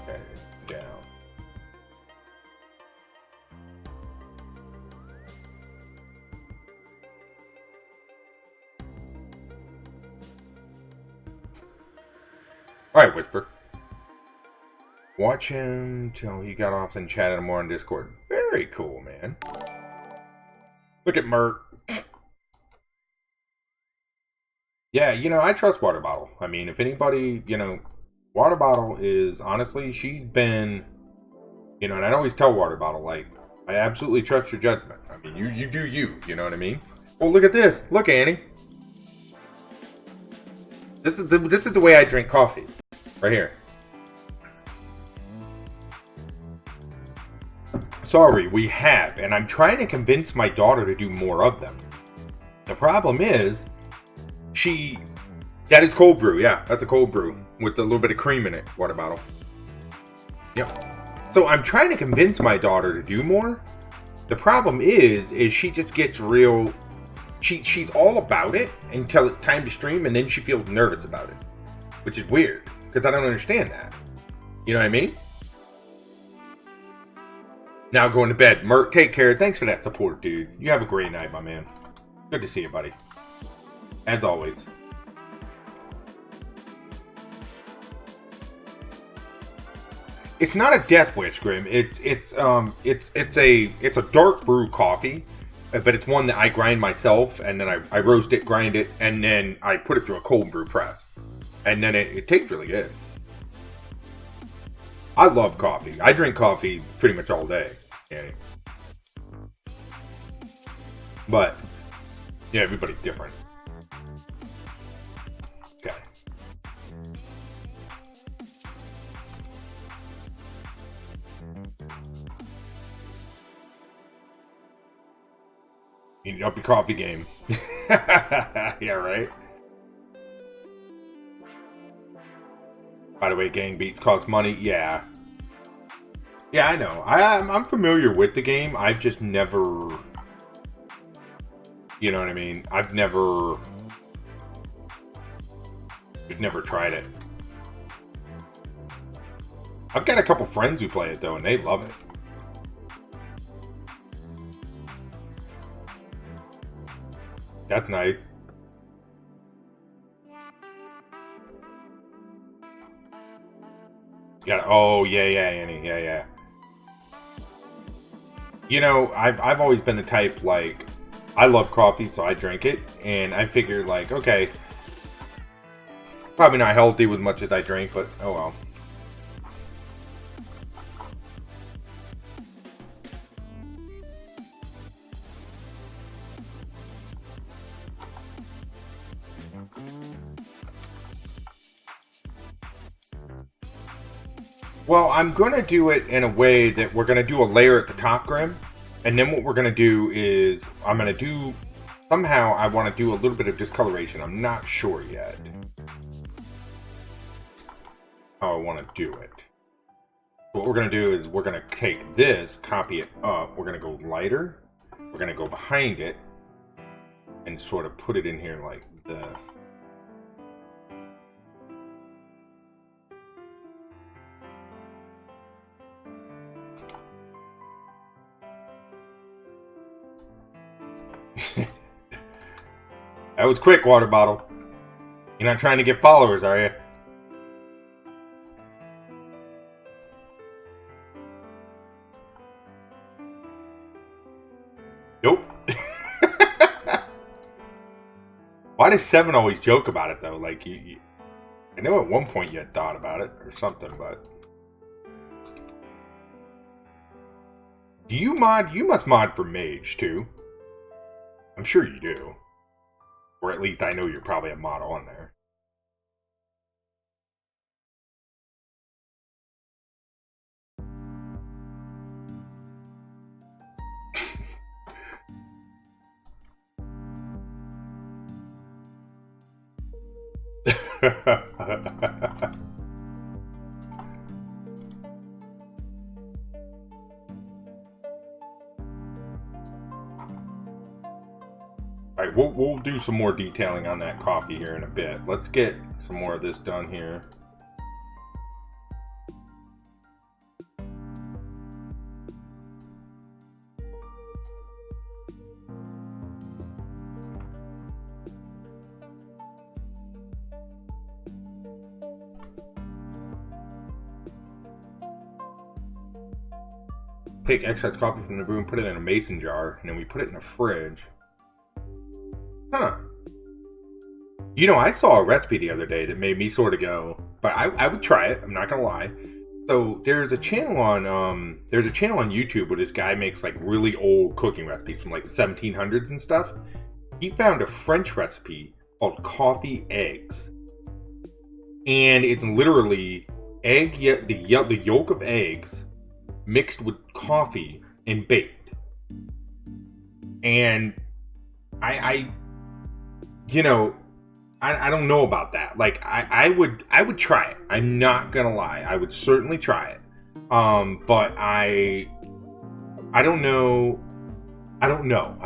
Speaker 2: Okay, down. Alright, Whisper. Watch him till he got off and chatted more on Discord. Very cool, man. Look at Mert. Yeah, you know, I trust Water Bottle. I mean, if anybody, you know, Water Bottle is, honestly, she's been, you know, and I always tell Water Bottle, like, I absolutely trust your judgment. I mean, you do you know what I mean? Oh, look at this. Look, Annie. This is the way I drink coffee. Right here. Sorry, we have, and I'm trying to convince my daughter to do more of them. The problem is, that is cold brew, yeah, that's a cold brew, with a little bit of cream in it, Water Bottle. Yep. So I'm trying to convince my daughter to do more. The problem is she just gets real, she's all about it until it's time to stream, and then she feels nervous about it. Which is weird, because I don't understand that. You know what I mean? Now going to bed. Mert, take care. Thanks for that support, dude. You have a great night, my man. Good to see you, buddy. As always. It's not a death wish, Grim. It's a dark brew coffee, but it's one that I grind myself, and then I roast it, grind it, and then I put it through a cold brew press, and then it tastes really good. I love coffee. I drink coffee pretty much all day. Yeah. But, yeah, everybody's different. Okay. You need to up your coffee game. Yeah, right? By the way, gang beats cost money. Yeah. Yeah, I know. I'm familiar with the game. I've just never... You know what I mean? I've never tried it. I've got a couple friends who play it, though, and they love it. That's nice. Oh, yeah, Annie. Yeah. You know, I've always been the type, like, I love coffee, so I drink it, and I figured, like, okay, probably not healthy with much as I drink, but oh well. Well, I'm going to do it in a way that we're going to do a layer at the top, Grim. And then what we're going to do is, I'm going to do, somehow I want to do a little bit of discoloration. I'm not sure yet how I want to do it. What we're going to do is, we're going to take this, copy it up. We're going to go lighter. We're going to go behind it. And sort of put it in here like this. That was quick, Water Bottle. You're not trying to get followers, are you? Nope. Why does Seven always joke about it, though? Like, I know at one point you had thought about it or something, but... Do you mod? You must mod for Mage, too. I'm sure you do. Or at least I know you're probably a mod on there. Alright, we'll do some more detailing on that coffee here in a bit. Let's get some more of this done here. Take excess coffee from the brew and put it in a mason jar, and then we put it in the fridge. Huh. You know, I saw a recipe the other day that made me sort of go, but I would try it. I'm not gonna lie. So there's a channel on YouTube where this guy makes like really old cooking recipes from like the 1700s and stuff. He found a French recipe called coffee eggs, and it's literally the yolk of eggs mixed with coffee and baked. And I don't know about that. Like I would try it. I'm not gonna lie. I would certainly try it. But I don't know. I don't know.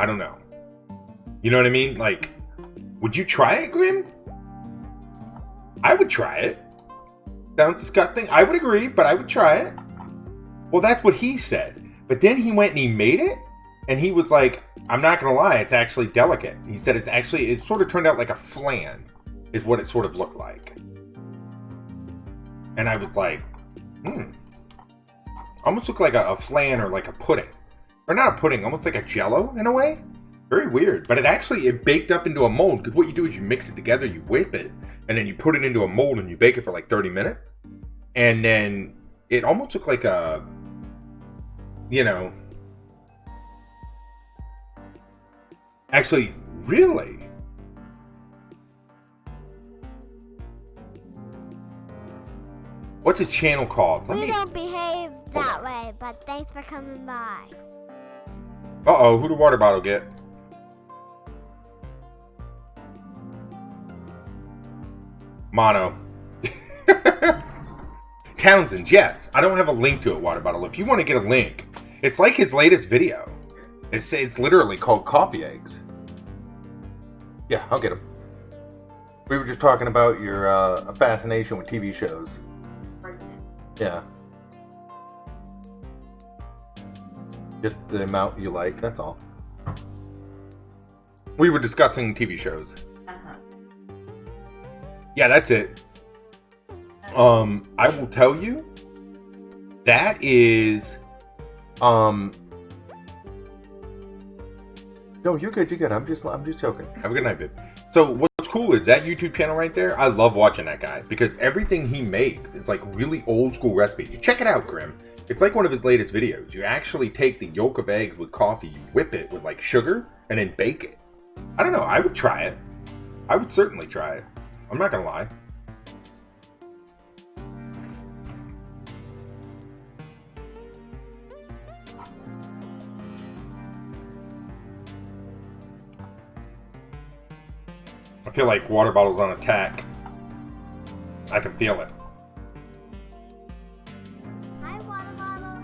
Speaker 2: You know what I mean? Like, would you try it, Grim? I would try it. Sounds disgusting. I would agree, but I would try it. Well, that's what he said. But then he went and he made it, and he was like, I'm not going to lie, it's actually delicate. He said it sort of turned out like a flan, is what it sort of looked like. And I was like, almost looked like a flan or like a pudding. Or not a pudding, almost like a jello in a way. Very weird. But it baked up into a mold, because what you do is you mix it together, you whip it, and then you put it into a mold and you bake it for like 30 minutes. And then it almost looked like a, actually, really? What's his channel called?
Speaker 1: We don't behave that way, but thanks for coming by.
Speaker 2: Uh-oh, who'd the water bottle get? Mono. Townsend, yes. I don't have a link to it, water bottle. If you want to get a link, it's like his latest video. It's literally called Coffee Eggs. Yeah, I'll get them. We were just talking about your fascination with TV shows. Yeah. Just the amount you like, that's all. We were discussing TV shows. Yeah, that's it. I will tell you, that is, no, you're good. I'm just joking. Have a good night, babe. So what's cool is that YouTube channel right there. I love watching that guy because everything he makes is like really old school recipes. You check it out, Grim. It's like one of his latest videos. You actually take the yolk of eggs with coffee, you whip it with like sugar, and then bake it. I don't know. I would try it. I would certainly try it. I'm not gonna lie. I feel like water bottle's on attack. I can feel it.
Speaker 1: Hi, water bottle.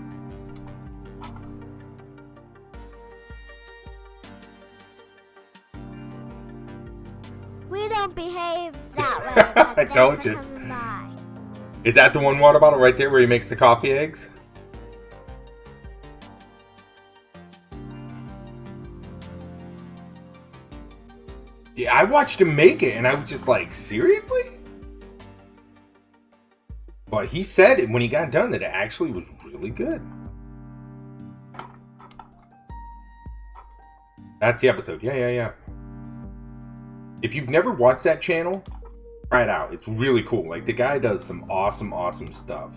Speaker 1: We don't behave that way.
Speaker 2: I told you. Is that the one water bottle right there where he makes the coffee eggs? Yeah, I watched him make it and I was just like, seriously? But he said it when he got done that it actually was really good. That's the episode. Yeah. If you've never watched that channel, try it out. It's really cool. Like, the guy does some awesome stuff.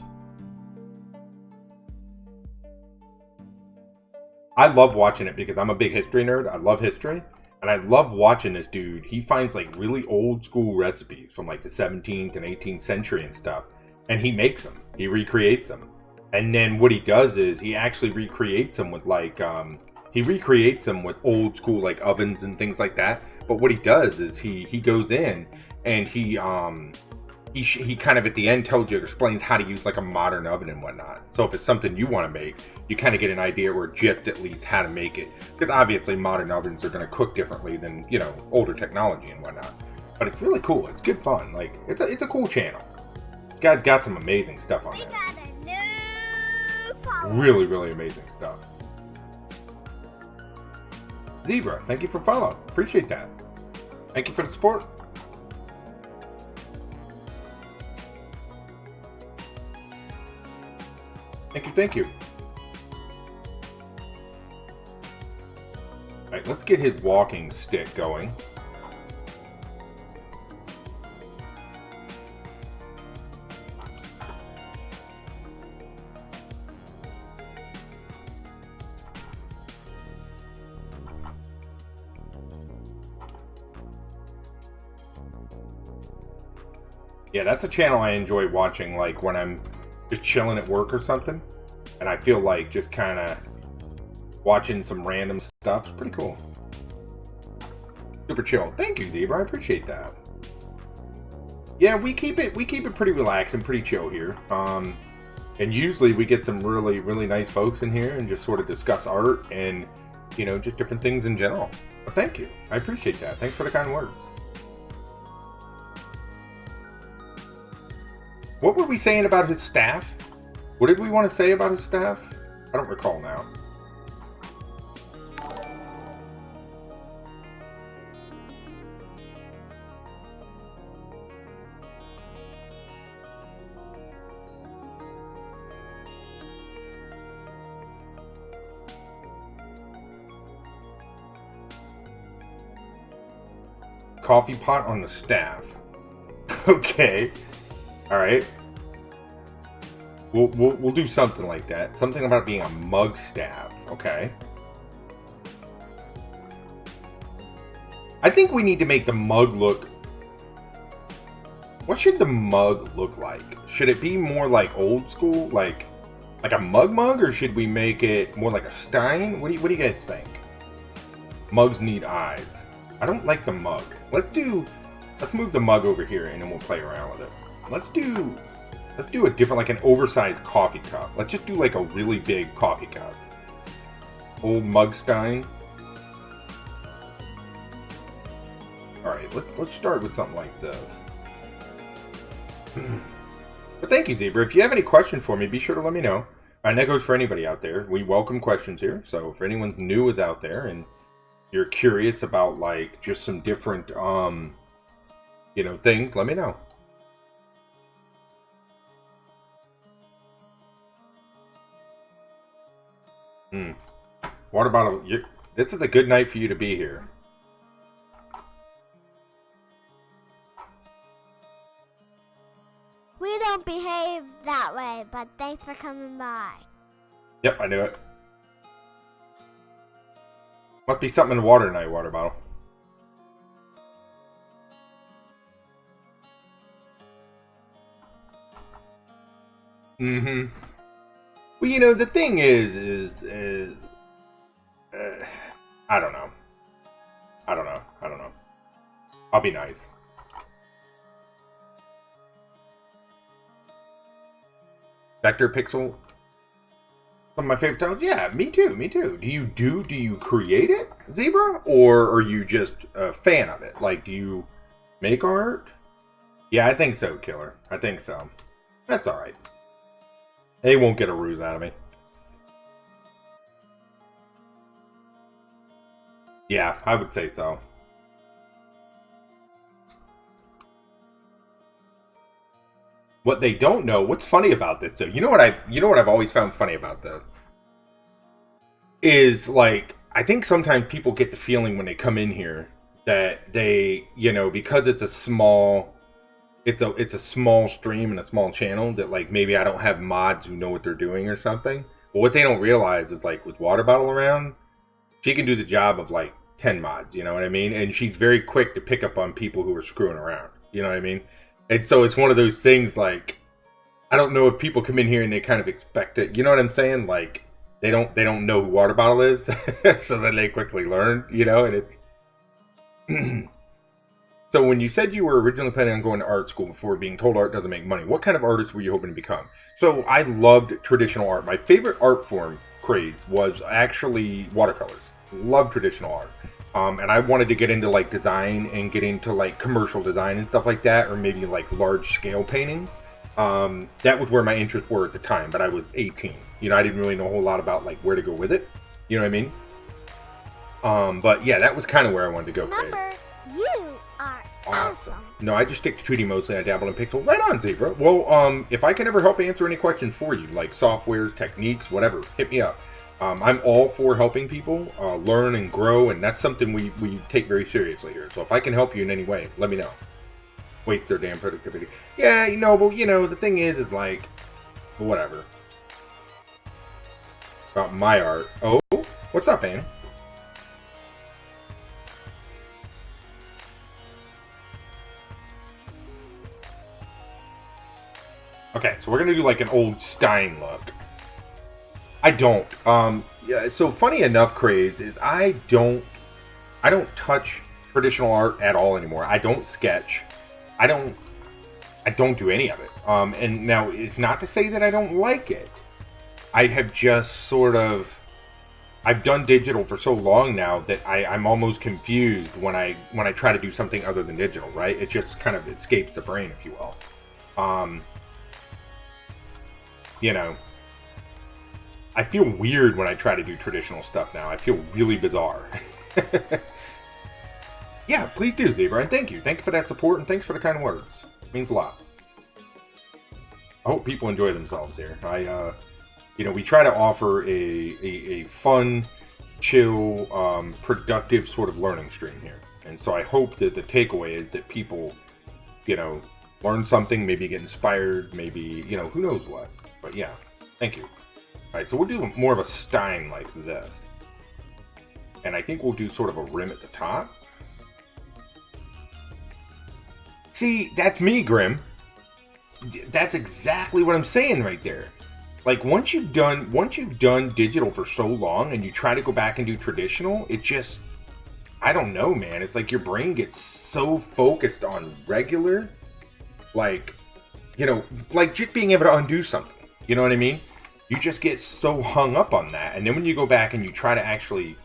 Speaker 2: I love watching it because I'm a big history nerd. I love history. And I love watching this dude. He finds like really old school recipes from like the 17th and 18th century and stuff. And he makes them. He recreates them. And then what he does is he actually recreates them with like, old school like ovens and things like that. But what he does is he goes in and he he kind of at the end tells you, explains how to use like a modern oven and whatnot. So if it's something you want to make, you kind of get an idea or just at least how to make it. Because obviously modern ovens are going to cook differently than, you know, older technology and whatnot. But it's really cool. It's good fun. Like, it's a cool channel. This guy's got some amazing stuff on
Speaker 1: We
Speaker 2: there.
Speaker 1: got a new follower.
Speaker 2: Really, really amazing stuff. Zebra, thank you for following. Appreciate that. Thank you for the support. Thank you, thank you. Alright, let's get his walking stick going. Yeah, that's a channel I enjoy watching, like when I'm just chilling at work or something, and I feel like just kind of watching some random stuff. It's pretty cool. Super chill. Thank you, Zebra. I appreciate that. Yeah, we keep it pretty relaxed and pretty chill here. And usually we get some really, really nice folks in here and just sort of discuss art and, you know, just different things in general. But thank you. I appreciate that. Thanks for the kind words. What were we saying about his staff? What did we want to say about his staff? I don't recall now. Coffee pot on the staff. Okay. All right. We'll do something like that. Something about being a mug staff. Okay. I think we need to make the mug look... What should the mug look like? Should it be more like old school? Like a mug, or should we make it more like a stein? What do you guys think? Mugs need eyes. I don't like the mug. Let's move the mug over here and then we'll play around with it. Let's do a different, like an oversized coffee cup. Let's just do like a really big coffee cup. Old mug stein. Alright, let's start with something like this. But thank you, Zebra. If you have any questions for me, be sure to let me know. And that goes for anybody out there. We welcome questions here. So if anyone new is out there and you're curious about like just some different you know, things, let me know. Water bottle. This is a good night for you to be here.
Speaker 1: We don't behave that way, but thanks for coming by.
Speaker 2: Yep, I knew it. Must be something in the water tonight, water bottle. Mm-hmm. Well, you know, the thing is I don't know. I'll be nice. Vector Pixel. Some of my favorite tiles. Yeah, me too. Do you create it, Zebra? Or are you just a fan of it? Like, do you make art? Yeah, I think so, Killer. I think so. That's alright. They won't get a ruse out of me. Yeah, I would say so. What they don't know, what's funny about this, so you know what I've always found funny about this is, like, I think sometimes people get the feeling when they come in here that they, you know, because it's a small stream and a small channel, that like maybe I don't have mods who know what they're doing or something. But what they don't realize is, like, with Water Bottle around, she can do the job of like 10 mods, you know what I mean? And she's very quick to pick up on people who are screwing around, you know what I mean? And so it's one of those things, like, I don't know if people come in here and they kind of expect it, you know what I'm saying? Like, they don't know who Water Bottle is, so then they quickly learn, you know, and it's So when you said you were originally planning on going to art school before being told art doesn't make money, what kind of artist were you hoping to become? So I loved traditional art. My favorite art form craze was actually watercolors. Love traditional art. And I wanted to get into like design and get into like commercial design and stuff like that, or maybe like large scale painting. That was where my interests were at the time, but I was 18. You know, I didn't really know a whole lot about like where to go with it. You know what I mean? But yeah, that was kind of where I wanted to go.
Speaker 1: Remember, you are awesome.
Speaker 2: No, I just stick to 2D mostly. I dabble in pixel. Right on, Zebra. Well, if I can ever help answer any questions for you, like softwares, techniques, whatever, hit me up. I'm all for helping people learn and grow, and that's something we take very seriously here. So if I can help you in any way, let me know. Waste their damn productivity. Yeah, you know, but you know, the thing is like, whatever. About my art. Oh, what's up, Annie? Okay, so we're gonna do like an old Stein look. I don't. Yeah, so funny enough, Craze, is I don't touch traditional art at all anymore. I don't sketch. I don't do any of it. And now it's not to say that I don't like it. I have just sort of, I've done digital for so long now that I'm almost confused when I try to do something other than digital, right? It just kind of escapes the brain, if you will. You know, I feel weird when I try to do traditional stuff now. I feel really bizarre. Yeah, please do, Zebra, and thank you. Thank you for that support, and thanks for the kind words. It means a lot. I hope people enjoy themselves here. You know, we try to offer a fun, chill, productive sort of learning stream here. And so I hope that the takeaway is that people, you know, learn something, maybe get inspired, maybe, you know, who knows what. But yeah, thank you. Alright, so we'll do more of a Stein like this. And I think we'll do sort of a rim at the top. See, that's me, Grim. That's exactly what I'm saying right there. Like, once you've done digital for so long and you try to go back and do traditional, it just, I don't know, man. It's like your brain gets so focused on regular, like, you know, like just being able to undo something. You know what I mean? You just get so hung up on that. And then when you go back and you try to actually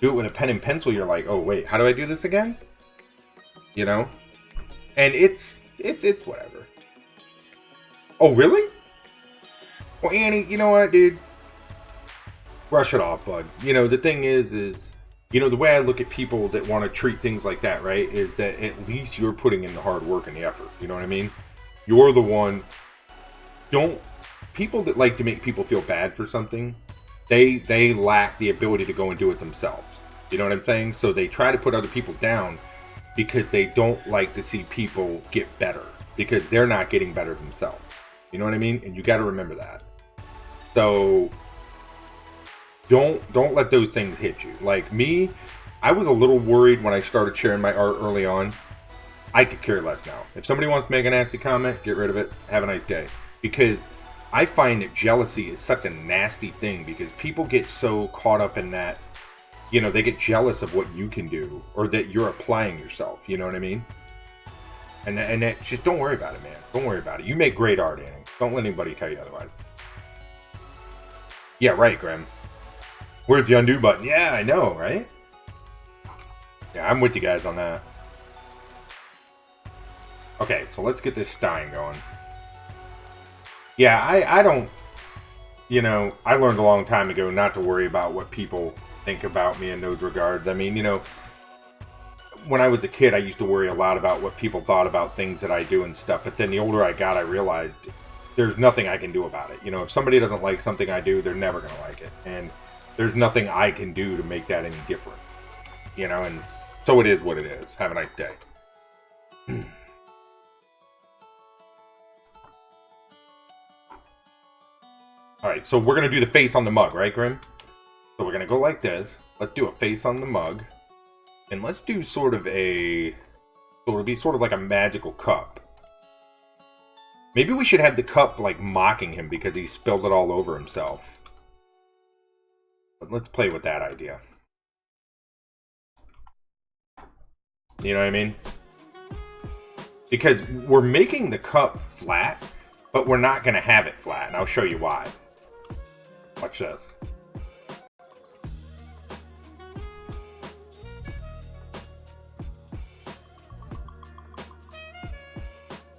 Speaker 2: do it with a pen and pencil, you're like, oh, wait, how do I do this again? You know? And it's whatever. Oh, really? Well, Annie, you know what, dude? Brush it off, bud. You know, the thing is, you know, the way I look at people that want to treat things like that, right, is that at least you're putting in the hard work and the effort. You know what I mean? You're the one. People that like to make people feel bad for something, they lack the ability to go and do it themselves. You know what I'm saying? So they try to put other people down because they don't like to see people get better because they're not getting better themselves. You know what I mean? And you got to remember that. So don't let those things hit you. Like me, I was a little worried when I started sharing my art early on. I could care less now. If somebody wants to make a nasty comment, get rid of it. Have a nice day. Because I find that jealousy is such a nasty thing because people get so caught up in that, you know, they get jealous of what you can do or that you're applying yourself. You know what I mean? And that, just don't worry about it, man. Don't worry about it. You make great art, Annie. Don't let anybody tell you otherwise. Yeah, right, Grim. Where's the undo button? Yeah, I know, right? Yeah, I'm with you guys on that. Okay, so let's get this Stein going. Yeah, I don't, you know, I learned a long time ago not to worry about what people think about me in those regards. I mean, you know, when I was a kid, I used to worry a lot about what people thought about things that I do and stuff. But then the older I got, I realized there's nothing I can do about it. You know, if somebody doesn't like something I do, they're never going to like it. And there's nothing I can do to make that any different. You know, and so it is what it is. Have a nice day. Alright, so we're going to do the face on the mug, right, Grim? So we're going to go like this. Let's do a face on the mug. And let's do sort of a... So it'll be sort of like a magical cup. Maybe we should have the cup, like, mocking him because he spilled it all over himself. But let's play with that idea. You know what I mean? Because we're making the cup flat, but we're not going to have it flat. And I'll show you why. Watch this.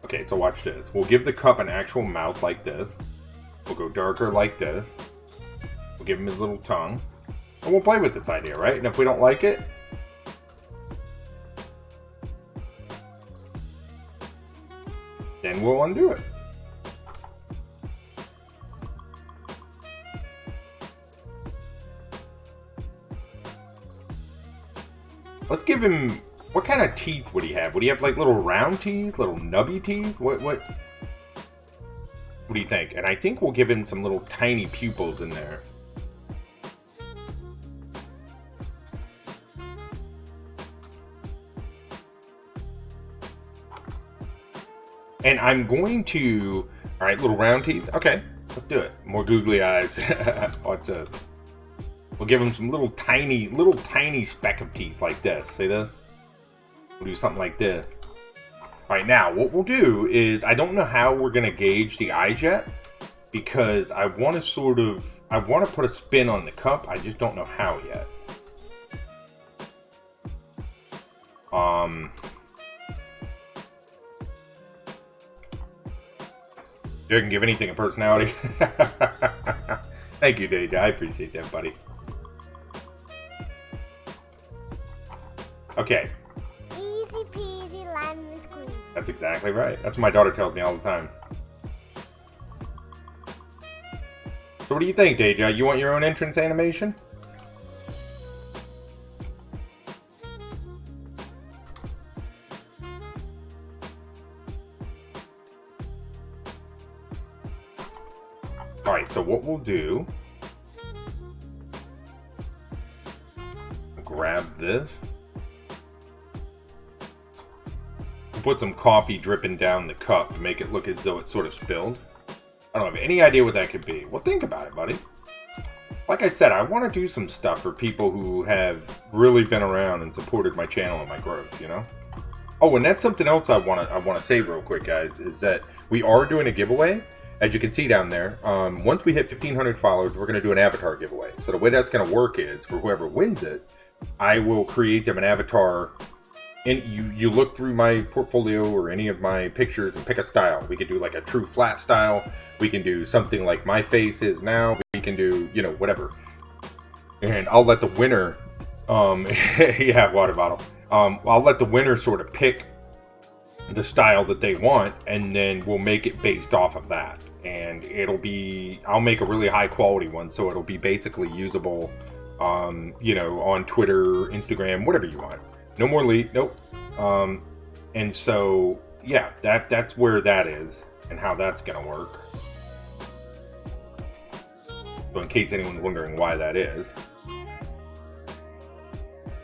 Speaker 2: Okay, so watch this. We'll give the cup an actual mouth like this. We'll go darker like this. We'll give him his little tongue. And we'll play with this idea, right? And if we don't like it, then we'll undo it. Let's give him... What kind of teeth would he have? Would he have like little round teeth? Little nubby teeth? What do you think? And I think we'll give him some little tiny pupils in there. And I'm going to... Alright, little round teeth. Okay, let's do it. More googly eyes. Watch this. We'll give him some little tiny speck of teeth like this. See this? We'll do something like this. Alright, now, what we'll do is... I don't know how we're going to gauge the eyes yet. Because I want to I want to put a spin on the cup. I just don't know how yet. You can give anything a personality. Thank you, Deja. I appreciate that, buddy. Okay.
Speaker 1: Easy peasy lemon squeeze.
Speaker 2: That's exactly right. That's what my daughter tells me all the time. So what do you think, Deja? You want your own entrance animation? Alright, so what we'll do... Grab this. Put some coffee dripping down the cup to make it look as though it's sort of spilled. I don't have any idea what that could be. Well, think about it, buddy. Like I said, I want to do some stuff for people who have really been around and supported my channel and my growth, you know? Oh, and that's something else I want to say real quick, guys, is that we are doing a giveaway. As you can see down there, once we hit 1,500 followers, we're going to do an avatar giveaway. So the way that's going to work is, for whoever wins it, I will create them an avatar. And you look through my portfolio or any of my pictures and pick a style. We could do like a true flat style. We can do something like my face is now. We can do, you know, whatever. And I'll let the winner, yeah, water bottle. I'll let the winner sort of pick the style that they want, and then we'll make it based off of that. And it'll be, I'll make a really high quality one, so it'll be basically usable, you know, on Twitter, Instagram, whatever you want. No more leak, nope. And so, yeah, that's where that is and how that's gonna work. So in case anyone's wondering why that is.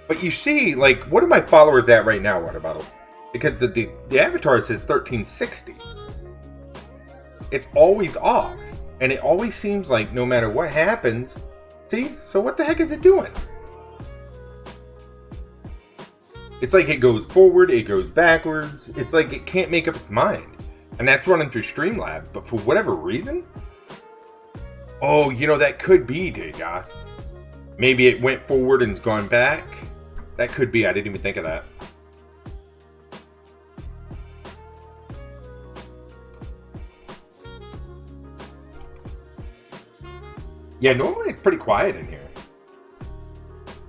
Speaker 2: But you see, like, what are my followers at right now, Water Bottle? Because the avatar says 1360. It's always off. And it always seems like no matter what happens, see? So what the heck is it doing? It's like it goes forward, it goes backwards. It's like it can't make up its mind. And that's running through Streamlabs, but for whatever reason? Oh, you know, that could be, Deja. Maybe it went forward and's gone back. That could be, I didn't even think of that. Yeah, normally it's pretty quiet in here.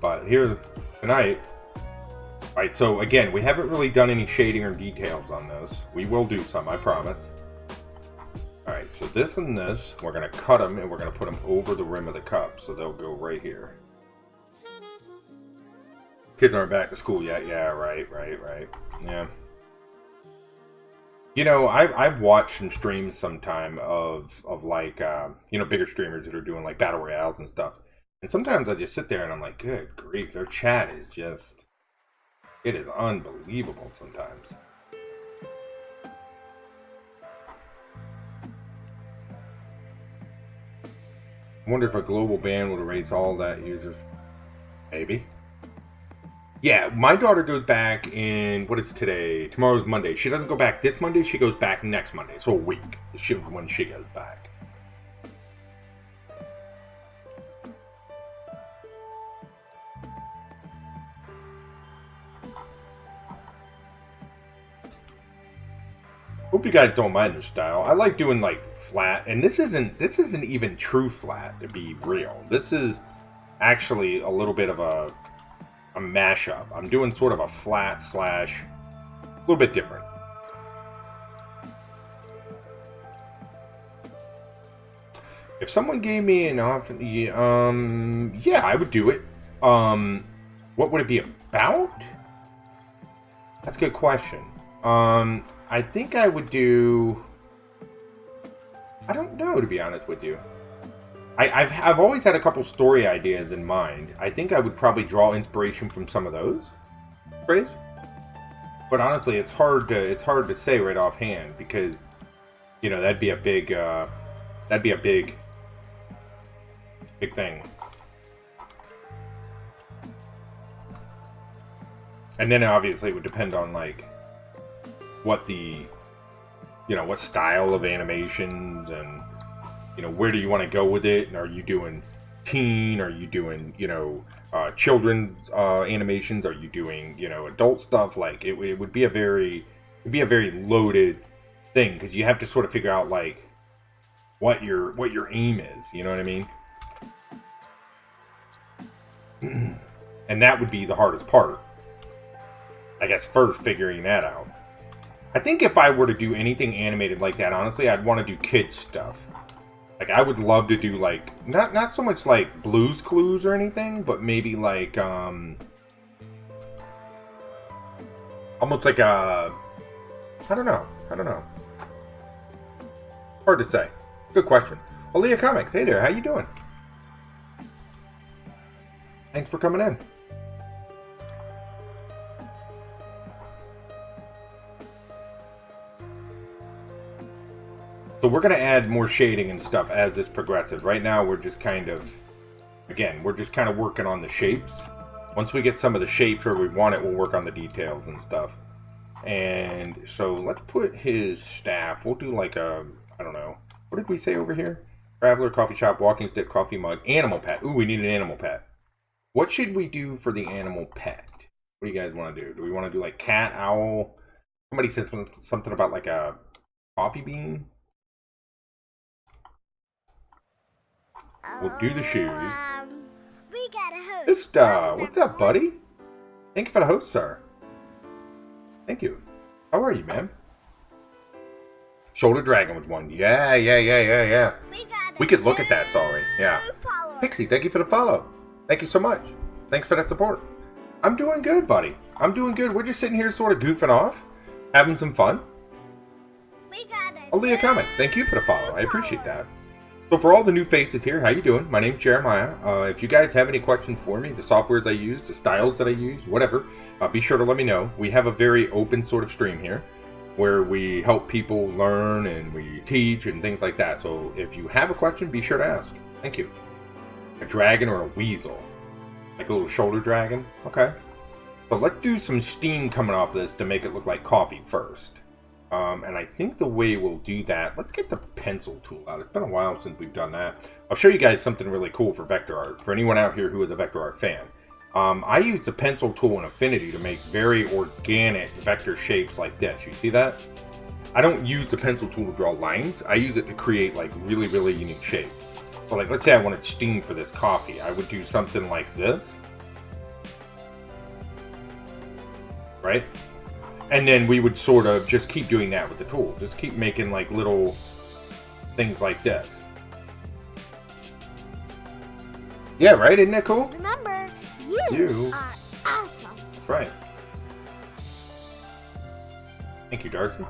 Speaker 2: But here, tonight... Alright, so again, we haven't really done any shading or details on this. We will do some, I promise. Alright, so this and this, we're going to cut them and we're going to put them over the rim of the cup. So they'll go right here. Kids aren't back to school yet. Yeah, right. Yeah. You know, I've watched some streams sometime of like, you know, bigger streamers that are doing like battle royales and stuff. And sometimes I just sit there and I'm like, good grief, their chat is just... It is unbelievable sometimes. I wonder if a global ban would erase all that users. Maybe. Yeah, my daughter goes back in, what is today? Tomorrow's Monday. She doesn't go back this Monday, she goes back next Monday. So a week when she goes back. Hope you guys don't mind this style. I like doing like flat, and this isn't even true flat to be real. This is actually a little bit of a mashup. I'm doing sort of a flat slash a little bit different. If someone gave me an offer, yeah, I would do it. What would it be about? That's a good question. I think I would do... I don't know, to be honest with you. I've always had a couple story ideas in mind. I think I would probably draw inspiration from some of those. Right? But honestly, it's hard to say right offhand because, you know, that'd be a big thing. And then obviously it would depend on like what the, you know, what style of animations and, you know, where do you want to go with it? And are you doing teen? Are you doing, you know, children's animations? Are you doing, you know, adult stuff? Like it would be a very loaded thing because you have to sort of figure out like what your aim is. You know what I mean? And that would be the hardest part. I guess first figuring that out. I think if I were to do anything animated like that, honestly, I'd want to do kids stuff. Like, I would love to do, like, not so much like Blue's Clues or anything, but maybe like, almost like a, I don't know. Hard to say. Good question. Aaliyah Comics, hey there, how you doing? Thanks for coming in. So we're going to add more shading and stuff as this progresses. Right now we're just kind of, again, we're just kind of working on the shapes. Once we get some of the shapes where we want it, we'll work on the details and stuff. And so let's put his staff, we'll do like a, I don't know, what did we say over here? Traveler, coffee shop, walking stick, coffee mug, animal pet. Ooh, we need an animal pet. What should we do for the animal pet? What do you guys want to do? Do we want to do like cat, owl? Somebody said something about like a coffee bean. We'll do the shoes.
Speaker 1: We got a host.
Speaker 2: Mista, what's up, buddy? Thank you for the host, sir. Thank you. How are you, man? Shoulder Dragon was one. Yeah. We could look at that, sorry. Yeah. Pixie, thank you for the follow. Thank you so much. Thanks for that support. I'm doing good, buddy. I'm doing good. We're just sitting here sort of goofing off, having some fun.
Speaker 1: We got a
Speaker 2: Aaliyah Comics, thank you for the follow. I appreciate that. So for all the new faces here, how you doing? My name's Jeremiah. If you guys have any questions for me, the softwares I use, the styles that I use, whatever, be sure to let me know. We have a very open sort of stream here where we help people learn and we teach and things like that. So if you have a question, be sure to ask. Thank you. A dragon or a weasel? Like a little shoulder dragon? Okay. So let's do some steam coming off this to make it look like coffee first. And I think the way we'll do that, let's get the pencil tool out. It's been a while since we've done that. I'll show you guys something really cool for vector art, for anyone out here who is a vector art fan. I use the pencil tool in Affinity to make very organic vector shapes like this. You see that? I don't use the pencil tool to draw lines. I use it to create like really, really unique shapes. So like, let's say I wanted steam for this coffee. I would do something like this. Right? And then we would sort of just keep doing that with the tool. Just keep making like little things like this. Yeah, right? Isn't that cool?
Speaker 1: Remember, you are awesome.
Speaker 2: That's right. Thank you, Darcy.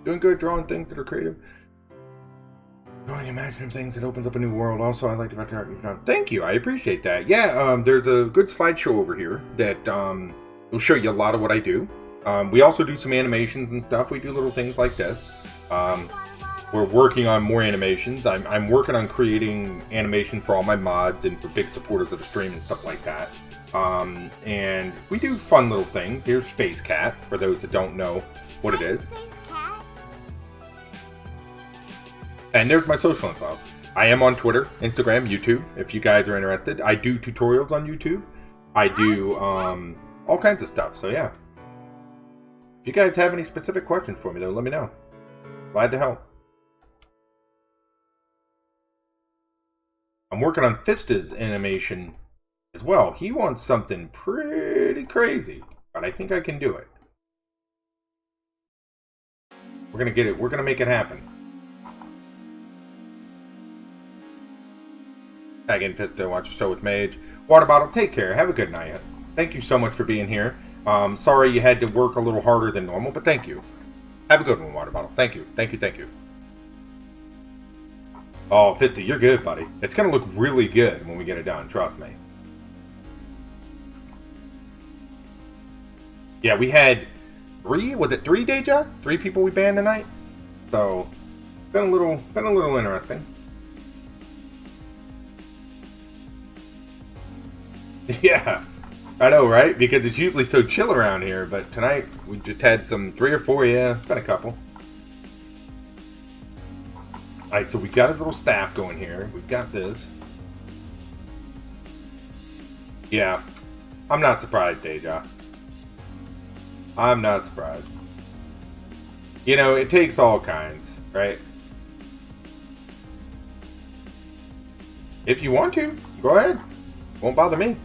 Speaker 2: Doing good, drawing things that are creative. Drawing imaginative things that opens up a new world. Also, I like the vector art you've done. Thank you, I appreciate that. Yeah, there's a good slideshow over here that will show you a lot of what I do. We also do some animations and stuff. We do little things like this. we're working on more animations. I'm working on creating animation for all my mods and for big supporters of the stream and stuff like that. And we do fun little things. Here's Space Cat, for those that don't know what it is.
Speaker 1: Space Cat.
Speaker 2: And there's my social info. I am on Twitter, Instagram, YouTube, if you guys are interested. I do tutorials on YouTube. I do all kinds of stuff, so yeah. If you guys have any specific questions for me, though, let me know. Glad to help. I'm working on Fista's animation as well. He wants something pretty crazy, but I think I can do it. We're gonna get it. We're gonna make it happen. Tag in Fista, watch the show with Mage. Water Bottle, take care. Have a good night. Thank you so much for being here. Sorry you had to work a little harder than normal, but thank you. Have a good one, Water Bottle. Thank you. Thank you. Thank you. Oh, 50, you're good, buddy. It's going to look really good when we get it done, trust me. Yeah, we had three, Deja? 3 people we banned tonight? So, been a little interesting. Yeah, I know, right? Because it's usually so chill around here, but tonight we just had 3 or 4, yeah, been a couple. Alright, so we got his little staff going here. We've got this. Yeah. I'm not surprised, Deja. I'm not surprised. You know, it takes all kinds, right? If you want to, go ahead. Won't bother me.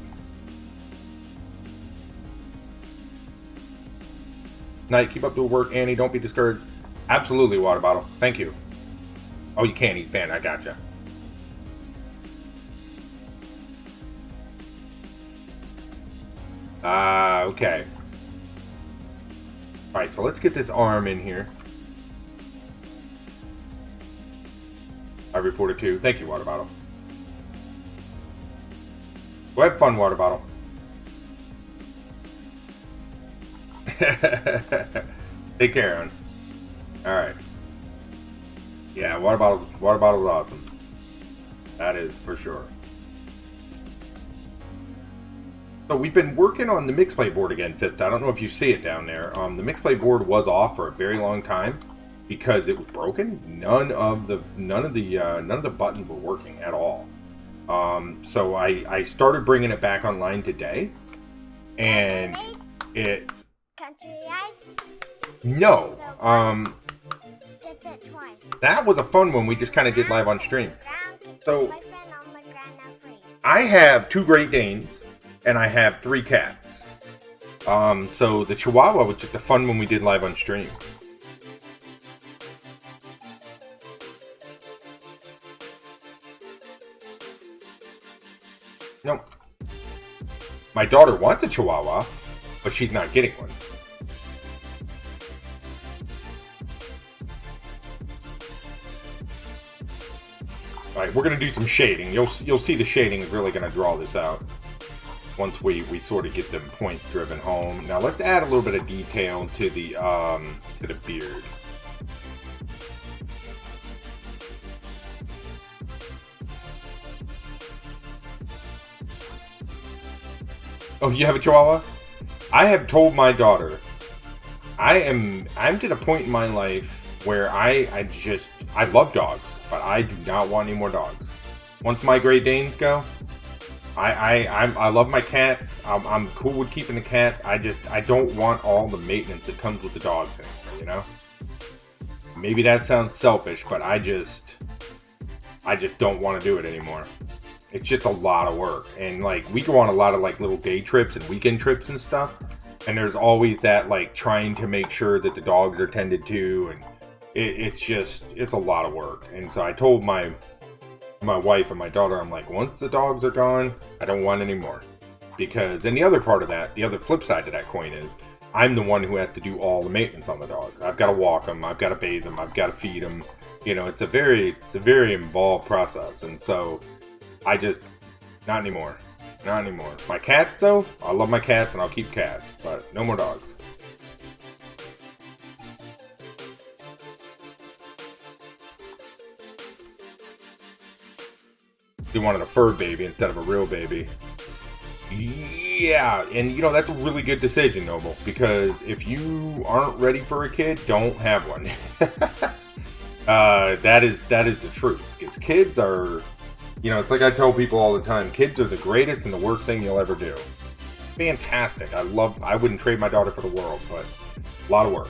Speaker 2: Night, keep up the work, Annie. Don't be discouraged. Absolutely, Water Bottle. Thank you. Oh, you can't eat band. I gotcha. Okay. Alright, so let's get this arm in here. I reported 2. Thank you, Water Bottle. Go have fun, Water Bottle. Take care, hon. Alright. Yeah, water bottle's awesome. That is for sure. So we've been working on the mixplay board again, Fist. I don't know if you see it down there. The mixplay board was off for a very long time because it was broken. None of the buttons were working at all. So I started bringing it back online today, and it's
Speaker 1: Country Ice?
Speaker 2: no.
Speaker 1: Did it twice.
Speaker 2: That was a fun one we just kind of did live on stream. So
Speaker 1: My friend on the ground now free.
Speaker 2: I have 2 Great Danes and I have 3 cats. So the Chihuahua was just a fun one we did live on stream. No. My daughter wants a Chihuahua, but she's not getting one. Alright, we're going to do some shading. You'll see the shading is really going to draw this out once we sort of get them point driven home. Now let's add a little bit of detail to the beard. Oh, you have a Chihuahua? I have told my daughter I'm to the point in my life where I love dogs, but I do not want any more dogs. Once my Great Danes go, I love my cats. I'm cool with keeping the cats. I don't want all the maintenance that comes with the dogs anymore, you know? Maybe that sounds selfish, but I just don't want to do it anymore. It's just a lot of work. And like we go on a lot of like little day trips and weekend trips and stuff. And there's always that like trying to make sure that the dogs are tended to, and it's a lot of work. And so I told my wife and my daughter, I'm like, once the dogs are gone, I don't want any more. Because then the other part of that, the other flip side to that coin is, I'm the one who has to do all the maintenance on the dogs. I've got to walk them, I've got to bathe them, I've got to feed them. You know, it's a very involved process. And so I just, not anymore. Not anymore. My cats though, I love my cats and I'll keep cats, but no more dogs. She wanted a fur baby instead of a real baby. Yeah, and you know, that's a really good decision, Noble, because if you aren't ready for a kid, don't have one. That is the truth. Because kids are, you know, it's like I tell people all the time, kids are the greatest and the worst thing you'll ever do. Fantastic. I wouldn't trade my daughter for the world, but a lot of work.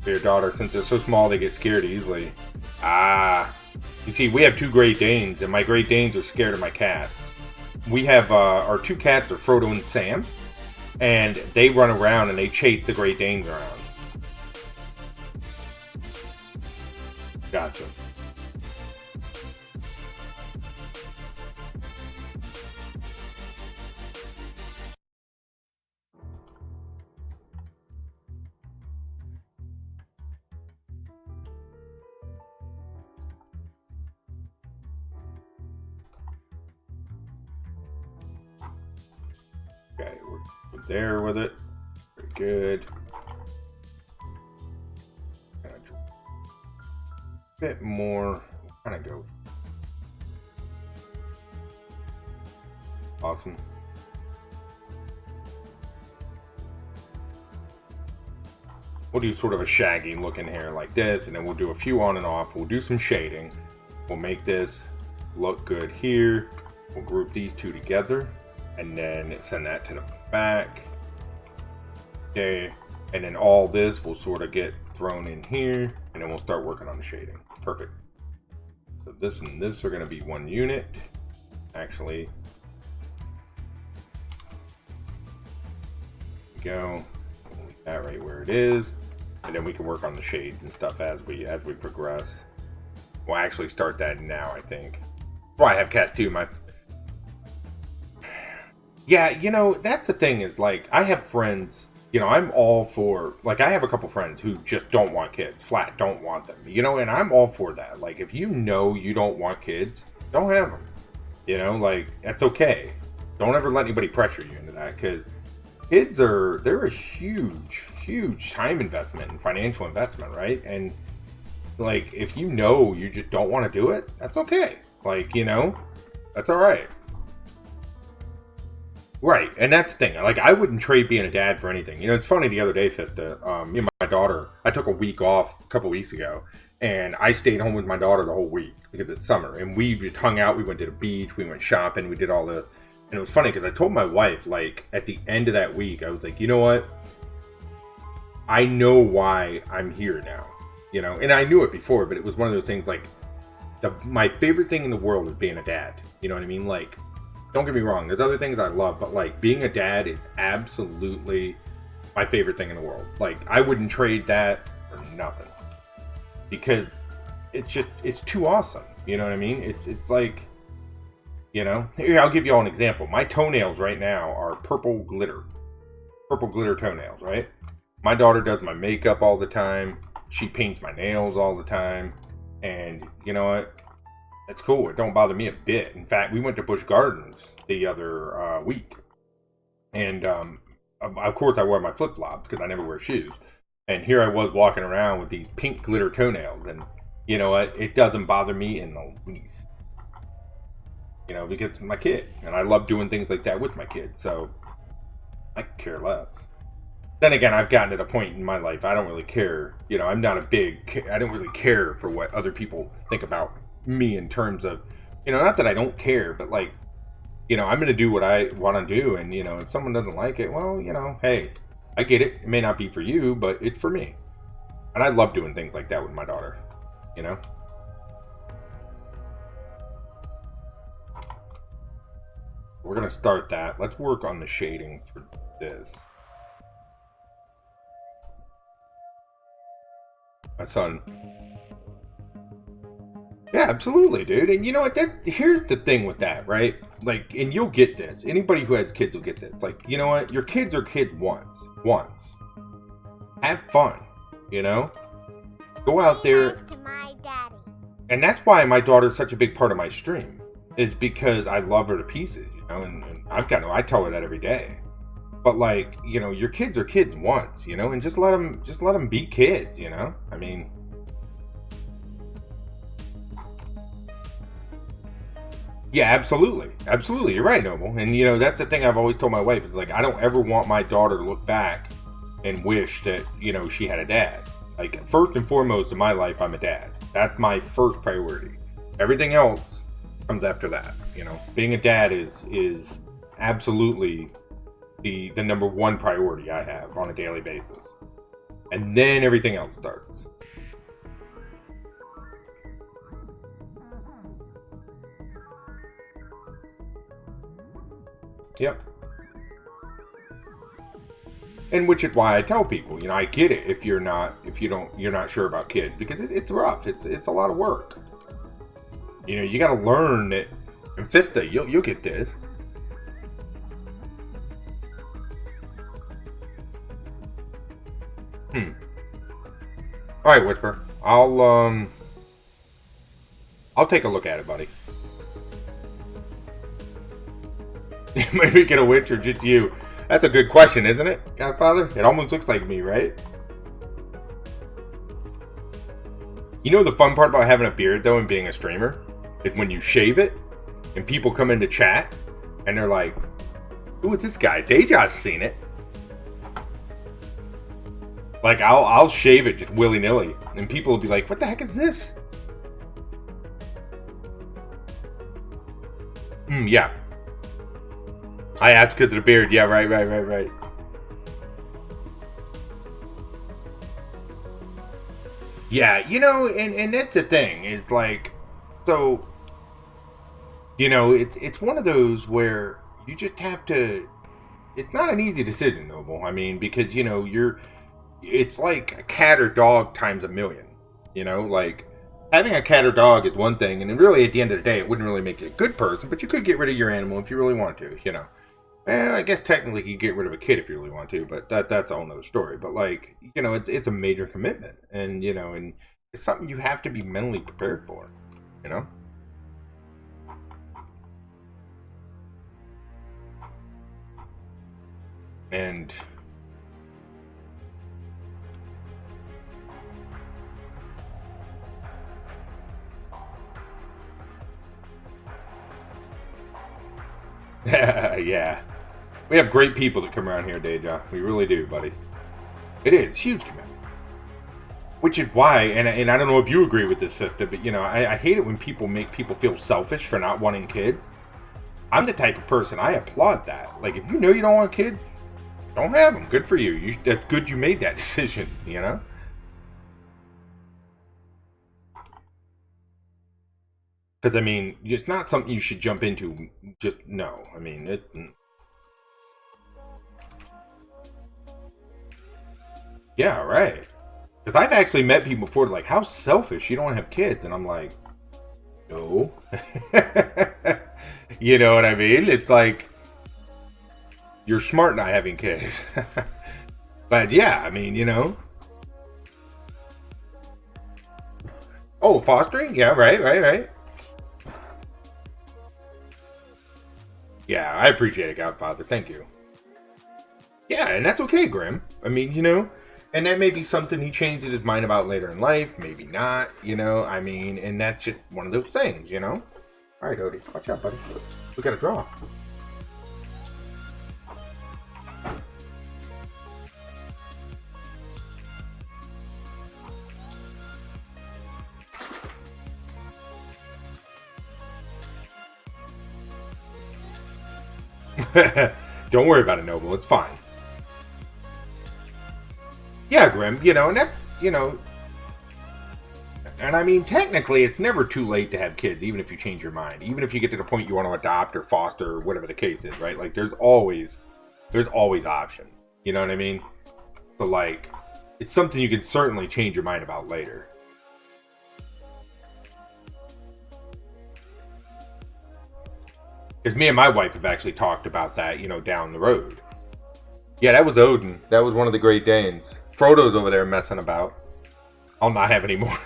Speaker 2: For your daughter, since they're so small, they get scared easily. You see, we have 2 Great Danes, and my Great Danes are scared of my cats. We have, our 2 cats are Frodo and Sam, and they run around and they chase the Great Danes around. Gotcha. Okay, we're there with it. Very good. A bit more. Kind of go. Awesome. We'll do sort of a shaggy looking hair like this, and then we'll do a few on and off. We'll do some shading. We'll make this look good here. We'll group these 2 together, and then send that to the back. Okay, and then all this will sort of get thrown in here, and then we'll start working on the shading. Perfect. So this and this are going to be one unit. Actually, go. Leave that right where it is, and then we can work on the shades and stuff as we progress. We'll actually start that now, I think. Well, I have cats too. Yeah, you know, that's the thing is, like, I have friends, you know, I'm all for, like, I have a couple friends who just don't want kids, flat don't want them, you know, and I'm all for that. Like, if you know you don't want kids, don't have them, you know, like, that's okay. Don't ever let anybody pressure you into that, because kids they're a huge time investment and financial investment, right? And, like, if you know you just don't want to do it, that's okay. Like, you know, that's all right. Right, and that's the thing. Like, I wouldn't trade being a dad for anything. You know, it's funny, the other day, Fista, me and my daughter, I took a week off a couple weeks ago, and I stayed home with my daughter the whole week because it's summer, and we just hung out. We went to the beach, we went shopping, we did all this, and it was funny because I told my wife, like, at the end of that week, I was like, you know what? I know why I'm here now, you know, and I knew it before, but it was one of those things, like, my favorite thing in the world is being a dad. You know what I mean? Like, don't get me wrong, there's other things I love, but, like, being a dad is absolutely my favorite thing in the world. Like, I wouldn't trade that for nothing. Because it's too awesome. You know what I mean? It's like, you know, here, I'll give you all an example. My toenails right now are purple glitter toenails, right? My daughter does my makeup all the time. She paints my nails all the time. And you know what? That's cool. It don't bother me a bit. In fact, we went to Busch Gardens the other week. And, of course, I wore my flip-flops because I never wear shoes. And here I was walking around with these pink glitter toenails. And you know what? It doesn't bother me in the least. You know, because it's my kid. And I love doing things like that with my kid. So, I could care less. Then again, I've gotten to the point in my life, I don't really care. You know, I don't really care for what other people think about me in terms of, you know, not that I don't care, but, like, you know, I'm going to do what I want to do. And, you know, if someone doesn't like it, well, you know, hey, I get it. It may not be for you, but it's for me. And I love doing things like that with my daughter, you know? We're going to start that. Let's work on the shading for this. My son. Yeah, absolutely, dude. And you know what? Here's the thing with that, right? Like, and you'll get this. Anybody who has kids will get this. Like, you know what? Your kids are kids once. Have fun, you know? Go out there.
Speaker 1: Nice to my daddy.
Speaker 2: And that's why my daughter's such a big part of my stream. Is because I love her to pieces, you know? And I tell her that every day. But, like, you know, your kids are kids once, you know? And just let them be kids, you know? I mean... Yeah, absolutely. Absolutely. You're right, Noble. And, that's the thing I've always told my wife. It's like, I don't ever want my daughter to look back and wish that, she had a dad. Like, first and foremost in my life, I'm a dad. That's my first priority. Everything else comes after that. Being a dad is absolutely the number one priority I have on a daily basis. And then everything else starts. Yep. And which is why I tell people, I get it if you're not sure about kids, because it's rough. It's a lot of work. You got to learn that. And Fista, you'll get this. All right, Whisper. I'll take a look at it, buddy. Maybe get a witch or just you. That's a good question, isn't it, Godfather? It almost looks like me, right? The fun part about having a beard, though, and being a streamer is when you shave it, and people come into chat, and they're like, "Who is this guy? Deja's seen it." Like, I'll shave it just willy-nilly, and people will be like, "What the heck is this?" Yeah. I asked because of the beard. Yeah, right. Yeah, and that's the thing. It's like, so, it's one of those where you just have to, it's not an easy decision, Noble. I mean, because, it's like a cat or dog times a million. Like, having a cat or dog is one thing, and then really at the end of the day, it wouldn't really make you a good person, but you could get rid of your animal if you really want to, I guess technically you get rid of a kid if you really want to, but that's a whole nother story. But like, it's a major commitment, and and it's something you have to be mentally prepared for, And yeah. We have great people that come around here, Deja. We really do, buddy. It is huge commitment. Which is why, and I don't know if you agree with this, sister, but I hate it when people make people feel selfish for not wanting kids. I'm the type of person, I applaud that. Like, if you know you don't want kids, don't have them. Good for you. That's good you made that decision, Because, I mean, it's not something you should jump into. Just, no. I mean, it... Yeah, right. Because I've actually met people before, like, how selfish, you don't have kids. And I'm like, no. You know what I mean? It's like, you're smart not having kids. But yeah, I mean, Oh, fostering? Yeah, right. Yeah, I appreciate it, Godfather. Thank you. Yeah, and that's okay, Grim. I mean, and that may be something he changes his mind about later in life. Maybe not, I mean, and that's just one of those things, All right, Odie. Watch out, buddy. We got to draw. Don't worry about it, Noble. It's fine. Yeah, Grim, and that, and I mean, technically, it's never too late to have kids, even if you change your mind. Even if you get to the point you want to adopt or foster or whatever the case is, right? Like, there's always options. You know what I mean? So, like, it's something you can certainly change your mind about later. Because me and my wife have actually talked about that, down the road. Yeah, that was Odin. That was one of the Great Danes. Frodo's over there messing about. I'll not have any more.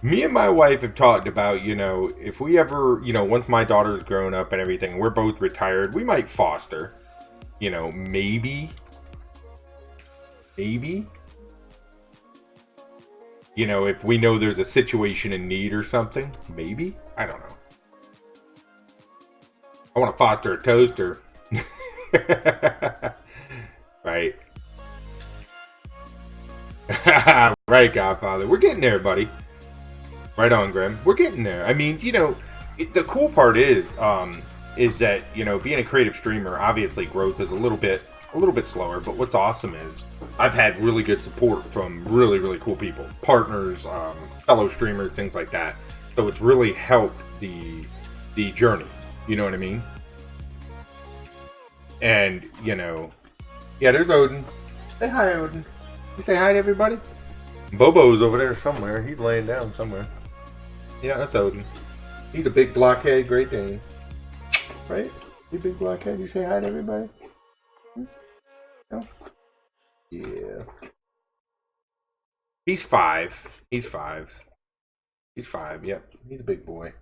Speaker 2: Me and my wife have talked about, if we ever, once my daughter's grown up and everything, we're both retired, we might foster. Maybe. You know, if we know there's a situation in need or something, maybe. I don't know. I want to foster a toaster. Right. Right, Godfather. We're getting there, buddy. Right on, Grim. We're getting there. I mean, you know, the cool part is that, you know, being a creative streamer, obviously growth is a little bit slower. But what's awesome is I've had really good support from really, really cool people, partners, fellow streamers, things like that. So it's really helped the journey. You know what I mean? And, you know, yeah, there's Odin. Say hi, Odin. You say hi to everybody? Bobo's over there somewhere. He's laying down somewhere. Yeah, that's Odin. He's a big blockhead Great Dane. Right? You big blockhead. You say hi to everybody? No? Yeah. He's 5. He's 5. He's 5, yep. He's a big boy.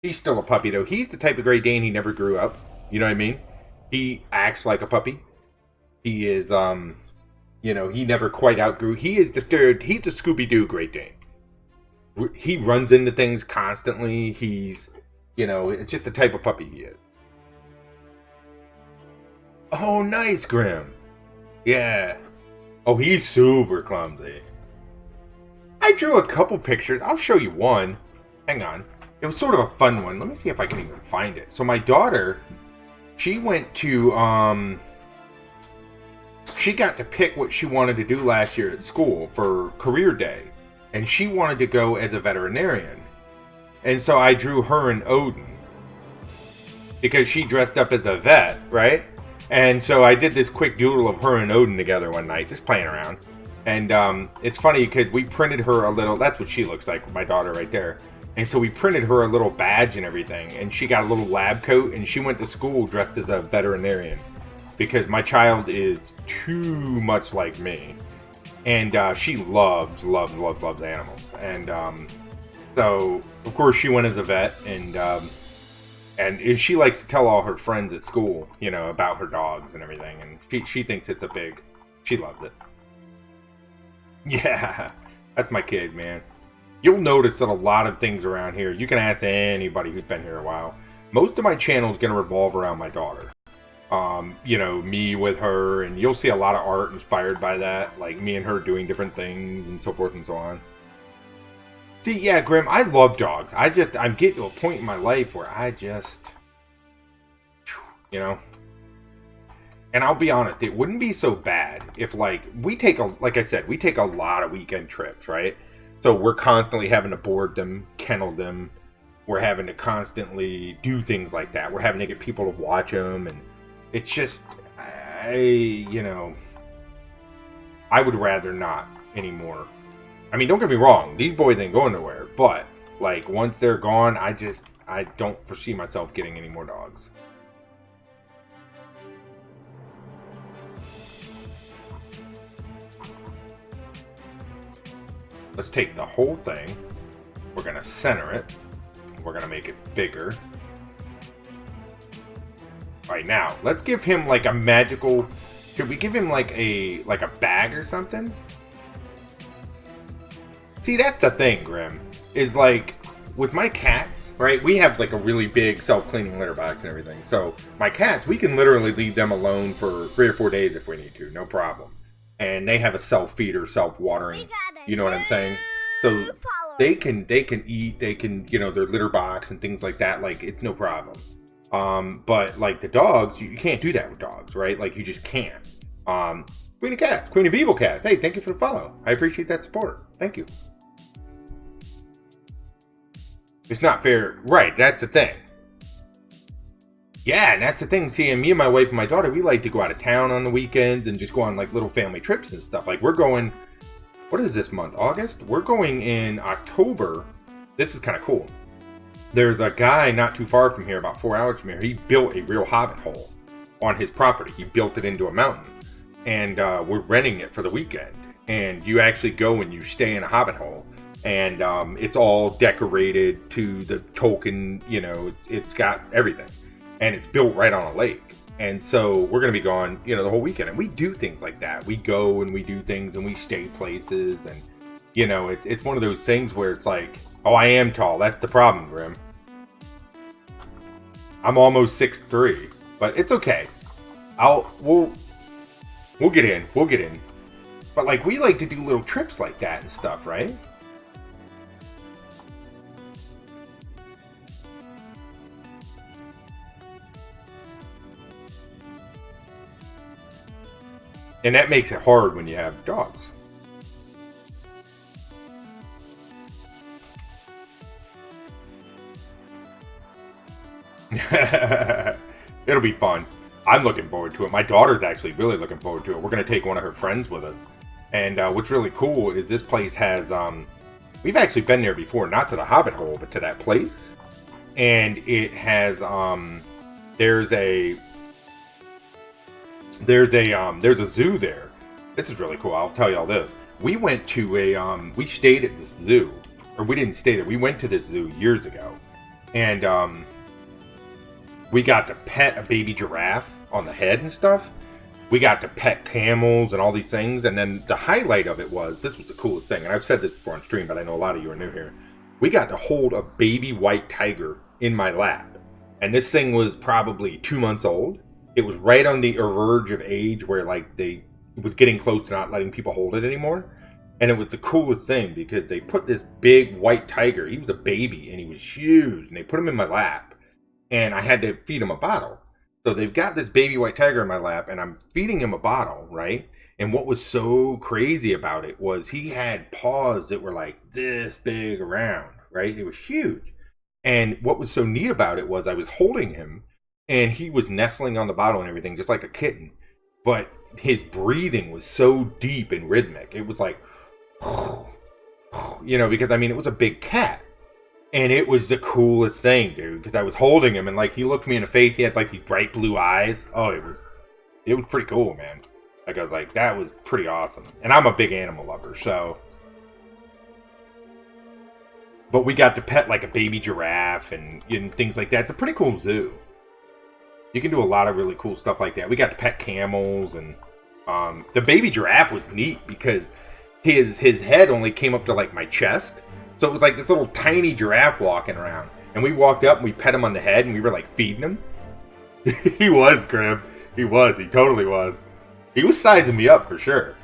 Speaker 2: He's still a puppy, though. He's the type of Great Dane, he never grew up. You know what I mean? He acts like a puppy. He is, you know, he never quite outgrew. He is he's a Scooby-Doo Great Dane. He runs into things constantly. He's, you know, it's just the type of puppy he is. Oh, nice, Grim. Yeah. Oh, he's super clumsy. I drew a couple pictures. I'll show you one. Hang on. It was sort of a fun one. Let me see if I can even find it. So my daughter, she went to, she got to pick what she wanted to do last year at school for career day. And she wanted to go as a veterinarian. And so I drew her and Odin. Because she dressed up as a vet, right? And so I did this quick doodle of her and Odin together one night, just playing around. And it's funny because we printed her a little, that's what she looks like, my daughter right there. And so we printed her a little badge and everything. And she got a little lab coat and she went to school dressed as a veterinarian. Because my child is too much like me. And she loves animals. And so, of course, she went as a vet. And she likes to tell all her friends at school, you know, about her dogs and everything. And she thinks it's she loves it. Yeah, that's my kid, man. You'll notice that a lot of things around here, you can ask anybody who's been here a while. Most of my channel is going to revolve around my daughter. You know, me with her, and you'll see a lot of art inspired by that, like me and her doing different things and so forth and so on. See, yeah, Grim, I love dogs. I'm getting to a point in my life where you know. And I'll be honest, it wouldn't be so bad if, like I said, we take a lot of weekend trips, right? So we're constantly having to board them, kennel them. We're having to constantly do things like that. We're having to get people to watch them, and it's just, you know, I would rather not anymore. I mean, don't get me wrong, these boys ain't going nowhere, but, like, once they're gone, I don't foresee myself getting any more dogs. Let's take the whole thing, we're going to center it, we're going to make it bigger. Alright, now, let's give him, like, a magical, should we give him, like a bag or something? See, that's the thing, Grim, is, like, with my cats, right, we have, like, a really big self-cleaning litter box and everything, so my cats, we can literally leave them alone for 3 or 4 days if we need to, no problem. And they have a self-feeder, self-watering, you know what I'm saying? So they can eat, they can, you know, their litter box and things like that, like, it's no problem. But, like, the dogs, you can't do that with dogs, right? Like, you just can't. Queen of Cats, Queen of Evil Cats, hey, thank you for the follow. I appreciate that support. Thank you. It's not fair. Right, that's the thing. Yeah, and that's the thing. See, and me and my wife and my daughter, we like to go out of town on the weekends and just go on, like, little family trips and stuff. Like, we're going, what is this month? August? We're going in October. This is kind of cool. There's a guy not too far from here, about 4 hours from here. He built a real hobbit hole on his property. He built it into a mountain. And we're renting it for the weekend. And you actually go and you stay in a hobbit hole. And it's all decorated to the Tolkien, you know, it's got everything. And it's built right on a lake. And so we're going to be gone, you know, the whole weekend. And we do things like that. We go and we do things and we stay places. And, You know, it's one of those things where it's like, oh, I am tall. That's the problem, Grim. I'm almost 6'3", but it's okay. We'll get in. We'll get in. But like, we like to do little trips like that and stuff, right? And that makes it hard when you have dogs. It'll be fun. I'm looking forward to it. My daughter's actually really looking forward to it. We're going to take one of her friends with us. And what's really cool is this place has, we've actually been there before, not to the Hobbit Hole, but to that place. And it has, there's a zoo there. This is really cool. I'll tell you all this. We went to we stayed at this zoo. Or we didn't stay there. We went to this zoo years ago. And, we got to pet a baby giraffe on the head and stuff. We got to pet camels and all these things. And then the highlight of it was, this was the coolest thing. And I've said this before on stream, but I know a lot of you are new here. We got to hold a baby white tiger in my lap. And this thing was probably 2 months old. It was right on the verge of age where like it was getting close to not letting people hold it anymore. And it was the coolest thing because they put this big white tiger. He was a baby and he was huge. And they put him in my lap. And I had to feed him a bottle. So they've got this baby white tiger in my lap, and I'm feeding him a bottle, right? And what was so crazy about it was he had paws that were like this big around, right? It was huge. And what was so neat about it was I was holding him, and he was nestling on the bottle and everything, just like a kitten. But his breathing was so deep and rhythmic. It was like, you know, because, I mean, it was a big cat. And it was the coolest thing, dude, because I was holding him, and, like, he looked me in the face. He had, like, these bright blue eyes. Oh, it was pretty cool, man. Like, I was like, that was pretty awesome. And I'm a big animal lover, so. But we got to pet, like, a baby giraffe and things like that. It's a pretty cool zoo. You can do a lot of really cool stuff like that. We got to pet camels, and the baby giraffe was neat because his head only came up to, like, my chest. So it was like this little tiny giraffe walking around. And we walked up and we pet him on the head and we were like feeding him. He was, Grim. He was. He totally was. He was sizing me up for sure.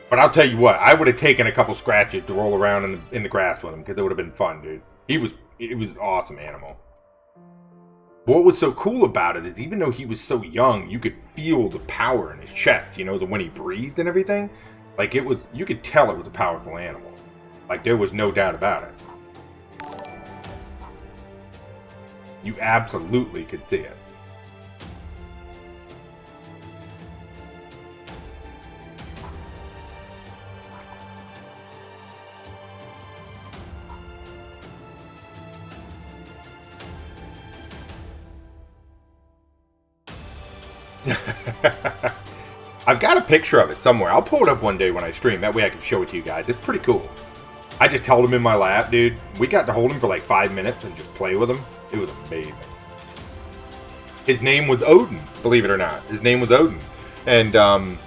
Speaker 2: But I'll tell you what, I would have taken a couple scratches to roll around in the grass with him because it would have been fun, dude. It was an awesome animal. What was so cool about it is even though he was so young, you could feel the power in his chest, you know, when he breathed and everything. Like, it was, you could tell it was a powerful animal. Like, there was no doubt about it. You absolutely could see it. I've got a picture of it somewhere. I'll pull it up one day when I stream. That way I can show it to you guys. It's pretty cool. I just held him in my lap, dude. We got to hold him for like 5 minutes and just play with him. It was amazing. His name was Odin, believe it or not. His name was Odin. And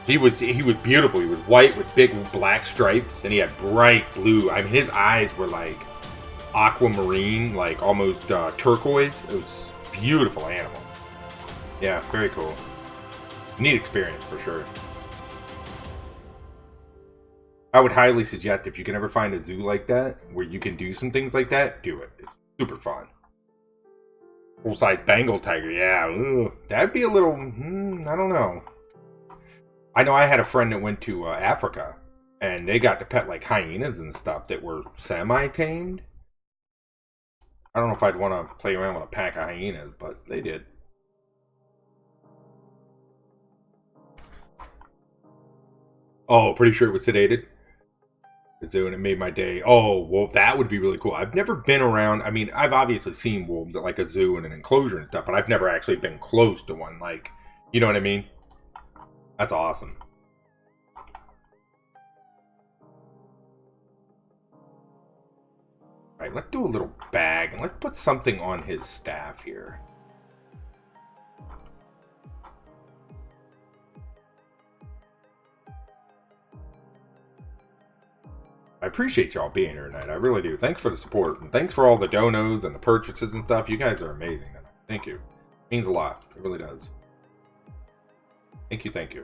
Speaker 2: he was beautiful. He was white with big black stripes. And he had bright blue. I mean, his eyes were like aquamarine, like almost turquoise. It was a beautiful animal. Yeah, very cool. Neat experience for sure. I would highly suggest if you can ever find a zoo like that where you can do some things like that, do it. It's super fun. Full-size Bengal tiger, yeah, that'd be a little. I don't know. I know I had a friend that went to Africa, and they got to pet like hyenas and stuff that were semi-tamed. I don't know if I'd want to play around with a pack of hyenas, but they did. Oh, pretty sure it was sedated. The zoo, and it made my day. Oh, well, that would be really cool. I've never been around. I mean, I've obviously seen wolves at like a zoo and an enclosure and stuff, but I've never actually been close to one. Like, you know what I mean? That's awesome. All right, let's do a little bag and let's put something on his staff here. I appreciate y'all being here tonight. I really do. Thanks for the support. And thanks for all the donos and the purchases and stuff. You guys are amazing. Thank you. It means a lot. It really does. Thank you. Thank you.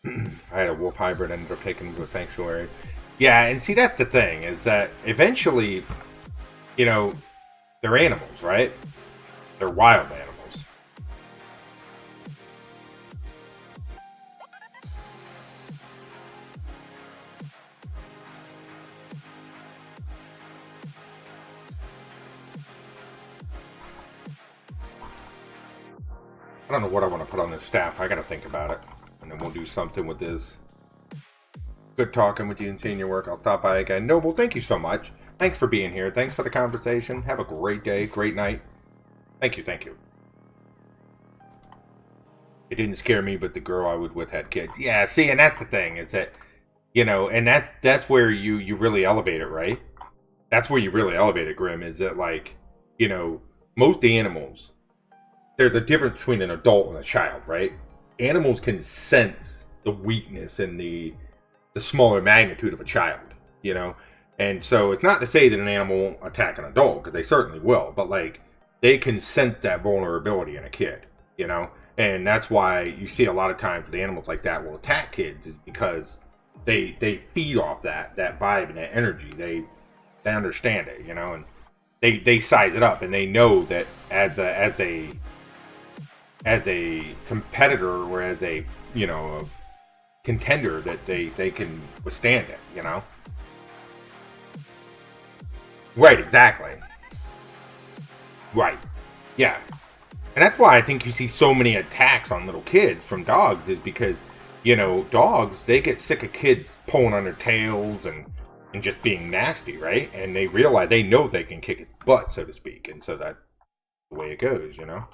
Speaker 2: I had a wolf hybrid, ended up taking him to a sanctuary. Yeah, and see, that's the thing, is that eventually, you know, they're animals, right? They're wild animals. I don't know what I want to put on this staff. I got to think about it. And then we'll do something with this. Good talking with you and seeing your work. I'll stop by again. Noble, thank you so much. Thanks for being here. Thanks for the conversation. Have a great day, great night. Thank you, thank you. It didn't scare me, but the girl I was with had kids. Yeah, see, and that's the thing, is that, you know, and that's where you really elevate it, right? That's where you really elevate it, Grim, is that, like, you know, most animals, there's a difference between an adult and a child, right? Animals can sense the weakness and the smaller magnitude of a child, you know? And so it's not to say that an animal won't attack an adult, because they certainly will, but, like, they can sense that vulnerability in a kid, you know? And that's why you see a lot of times with animals like that will attack kids, is because they feed off that vibe and that energy. They understand it, you know, and they size it up, and they know that as a competitor, or as a, you know, a contender, that they can withstand it, you know? Right, exactly. Right. Yeah. And that's why I think you see so many attacks on little kids from dogs, is because, you know, dogs, they get sick of kids pulling on their tails and just being nasty, right? And they realize, they know they can kick its butt, so to speak. And so that's the way it goes, you know?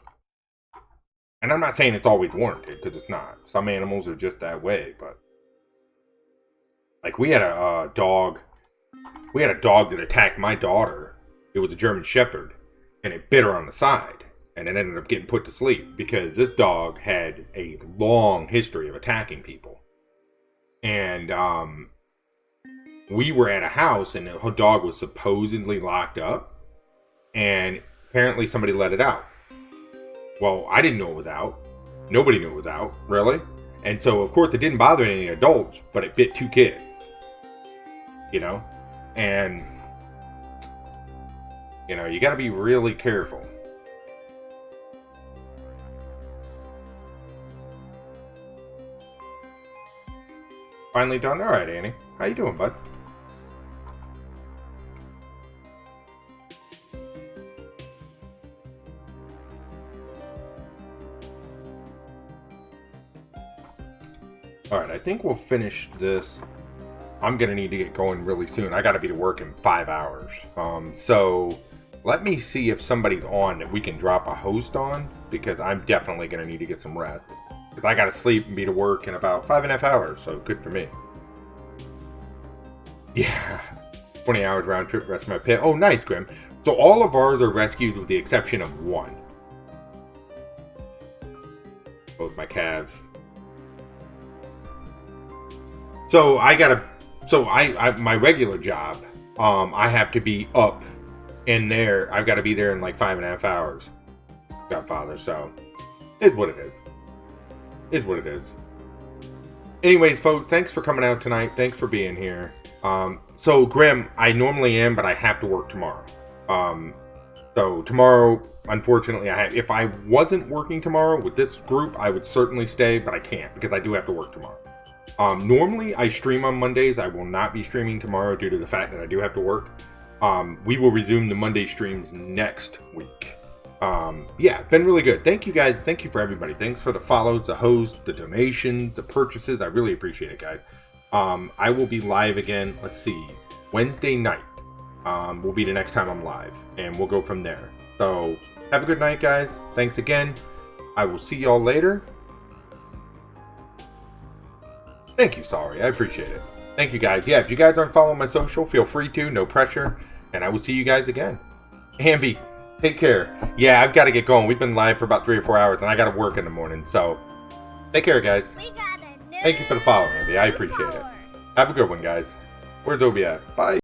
Speaker 2: And I'm not saying it's always warranted, because it's not. Some animals are just that way, but... Like, we had a dog that attacked my daughter. It was a German Shepherd, and it bit her on the side. And it ended up getting put to sleep, because this dog had a long history of attacking people. And we were at a house, and the dog was supposedly locked up, and apparently somebody let it out. Well, I didn't know it was out. Nobody knew it was out, really. And so, of course, it didn't bother any adults, but it bit 2 kids. You know? And, you know, you gotta be really careful. Finally done? Alright, Annie. How you doing, bud? Alright, I think we'll finish this. I'm gonna need to get going really soon. I gotta be to work in 5 hours. So let me see if somebody's on that we can drop a host on, because I'm definitely gonna need to get some rest. Because I gotta sleep and be to work in about 5.5 hours, so good for me. Yeah, 20 hours round trip, rest my pet. Oh, nice, Grim. So all of ours are rescued with the exception of one. Both my calves. So my regular job, I have to be up in there. I've got to be there in like 5.5 hours. Godfather, so is what it is. Is what it is. Anyways, folks, thanks for coming out tonight. Thanks for being here. So Grim, I normally am, but I have to work tomorrow. So tomorrow, unfortunately, if I wasn't working tomorrow with this group, I would certainly stay, but I can't because I do have to work tomorrow. Normally, I stream on Mondays. I will not be streaming tomorrow due to the fact that I do have to work. We will resume the Monday streams next week. Yeah, been really good. Thank you, guys. Thank you for everybody. Thanks for the follows, the hosts, the donations, the purchases. I really appreciate it, guys. I will be live again, let's see, Wednesday night will be the next time I'm live, and we'll go from there. So, have a good night, guys. Thanks again. I will see y'all later. Thank you, sorry. I appreciate it. Thank you, guys. Yeah, if you guys aren't following my social, feel free to. No pressure. And I will see you guys again. Ambi, take care. Yeah, I've got to get going. We've been live for about 3 or 4 hours, and I got to work in the morning. So, Take care, guys.
Speaker 1: We got a new
Speaker 2: Thank you for the follow, Andy. I appreciate it.
Speaker 1: follower.
Speaker 2: Have a good one, guys. Where's Obi at? Bye.